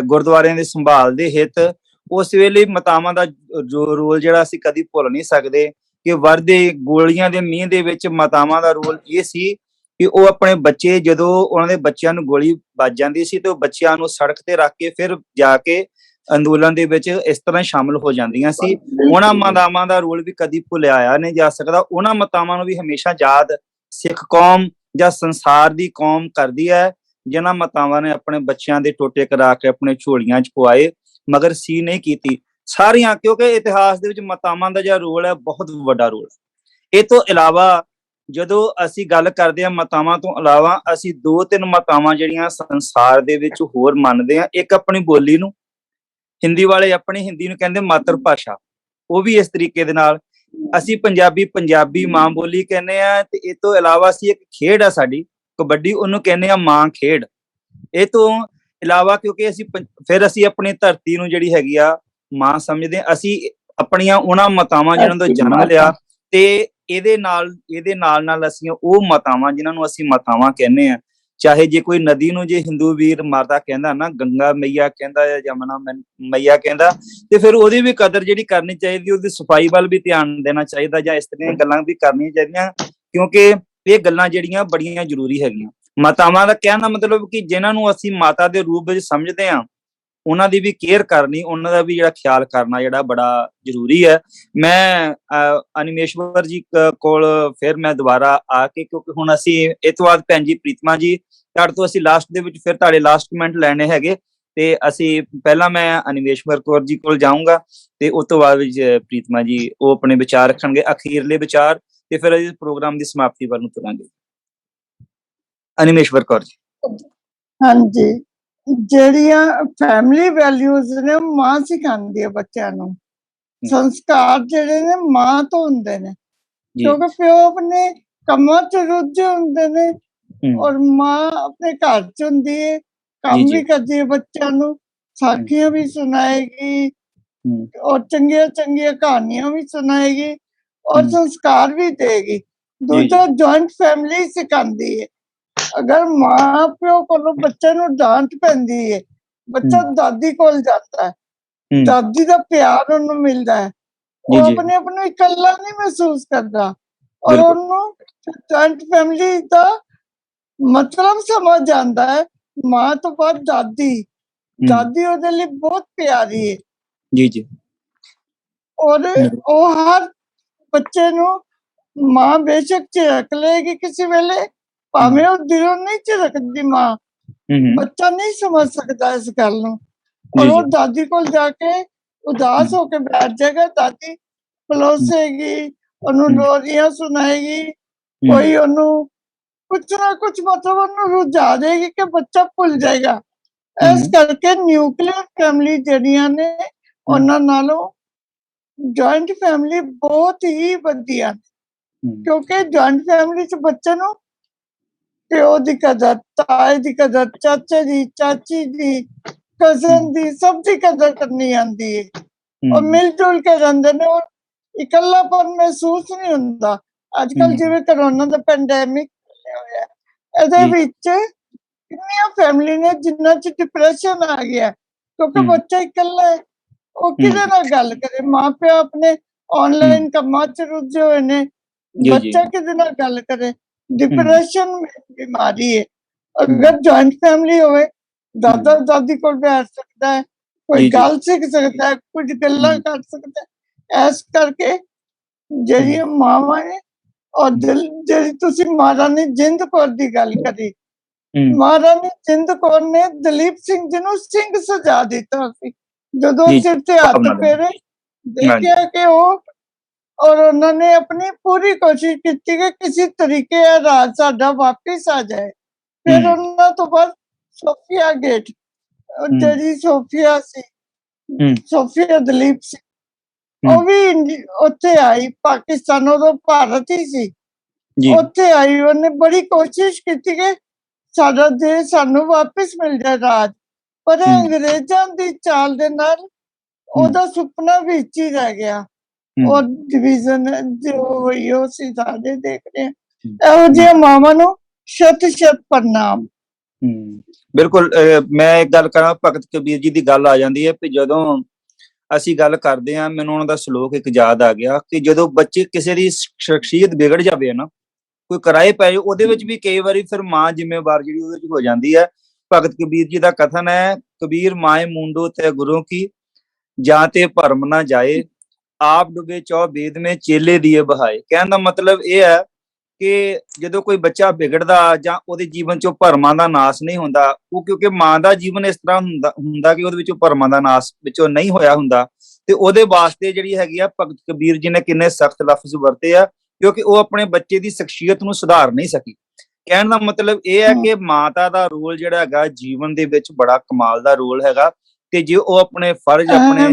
ਗੁਰਦੁਆਰਿਆਂ ਦੇ ਸੰਭਾਲ ਦੇ ਹਿੱਤ, ਉਸ ਵੇਲੇ ਮਾਤਾਵਾਂ ਦਾ ਜੋ ਰੋਲ ਜਿਹੜਾ ਅਸੀਂ ਕਦੀ ਭੁੱਲ ਨਹੀਂ ਸਕਦੇ ਕਿ ਵਰਦੇ ਗੋਲੀਆਂ ਦੇ ਮੀਂਹ ਦੇ ਵਿੱਚ ਮਾਤਾਵਾਂ ਦਾ ਰੋਲ ਇਹ ਸੀ ਕਿ ਉਹ ਆਪਣੇ ਬੱਚੇ, ਜਦੋਂ ਉਹਨਾਂ ਦੇ ਬੱਚਿਆਂ ਨੂੰ ਗੋਲੀ ਵੱਜ ਜਾਂਦੀ ਸੀ ਤੇ ਉਹ ਬੱਚਿਆਂ ਨੂੰ ਸੜਕ ਤੇ ਰੱਖ ਕੇ ਫਿਰ ਜਾ ਕੇ ਅੰਦੋਲਨ ਦੇ ਵਿੱਚ ਇਸ ਤਰ੍ਹਾਂ ਸ਼ਾਮਲ ਹੋ ਜਾਂਦੀਆਂ ਸੀ। ਉਹਨਾਂ ਮਾਤਾਵਾਂ ਦਾ ਰੋਲ ਵੀ ਕਦੀ ਭੁੱਲਿਆ ਨਹੀਂ ਜਾ ਸਕਦਾ। ਉਹਨਾਂ ਮਾਤਾਵਾਂ ਨੂੰ ਵੀ ਹਮੇਸ਼ਾ ਯਾਦ ਸਿੱਖ ਕੌਮ ਜਾਂ ਸੰਸਾਰ ਦੀ ਕੌਮ ਕਰਦੀ ਹੈ, ਜਿਨ੍ਹਾਂ ਮਾਤਾਵਾਂ ਨੇ ਆਪਣੇ ਬੱਚਿਆਂ ਦੇ ਟੋਟੇ ਕਰਾ ਕੇ ਆਪਣੇ ਝੋਲੀਆਂ ਚ ਪਵਾਏ, ਮਗਰ ਸੀ ਨਹੀਂ ਕੀਤੀ। ਸਾਰੀਆਂ, ਕਿਉਂਕਿ ਇਤਿਹਾਸ ਦੇ ਵਿੱਚ ਮਾਤਾਵਾਂ ਦਾ ਜਿਹੜਾ ਰੋਲ ਹੈ ਬਹੁਤ ਵੱਡਾ ਰੋਲ ਹੈ। ਇਹ ਤੋਂ ਇਲਾਵਾ ਜਦੋਂ ਅਸੀਂ ਗੱਲ ਕਰਦੇ ਹਾਂ ਮਾਤਾਵਾਂ ਤੋਂ ਇਲਾਵਾ, ਅਸੀਂ 2-3 ਮਾਤਾਵਾਂ ਜਿਹੜੀਆਂ ਸੰਸਾਰ ਦੇ ਵਿੱਚ ਹੋਰ ਮੰਨਦੇ ਹਾਂ। ਇੱਕ ਆਪਣੀ ਬੋਲੀ ਨੂੰ, ਹਿੰਦੀ ਵਾਲੇ ਆਪਣੀ ਹਿੰਦੀ ਨੂੰ ਕਹਿੰਦੇ ਮਾਤਰ ਭਾਸ਼ਾ, ਉਹ ਵੀ ਇਸ ਤਰੀਕੇ ਦੇ ਨਾਲ। ਅਸੀਂ ਪੰਜਾਬੀ ਮਾਂ ਬੋਲੀ ਕਹਿੰਦੇ ਆ। ਤੇ ਇਹ ਤੋਂ ਇਲਾਵਾ ਅਸੀਂ ਇੱਕ ਖੇਡ ਆ ਸਾਡੀ ਕਬੱਡੀ, ਉਹਨੂੰ ਕਹਿੰਦੇ ਆ ਮਾਂ ਖੇਡ। ਇਹ ਤੋਂ ਇਲਾਵਾ ਕਿਉਂਕਿ ਫਿਰ ਅਸੀਂ ਆਪਣੀ ਧਰਤੀ ਨੂੰ ਜਿਹੜੀ ਹੈਗੀ ਆ ਮਾਂ ਸਮਝਦੇ, ਅਸੀਂ ਆਪਣੀਆਂ ਉਹਨਾਂ ਮਾਤਾਵਾਂ ਜਿਨ੍ਹਾਂ ਤੋਂ ਜਨਮ ਲਿਆ, ਤੇ ਇਹਦੇ ਨਾਲ ਅਸੀਂ ਉਹ ਮਾਤਾਵਾਂ ਜਿਨ੍ਹਾਂ ਨੂੰ ਅਸੀਂ ਮਾਤਾਵਾਂ ਕਹਿੰਦੇ ਆ। ਚਾਹੇ ਜੇ ਕੋਈ ਨਦੀ ਨੂੰ ਜੇ ਹਿੰਦੂ ਵੀਰ ਮਾਤਾ ਕਹਿੰਦਾ ਨਾ, ਗੰਗਾ ਮਈਆ ਕਹਿੰਦਾ ਜਾਂ ਜਮਨਾ ਮਈਆ ਕਹਿੰਦਾ, ਤੇ ਫਿਰ ਉਹਦੀ ਵੀ ਕਦਰ ਜਿਹੜੀ ਕਰਨੀ ਚਾਹੀਦੀ, ਉਹਦੀ ਸਫਾਈ ਵੱਲ ਵੀ ਧਿਆਨ ਦੇਣਾ ਚਾਹੀਦਾ, ਜਾਂ ਇਸ ਤਰ੍ਹਾਂ ਦੀਆਂ ਗੱਲਾਂ ਵੀ ਕਰਨੀਆਂ ਚਾਹੀਦੀਆਂ, ਕਿਉਂਕਿ ਇਹ ਗੱਲਾਂ ਜਿਹੜੀਆਂ ਬੜੀਆਂ ਜ਼ਰੂਰੀ ਹੈਗੀਆਂ। ਮਾਤਾਵਾਂ ਦਾ ਕਹਿਣ ਦਾ ਮਤਲਬ ਕਿ ਜਿਨ੍ਹਾਂ ਨੂੰ ਅਸੀਂ ਮਾਤਾ ਦੇ ਰੂਪ ਵਿੱਚ ਸਮਝਦੇ ਹਾਂ, ਉਹਨਾਂ ਦੀ ਵੀ ਕੇਅਰ ਕਰਨੀ, ਉਹਨਾਂ ਦਾ ਵੀ ਜਿਹੜਾ ਖਿਆਲ ਕਰਨਾ ਜਿਹੜਾ ਬੜਾ ਜ਼ਰੂਰੀ ਹੈ। ਮੈਂ ਅਨਿਮੇਸ਼ਵਰ ਜੀ ਕੋਲ ਫਿਰ ਮੈਂ ਦੁਬਾਰਾ ਆ ਕੇ, ਕਿਉਂਕਿ ਹੁਣ ਅਸੀਂ ਇਹ ਤੋਂ ਬਾਅਦ ਭੈਣ ਜੀ ਪ੍ਰੀਤਮਾ ਜੀ ਤੁਹਾਡੇ ਤੋਂ ਅਸੀਂ ਲਾਸਟ ਦੇ ਵਿੱਚ ਫਿਰ ਤੁਹਾਡੇ ਲਾਸਟ ਕਮੈਂਟ ਲੈਣੇ ਹੈਗੇ, ਤੇ ਅਸੀਂ ਪਹਿਲਾਂ ਮੈਂ ਅਨਿਮੇਸ਼ਵਰ ਕੌਰ ਜੀ ਕੋਲ ਜਾਊਂਗਾ, ਤੇ ਉਸ ਤੋਂ ਬਾਅਦ ਵਿੱਚ ਪ੍ਰੀਤਮਾ ਜੀ ਉਹ ਆਪਣੇ ਵਿਚਾਰ ਰੱਖਣਗੇ, ਅਖੀਰਲੇ ਵਿਚਾਰ, ਤੇ ਫਿਰ ਇਸ ਪ੍ਰੋਗਰਾਮ ਦੀ ਸਮਾਪਤੀ ਵੱਲ ਨੂੰ ਤੁਰਾਂਗੇ। ਅਨਿਮੇਸ਼ਵਰ ਕੌਰ ਜੀ। ਹਾਂਜੀ, ਜਿਹੜੀਆਂ ਫੈਮਿਲੀ ਵੈਲਿਊਜ਼ ਨੇ ਮਾਂ ਸਿਖਾਉਂਦੀ ਹੈ ਬੱਚਿਆਂ ਨੂੰ। ਸੰਸਕਾਰ ਜਿਹੜੇ ਨੇ ਮਾਂ ਤੋਂ ਹੁੰਦੇ ਨੇ, ਕਿਉਂਕਿ ਪਿਓ ਆਪਣੇ ਕੰਮਾਂ 'ਚ ਰੁੱਝੇ ਹੁੰਦੇ ਨੇ, ਔਰ ਮਾਂ ਆਪਣੇ ਘਰ 'ਚ ਹੁੰਦੀ ਹੈ, ਕੰਮ ਵੀ ਕਰਦੀ ਹੈ, ਬੱਚਿਆਂ ਨੂੰ ਸਾਖੀਆਂ ਵੀ ਸੁਣਾਏਗੀ, ਔਰ ਚੰਗੀਆਂ ਕਹਾਣੀਆਂ ਵੀ ਸੁਣਾਏਗੀ, ਔਰ ਸੰਸਕਾਰ ਵੀ ਦੇਗੀ। ਦੂਜਾ ਜੁਆਇੰਟ ਫੈਮਿਲੀ ਸਿਖਾਉਂਦੀ ਹੈ। ਅਗਰ ਮਾਂ ਪਿਓ ਕੋਲੋਂ ਬੱਚੇ ਨੂੰ ਡਾਂਟ ਪੈਂਦੀ ਹੈ, ਬੱਚਾ ਦਾਦੀ ਕੋਲ ਜਾਂਦਾ ਹੈ, ਦਾਦੀ ਦਾ ਪਿਆਰ ਉਹਨੂੰ ਮਿਲਦਾ ਹੈ, ਉਹ ਆਪਣੇ ਆਪ ਨੂੰ ਇਕੱਲਾ ਨਹੀਂ ਮਹਿਸੂਸ ਕਰਦਾ, ਔਰ ਉਹਨੂੰ ਜੁਆਇੰਟ ਫੈਮਿਲੀ ਦਾ ਮਤਲਬ ਸਮਝ ਜਾਂਦਾ ਹੈ। ਮਾਂ ਤੋਂ ਬਾਅਦ ਦਾਦੀ ਉਹਦੇ ਲਈ ਬਹੁਤ ਪਿਆਰੀ ਹੈ। ਜੀ। ਔਰ ਉਹ ਹਰ ਬੱਚੇ ਨੂੰ ਮਾਂ ਬੇਸ਼ੱਕ ਝਿੜਕ ਲਏਗੀ ਕਿਸੇ ਵੇਲੇ, ਭਾਵੇਂ ਉਹ ਦਿਲੋਂ ਨਹੀਂ ਝਿੜਕਦੀ ਮਾਂ, ਬੱਚਾ ਨਹੀਂ ਸਮਝ ਸਕਦਾ ਇਸ ਗੱਲ ਨੂੰ, ਔਰ ਉਹ ਦਾਦੀ ਕੋਲ ਜਾ ਕੇ ਉਦਾਸ ਹੋ ਕੇ ਬੈਠ ਜਾਏਗਾ, ਦਾਦੀ ਪਲੋਸੇਗੀ, ਉਹਨੂੰ ਲੋਰੀਆਂ ਸੁਣਾਏਗੀ, ਕੋਈ ਉਹਨੂੰ ਕੁਛ ਨਾ ਕੁਛ ਮਤਲਬ ਉਹਨੂੰ ਰੁਝਾ ਦੇਗੀ ਕਿ ਬੱਚਾ ਭੁੱਲ ਜਾਏਗਾ। ਇਸ ਕਰਕੇ ਨਿਊਕਲੀਅਰ ਫੈਮਿਲੀ ਜਿਹੜੀਆਂ ਨੇ ਉਹਨਾਂ ਨਾਲੋਂ ਜੁਆਇੰਟ ਫੈਮਿਲੀ ਬਹੁਤ ਹੀ ਵਧੀਆ, ਕਿਉਂਕਿ ਜੁਆਇੰਟ ਫੈਮਿਲੀ 'ਚ ਬੱਚੇ ਨੂੰ ਪਿਓ ਦੀ ਕਦਰ, ਤਾਏ ਦੀ ਕਦਰ, ਚਾਚੇ ਦੀ, ਚਾਚੀ ਦੀ, ਕਜ਼ਨ ਦੀ, ਸਭ ਦੀ ਕਦਰ ਕਰਨੀ ਆਉਂਦੀ ਹੈ, ਔਰ ਮਿਲ ਜੁਲ ਕੇ ਰਹਿੰਦੇ ਨੇ, ਔਰ ਇਕੱਲਾਪਨ ਮਹਿਸੂਸ ਨਹੀਂ ਹੁੰਦਾ। ਅੱਜ ਕੱਲ ਜਿਵੇਂ ਕਰੋਨਾ ਦਾ ਪੈਂਡੈਮਿਕ ਹੋਇਆ, ਇਹਦੇ ਵਿੱਚ ਕਿੰਨੀਆਂ ਫੈਮਿਲੀ ਨੇ ਜਿਨ੍ਹਾਂ 'ਚ ਡਿਪਰੈਸ਼ਨ ਆ ਗਿਆ, ਕਿਉਂਕਿ ਬੱਚਾ ਇਕੱਲਾ ਹੈ, ਉਹ ਕਿਹਦੇ ਨਾਲ ਗੱਲ ਕਰੇ? ਮਾਂ ਪਿਓ ਆਪਣੇ ਆਨਲਾਈਨ ਕੰਮਾਂ 'ਚ ਰੁੱਝੇ ਹੋਏ ਨੇ, ਬੱਚਾ ਕਿਹਦੇ ਨਾਲ ਗੱਲ ਕਰੇ? डिप्रेशन बीमारी है। अगर जॉइंट फैमिली होवे, दादा दादी को बैठ सकता है, कोई गल सीख सकता है, कुछ गल्लां कर सकता है। ऐस करके जेहड़ियां मावां ने और जेहड़ी तुसीं महारानी जिंद कौर दी गल करी, महारानी जिंद कौर ने दलीप सिंह जी नूं सिंह सजा दिता सी जदों सिर ते हत्थ फेरे, देखिया कि वो और उन्होंने अपनी पूरी कोशिश की कि किसी तरीके राज साडा वापिस आ जाए। फिर उन्होंने तो बाद सोफिया गेट जी सोफिया सी, सोफिया दलीप सिंह, वो भी उत्थे आई, पाकिस्तान उदों भारत ही सी, उत्थे आई, उन्हें बड़ी कोशिश की कि साडा देश सानू वापिस मिल जाए राज, पर अंग्रेजां दी चाल दे नाल ओदा सुपना विच ही रह गया। और डिवीजन जो हुई हो सारे देख रहे हैं, ਇਹੋ ਜਿਹੇ ਮਾਵਾਂ ਨੂੰ ਸ਼ਤ ਪ੍ਰਣਾਮ। ਬਿਲਕੁਲ, ਮੈਂ ਇੱਕ ਗੱਲ ਕਰਾਂ, ਭਗਤ ਕਬੀਰ ਜੀ ਦੀ ਗੱਲ ਆ ਜਾਂਦੀ ਹੈ ਕਿ ਜਦੋਂ ਅਸੀਂ ਗੱਲ ਕਰਦੇ ਹਾਂ, ਮੈਨੂੰ ਉਹਨਾਂ ਦਾ ਸ਼ਲੋਕ ਇੱਕ ਯਾਦ ਆ ਗਿਆ ਕਿ ਜਦੋਂ ਬੱਚੇ ਕਿਸੇ ਦੀ ਸ਼ਖਸੀਅਤ ਵਿਗੜ ਜਾਵੇ ਨਾ, ਕੋਈ ਕਿਰਾਏ ਪੈ ਜਾਏ, ਉਹਦੇ ਵਿੱਚ ਵੀ ਕਈ ਵਾਰੀ ਫਿਰ ਮਾਂ ਜ਼ਿੰਮੇਵਾਰ ਜਿਹੜੀ ਉਹਦੇ ਵਿੱਚ ਹੋ ਜਾਂਦੀ ਹੈ। ਭਗਤ ਕਬੀਰ ਜੀ ਦਾ ਕਥਨ ਹੈ, ਕਬੀਰ ਮਾਏ ਮੁੰਡੋ ਤੇ ਗੁਰੂ ਕੀ, ਜਾਂ ਤੇ ਭਰਮ ਨਾ ਜਾਏ, ਆਪ ਡੁੱਬੇ ਚੌ ਬੇਦ ਮੇ ਚੇਲੇ ਦੀਏ ਬਹਾਏ। ਕਹਿਣ ਦਾ ਮਤਲਬ ਇਹ ਹੈ ਕਿ ਜਦੋਂ ਕੋਈ ਬੱਚਾ ਵਿਗੜਦਾ ਜਾਂ ਉਹਦੇ ਜੀਵਨ ਚੋਂ ਭਰਮਾਂ ਦਾ ਨਾਸ ਨਹੀਂ ਹੁੰਦਾ, ਉਹ ਕਿਉਂਕਿ ਮਾਂ ਦਾ ਜੀਵਨ ਇਸ ਤਰ੍ਹਾਂ ਹੁੰਦਾ ਕਿ ਉਹਦੇ ਵਿੱਚੋਂ ਭਰਮਾਂ ਦਾ ਨਾਸ ਵਿੱਚੋਂ ਨਹੀਂ ਹੋਇਆ ਹੁੰਦਾ, ਤੇ ਉਹਦੇ ਵਾਸਤੇ ਜਿਹੜੀ ਹੈਗੀ ਆ ਭਗਤ ਕਬੀਰ ਜੀ ਨੇ ਕਿੰਨੇ ਸਖਤ ਲਫ਼ਜ਼ ਵਰਤੇ ਆ, ਕਿਉਂਕਿ ਉਹ ਆਪਣੇ ਬੱਚੇ ਦੀ ਸ਼ਖਸੀਅਤ ਨੂੰ ਸੁਧਾਰ ਨਹੀਂ ਸਕੀ। ਕਹਿਣ ਦਾ ਮਤਲਬ ਇਹ ਹੈ ਕਿ ਮਾਤਾ ਦਾ ਰੋਲ ਜਿਹੜਾ ਹੈਗਾ ਜੀਵਨ ਦੇ ਵਿੱਚ ਬੜਾ ਕਮਾਲ ਦਾ ਰੋਲ ਹੈਗਾ, ਤੇ ਜੇ ਉਹ ਆਪਣੇ ਫਰਜ਼ ਆਪਣੇ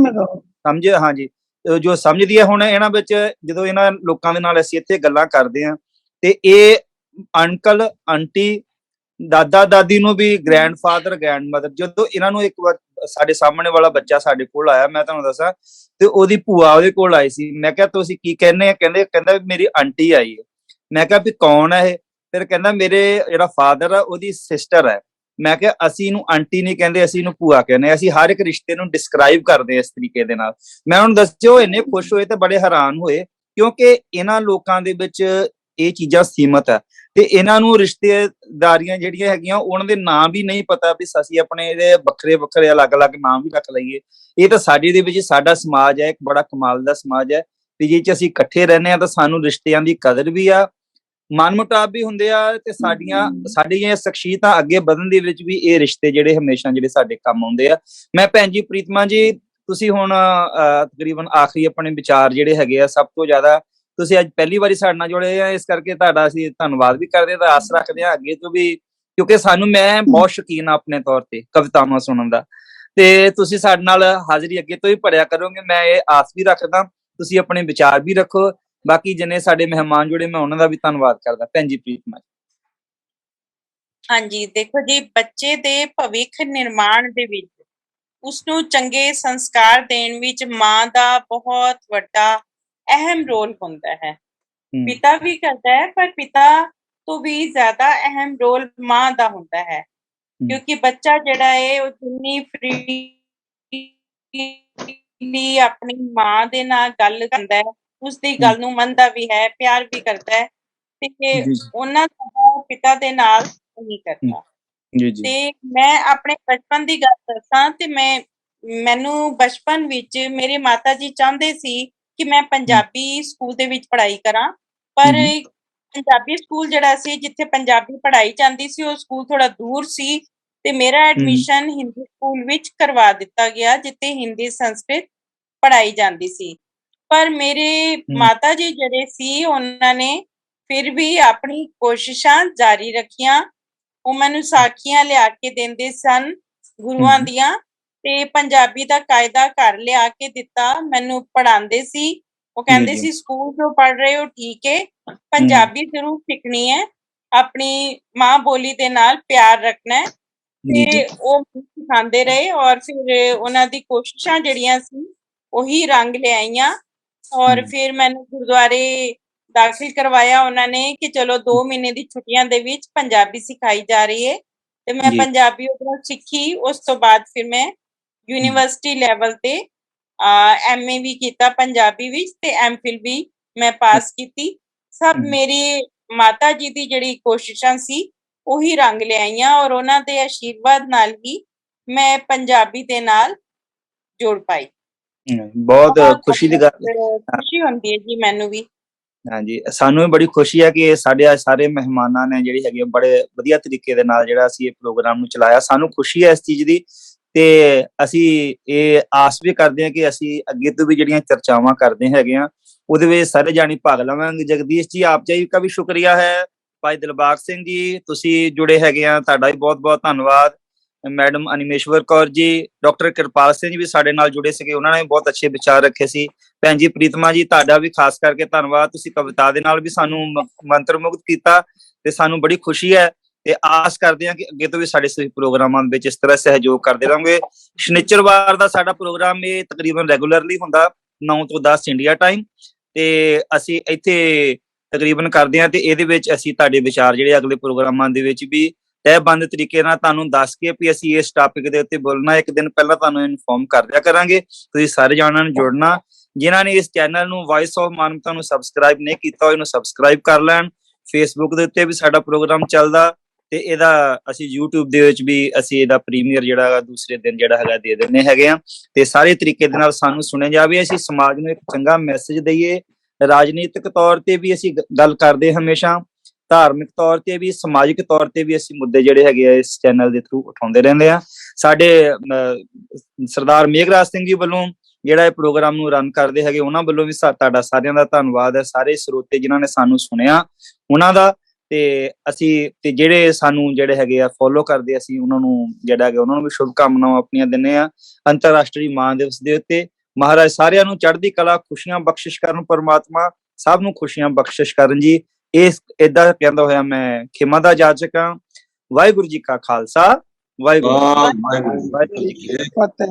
ਸਮਝੇ, ਹਾਂਜੀ, ਜੋ ਸਮਝਦੀ ਹੈ। ਹੁਣ ਇਹਨਾਂ ਵਿੱਚ ਜਦੋਂ ਇਹਨਾਂ ਲੋਕਾਂ ਦੇ ਨਾਲ ਅਸੀਂ ਇੱਥੇ ਗੱਲਾਂ ਕਰਦੇ ਹਾਂ ਤੇ ਇਹ ਅੰਕਲ ਆਂਟੀ ਦਾਦਾ ਦਾਦੀ ਨੂੰ ਵੀ ਗ੍ਰੈਂਡਫਾਦਰ ਗ੍ਰੈਂਡਮਦਰ, ਜਦੋਂ ਇਹਨਾਂ ਨੂੰ ਇੱਕ ਵਾਰ ਸਾਡੇ ਸਾਹਮਣੇ ਵਾਲਾ ਬੱਚਾ ਸਾਡੇ ਕੋਲ ਆਇਆ, ਮੈਂ ਤੁਹਾਨੂੰ ਦੱਸਾਂ, ਤੇ ਉਹਦੀ ਭੂਆ ਉਹਦੇ ਕੋਲ ਆਈ ਸੀ। ਮੈਂ ਕਿਹਾ ਤੁਸੀਂ ਕੀ ਕਹਿੰਦੇ ਆ? ਕਹਿੰਦਾ ਮੇਰੀ ਆਂਟੀ ਆਈ ਹੈ। ਮੈਂ ਕਿਹਾ ਵੀ ਕੌਣ ਹੈ ਇਹ? ਫਿਰ ਕਹਿੰਦਾ ਮੇਰੇ ਜਿਹੜਾ ਫਾਦਰ ਆ ਉਹਦੀ ਸਿਸਟਰ ਹੈ। ਮੈਂ ਕਿਹਾ ਅਸੀਂ ਇਹਨੂੰ ਆਂਟੀ ਨਹੀਂ ਕਹਿੰਦੇ, ਅਸੀਂ ਇਹਨੂੰ ਭੂਆ ਕਹਿੰਦੇ, ਅਸੀਂ ਹਰ ਇੱਕ ਰਿਸ਼ਤੇ ਨੂੰ ਡਿਸਕ੍ਰਾਈਬ ਕਰਦੇ ਇਸ ਤਰੀਕੇ ਦੇ ਨਾਲ। ਮੈਂ ਉਹਨੂੰ ਦੱਸਿਆ, ਉਹ ਇੰਨੇ ਖੁਸ਼ ਹੋਏ ਤੇ ਬੜੇ ਹੈਰਾਨ ਹੋਏ, ਕਿਉਂਕਿ ਇਹਨਾਂ ਲੋਕਾਂ ਦੇ ਵਿੱਚ ਇਹ ਚੀਜ਼ਾਂ ਸੀਮਤ ਹੈ ਤੇ ਇਹਨਾਂ ਨੂੰ ਰਿਸ਼ਤੇਦਾਰੀਆਂ ਜਿਹੜੀਆਂ ਹੈਗੀਆਂ ਉਹਨਾਂ ਦੇ ਨਾਂ ਵੀ ਨਹੀਂ ਪਤਾ ਵੀ ਅਸੀਂ ਆਪਣੇ ਇਹਦੇ ਵੱਖਰੇ ਵੱਖਰੇ ਅਲੱਗ-ਅਲੱਗ ਨਾਮ ਵੀ ਰੱਖ ਲਈਏ। ਇਹ ਤਾਂ ਸਾਡੇ ਦੇ ਵਿੱਚ ਸਾਡਾ ਸਮਾਜ ਹੈ, ਇੱਕ ਬੜਾ ਕਮਾਲ ਦਾ ਸਮਾਜ ਹੈ, ਤੇ ਜੇ ਅਸੀਂ ਇਕੱਠੇ ਰਹਿੰਦੇ ਆ ਤਾਂ ਸਾਨੂੰ ਰਿਸ਼ਤਿਆਂ ਦੀ ਕਦਰ ਵੀ ਆ, ਮਨਮੁਟਾਵ ਵੀ ਹੁੰਦੇ ਆ, ਤੇ ਸਾਡੀਆਂ ਸ਼ਖਸੀਅਤਾਂ ਅੱਗੇ ਵਧਣ ਦੇ ਵਿੱਚ ਵੀ ਇਹ ਰਿਸ਼ਤੇ ਜਿਹੜੇ ਹਮੇਸ਼ਾ ਜਿਹੜੇ ਸਾਡੇ ਕੰਮ ਆਉਂਦੇ ਆ। ਮੈਂ ਭੈਣ ਜੀ ਪ੍ਰੀਤਮਾ ਜੀ, ਤੁਸੀਂ ਹੁਣ ਤਕਰੀਬਨ ਆਖਰੀ ਆਪਣੇ ਵਿਚਾਰ ਜਿਹੜੇ ਹੈਗੇ ਆ, ਸਭ ਤੋਂ ਜ਼ਿਆਦਾ ਤੁਸੀਂ ਅੱਜ ਪਹਿਲੀ ਵਾਰੀ ਸਾਡੇ ਨਾਲ ਜੁੜੇ ਆ, ਇਸ ਕਰਕੇ ਤੁਹਾਡਾ ਅਸੀਂ ਧੰਨਵਾਦ ਵੀ ਕਰਦੇ ਹਾਂ, ਆਸ ਰੱਖਦੇ ਹਾਂ ਅੱਗੇ ਤੋਂ ਵੀ, ਕਿਉਂਕਿ ਮੈਂ ਬਹੁਤ ਸ਼ੌਕੀਨ ਆ ਆਪਣੇ ਤੌਰ ਤੇ ਕਵਿਤਾਵਾਂ ਸੁਣਨ ਦਾ, ਤੇ ਤੁਸੀਂ ਸਾਡੇ ਨਾਲ ਹਾਜ਼ਰੀ ਅੱਗੇ ਤੋਂ ਹੀ ਭਰਿਆ ਕਰੋਗੇ, ਮੈਂ ਇਹ ਆਸ ਵੀ ਰੱਖਦਾ। ਤੁਸੀਂ ਆਪਣੇ ਵਿਚਾਰ ਵੀ ਰੱਖੋ। ਬਾਕੀ ਜਿੰਨੇ ਸਾਡੇ ਮਹਿਮਾਨ ਜੁੜੇ, ਮੈਂ ਉਹਨਾਂ ਦਾ ਵੀ ਧੰਨਵਾਦ ਕਰਦਾ। ਭੈਣ ਜੀ ਪ੍ਰੀਤਮਾ। ਹਾਂਜੀ, ਦੇਖੋ ਜੀ, ਬੱਚੇ ਦੇ ਭਵਿੱਖ ਨਿਰਮਾਣ ਦੇ ਵਿੱਚ ਉਸਨੂੰ ਚੰਗੇ ਸੰਸਕਾਰ ਦੇਣ ਵਿੱਚ ਮਾਂ ਦਾ ਬਹੁਤ ਵੱਡਾ ਅਹਿਮ ਰੋਲ ਹੁੰਦਾ ਹੈ। ਪਿਤਾ ਵੀ ਕਰਦਾ ਹੈ, ਪਰ ਪਿਤਾ ਤੋਂ ਵੀ ਜ਼ਿਆਦਾ ਅਹਿਮ ਰੋਲ ਮਾਂ ਦਾ ਹੁੰਦਾ ਹੈ, ਕਿਉਂਕਿ ਬੱਚਾ ਜਿਹੜਾ ਹੈ ਉਹ ਜਿੰਨੀ ਫ੍ਰੀਲੀ ਆਪਣੀ ਮਾਂ ਦੇ ਨਾਲ ਗੱਲ ਕਰਦਾ ਹੈ, ਉਸਦੀ ਗੱਲ ਨੂੰ ਮੰਨਦਾ ਵੀ ਹੈ, ਪਿਆਰ ਵੀ ਕਰਦਾ ਹੈ, ਤੇ ਉਹਨਾਂ ਦਾ ਪਿਤਾ ਦੇ ਨਾਲ ਨਹੀਂ ਕਰਦਾ। ਤੇ ਮੈਂ ਆਪਣੇ ਬਚਪਨ ਦੀ ਗੱਲ ਦੱਸਾਂ ਤੇ ਮੈਨੂੰ ਬਚਪਨ ਵਿੱਚ ਮੇਰੇ ਮਾਤਾ ਜੀ ਚਾਹੁੰਦੇ ਸੀ ਕਿ ਮੈਂ ਪੰਜਾਬੀ ਸਕੂਲ ਦੇ ਵਿੱਚ ਪੜ੍ਹਾਈ ਕਰਾਂ, ਪਰ ਪੰਜਾਬੀ ਸਕੂਲ ਜਿਹੜਾ ਸੀ ਜਿੱਥੇ ਪੰਜਾਬੀ ਪੜ੍ਹਾਈ ਜਾਂਦੀ ਸੀ, ਉਹ ਸਕੂਲ ਥੋੜਾ ਦੂਰ ਸੀ, ਤੇ ਮੇਰਾ ਐਡਮਿਸ਼ਨ ਹਿੰਦੀ ਸਕੂਲ ਵਿੱਚ ਕਰਵਾ ਦਿੱਤਾ ਗਿਆ, ਜਿੱਥੇ ਹਿੰਦੀ ਸੰਸਕ੍ਰਿਤ ਪੜ੍ਹਾਈ ਜਾਂਦੀ ਸੀ। ਪਰ ਮੇਰੇ ਮਾਤਾ ਜੀ ਜਿਹੜੇ ਸੀ, ਉਹਨਾਂ ਨੇ ਫਿਰ ਵੀ ਆਪਣੀ ਕੋਸ਼ਿਸ਼ਾਂ ਜਾਰੀ ਰੱਖੀਆਂ। ਉਹ ਮੈਨੂੰ ਸਾਖੀਆਂ ਲਿਆ ਕੇ ਦਿੰਦੇ ਸਨ ਗੁਰੂਆਂ ਦੀਆਂ, ਤੇ ਪੰਜਾਬੀ ਦਾ ਕਾਇਦਾ ਘਰ ਲਿਆ ਕੇ ਦਿੱਤਾ, ਮੈਨੂੰ ਪੜ੍ਹਾਉਂਦੇ ਸੀ। ਉਹ ਕਹਿੰਦੇ ਸੀ ਸਕੂਲ ਜੋ ਪੜ੍ਹ ਰਹੇ ਹੋ ਠੀਕ ਹੈ, ਪੰਜਾਬੀ ਜ਼ਰੂਰ ਸਿੱਖਣੀ ਹੈ, ਆਪਣੀ ਮਾਂ ਬੋਲੀ ਦੇ ਨਾਲ ਪਿਆਰ ਰੱਖਣਾ ਹੈ। ਤੇ ਉਹ ਸਿਖਾਉਂਦੇ ਰਹੇ, ਔਰ ਫਿਰ ਉਹਨਾਂ ਦੀ ਕੋਸ਼ਿਸ਼ਾਂ ਜਿਹੜੀਆਂ ਸੀ ਉਹੀ ਰੰਗ ਲਿਆਈਆਂ, ਔਰ ਫਿਰ ਮੈਨੂੰ ਗੁਰਦੁਆਰੇ ਦਾਖਲ ਕਰਵਾਇਆ ਉਹਨਾਂ ਨੇ ਕਿ ਚਲੋ 2 ਮਹੀਨੇ ਦੀ ਛੁੱਟੀਆਂ ਦੇ ਵਿੱਚ ਪੰਜਾਬੀ ਸਿਖਾਈ ਜਾ ਰਹੀ ਹੈ, ਤੇ ਮੈਂ ਪੰਜਾਬੀ ਉਧਰੋਂ ਸਿੱਖੀ। ਉਸ ਤੋਂ ਬਾਅਦ ਫਿਰ ਮੈਂ ਯੂਨੀਵਰਸਿਟੀ ਲੈਵਲ ਤੇ MA ਵੀ ਕੀਤਾ ਪੰਜਾਬੀ ਵਿੱਚ, ਤੇ MPhil ਵੀ ਮੈਂ ਪਾਸ ਕੀਤੀ। ਸਭ ਮੇਰੀ ਮਾਤਾ ਜੀ ਦੀ ਜਿਹੜੀ ਕੋਸ਼ਿਸ਼ਾਂ ਸੀ ਉਹੀ ਰੰਗ ਲਿਆਈਆਂ, ਔਰ ਉਹਨਾਂ ਦੇ ਆਸ਼ੀਰਵਾਦ ਨਾਲ ਹੀ ਮੈਂ ਪੰਜਾਬੀ ਦੇ ਨਾਲ ਜੁੜ ਪਾਈ। ਬਹੁਤ ਖੁਸ਼ੀ ਦੀ ਗੱਲ, ਖੁਸ਼ੀ ਹੁੰਦੀ ਹੈ ਜੀ ਮੈਨੂੰ ਵੀ। ਹਾਂਜੀ, ਸਾਨੂੰ ਵੀ ਬੜੀ ਖੁਸ਼ੀ ਹੈ ਕਿ ਸਾਡੇ ਸਾਰੇ ਮਹਿਮਾਨਾਂ ਨੇ ਜਿਹੜੀ ਹੈਗੀ ਬੜੇ ਵਧੀਆ ਤਰੀਕੇ ਦੇ ਨਾਲ ਜਿਹੜਾ ਅਸੀਂ ਇਹ ਪ੍ਰੋਗਰਾਮ ਨੂੰ ਚਲਾਇਆ। ਸਾਨੂੰ ਖੁਸ਼ੀ ਹੈ ਇਸ ਚੀਜ਼ ਦੀ, ਤੇ ਅਸੀਂ ਇਹ ਆਸ ਵੀ ਕਰਦੇ ਹਾਂ ਕਿ ਅਸੀਂ ਅੱਗੇ ਤੋਂ ਵੀ ਜਿਹੜੀਆਂ ਚਰਚਾਵਾਂ ਕਰਦੇ ਹੈਗੇ ਆ ਉਹਦੇ ਵਿੱਚ ਸਾਰੇ ਜਾਣੀ ਭਾਗ ਲਵਾਂਗੇ। ਜਗਦੀਸ਼ ਜੀ, ਆਪ ਜੀ ਦਾ ਵੀ ਸ਼ੁਕਰੀਆ ਹੈ। ਭਾਈ ਦਿਲਬਾਗ ਸਿੰਘ ਜੀ, ਤੁਸੀਂ ਜੁੜੇ ਹੈਗੇ ਆ, ਤੁਹਾਡਾ ਵੀ ਬਹੁਤ ਬਹੁਤ ਧੰਨਵਾਦ। ਮੈਡਮ ਅਨਿਮੇਸ਼ਵਰ ਕੌਰ ਜੀ, ਡਾਕਟਰ ਕਿਰਪਾਲ ਸਿੰਘ ਜੀ ਵੀ ਸਾਡੇ ਨਾਲ ਜੁੜੇ ਸੀਗੇ, ਉਹਨਾਂ ਨੇ ਬਹੁਤ ਅੱਛੇ ਵਿਚਾਰ ਰੱਖੇ ਸੀ। ਭੈਣ ਜੀ ਪ੍ਰੀਤਮਾ ਜੀ, ਤੁਹਾਡਾ ਵੀ ਖਾਸ ਕਰਕੇ ਧੰਨਵਾਦ, ਤੁਸੀਂ ਕਵਿਤਾ ਦੇ ਨਾਲ ਵੀ ਸਾਨੂੰ ਮੰਤਰ ਮੁਗਧ ਕੀਤਾ, ਤੇ ਸਾਨੂੰ ਬੜੀ ਖੁਸ਼ੀ ਹੈ, ਤੇ ਆਸ ਕਰਦੇ ਹਾਂ ਕਿ ਅੱਗੇ ਤੋਂ ਵੀ ਸਾਡੇ ਪ੍ਰੋਗਰਾਮਾਂ ਵਿੱਚ ਇਸ ਤਰ੍ਹਾਂ ਸਹਿਯੋਗ ਕਰਦੇ ਰਹਾਂਗੇ। ਸ਼ਨੀਚਰਵਾਰ ਦਾ ਸਾਡਾ ਪ੍ਰੋਗਰਾਮ ਇਹ ਤਕਰੀਬਨ ਰੈਗੂਲਰਲੀ ਹੁੰਦਾ 9 ਤੋਂ 10 ਇੰਡੀਆ ਟਾਈਮ, ਤੇ ਅਸੀਂ ਇੱਥੇ ਤਕਰੀਬਨ ਕਰਦੇ ਹਾਂ, ਤੇ ਇਹਦੇ ਵਿੱਚ ਅਸੀਂ ਤੁਹਾਡੇ ਵਿਚਾਰ ਜਿਹੜੇ ਅਗਲੇ ਪ੍ਰੋਗਰਾਮਾਂ ਦੇ ਵਿੱਚ ਵੀ ਤਹਿਬੰਦ ਤਰੀਕੇ ਨਾਲ ਤੁਹਾਨੂੰ ਦੱਸ ਕੇ ਵੀ ਅਸੀਂ ਇਸ ਟਾਪਿਕ ਦੇ ਉੱਤੇ ਬੋਲਣਾ, ਇੱਕ ਦਿਨ ਪਹਿਲਾਂ ਤੁਹਾਨੂੰ ਇਨਫੋਰਮ ਕਰ ਦਿਆ ਕਰਾਂਗੇ। ਤੁਸੀਂ ਸਾਰੇ ਜਾਣਿਆਂ ਨੂੰ ਜੁੜਨਾ। ਜਿਨ੍ਹਾਂ ਨੇ ਇਸ ਚੈਨਲ ਨੂੰ ਵਾਇਸ ਆਫ ਮਾਨਵਤਾ ਨੂੰ ਸਬਸਕ੍ਰਾਈਬ ਨਹੀਂ ਕੀਤਾ, ਇਹਨੂੰ ਸਬਸਕ੍ਰਾਈਬ ਕਰ ਲੈਣ। ਫੇਸਬੁੱਕ ਦੇ ਉੱਤੇ ਵੀ ਸਾਡਾ ਪ੍ਰੋਗਰਾਮ ਚੱਲਦਾ, ਤੇ ਇਹਦਾ ਅਸੀਂ YouTube ਦੇ ਵਿੱਚ ਵੀ ਅਸੀਂ ਇਹਦਾ ਪ੍ਰੀਮੀਅਰ ਜਿਹੜਾ ਦੂਸਰੇ ਦਿਨ ਜਿਹੜਾ ਹੈਗਾ ਦੇ ਦਿੰਦੇ ਹੈਗੇ ਆ, ਤੇ ਸਾਰੇ ਤਰੀਕੇ ਦੇ ਨਾਲ ਸਾਨੂੰ ਸੁਣਿਆ ਜਾਵੇ। ਅਸੀਂ ਸਮਾਜ ਨੂੰ ਇੱਕ ਚੰਗਾ ਮੈਸੇਜ ਦਈਏ। ਰਾਜਨੀਤਿਕ ਤੌਰ ਤੇ ਵੀ ਅਸੀਂ ਗੱਲ ਕਰਦੇ ਹਮੇਸ਼ਾ, ਧਾਰਮਿਕ ਤੌਰ ਤੇ ਵੀ, ਸਮਾਜਿਕ ਤੌਰ ਤੇ ਵੀ ਅਸੀਂ ਮੁੱਦੇ ਜਿਹੜੇ ਹੈਗੇ ਆ ਇਸ ਚੈਨਲ ਦੇ ਥਰੂ ਉਠਾਉਂਦੇ ਰਹਿੰਦੇ ਆ। ਸਾਡੇ ਸਰਦਾਰ ਮੇਘਰਾਜ ਸਿੰਘ ਜੀ ਵੱਲੋਂ ਜਿਹੜਾ ਇਹ ਪ੍ਰੋਗਰਾਮ ਨੂੰ ਰਨ ਕਰਦੇ ਹੈਗੇ ਉਹਨਾਂ ਵੱਲੋਂ ਵੀ ਤੁਹਾਡਾ ਸਾਰਿਆਂ ਦਾ ਧੰਨਵਾਦ ਹੈ। ਸਾਰੇ ਸਰੋਤੇ ਜਿਨ੍ਹਾਂ ਨੇ ਸਾਨੂੰ ਸੁਣਿਆ ਉਹਨਾਂ ਦਾ, ਤੇ ਅਸੀਂ ਤੇ ਜਿਹੜੇ ਸਾਨੂੰ ਜਿਹੜੇ ਹੈਗੇ ਆ ਫੋਲੋ ਕਰਦੇ, ਅਸੀਂ ਉਹਨਾਂ ਨੂੰ ਜਿਹੜਾ ਹੈਗਾ ਉਹਨਾਂ ਨੂੰ ਵੀ ਸ਼ੁਭ ਕਾਮਨਾਵਾਂ ਆਪਣੀਆਂ ਦਿੰਦੇ ਆ ਅੰਤਰਰਾਸ਼ਟਰੀ ਮਾਂ ਦਿਵਸ ਦੇ ਉੱਤੇ। ਮਹਾਰਾਜ ਸਾਰਿਆਂ ਨੂੰ ਚੜ੍ਹਦੀ ਕਲਾ, ਖੁਸ਼ੀਆਂ ਬਖਸ਼ਿਸ਼ ਕਰਨ, ਪਰਮਾਤਮਾ ਸਭ ਨੂੰ ਖੁਸ਼ੀਆਂ ਬਖਸ਼ਿਸ਼ ਕਰਨ ਜੀ। ਇਸ ਏਦਾਂ ਕਹਿੰਦਾ ਹੋਇਆ ਮੈਂ ਖਿਮਾ ਦਾ ਜਾਚਕ ਹਾਂ। ਵਾਹਿਗੁਰੂ ਜੀ ਕਾ ਖਾਲਸਾ, ਵਾਹਿਗੁਰੂ ਵਾਹਿਗੁਰੂ ਜੀ ਕੀ ਪਤਾ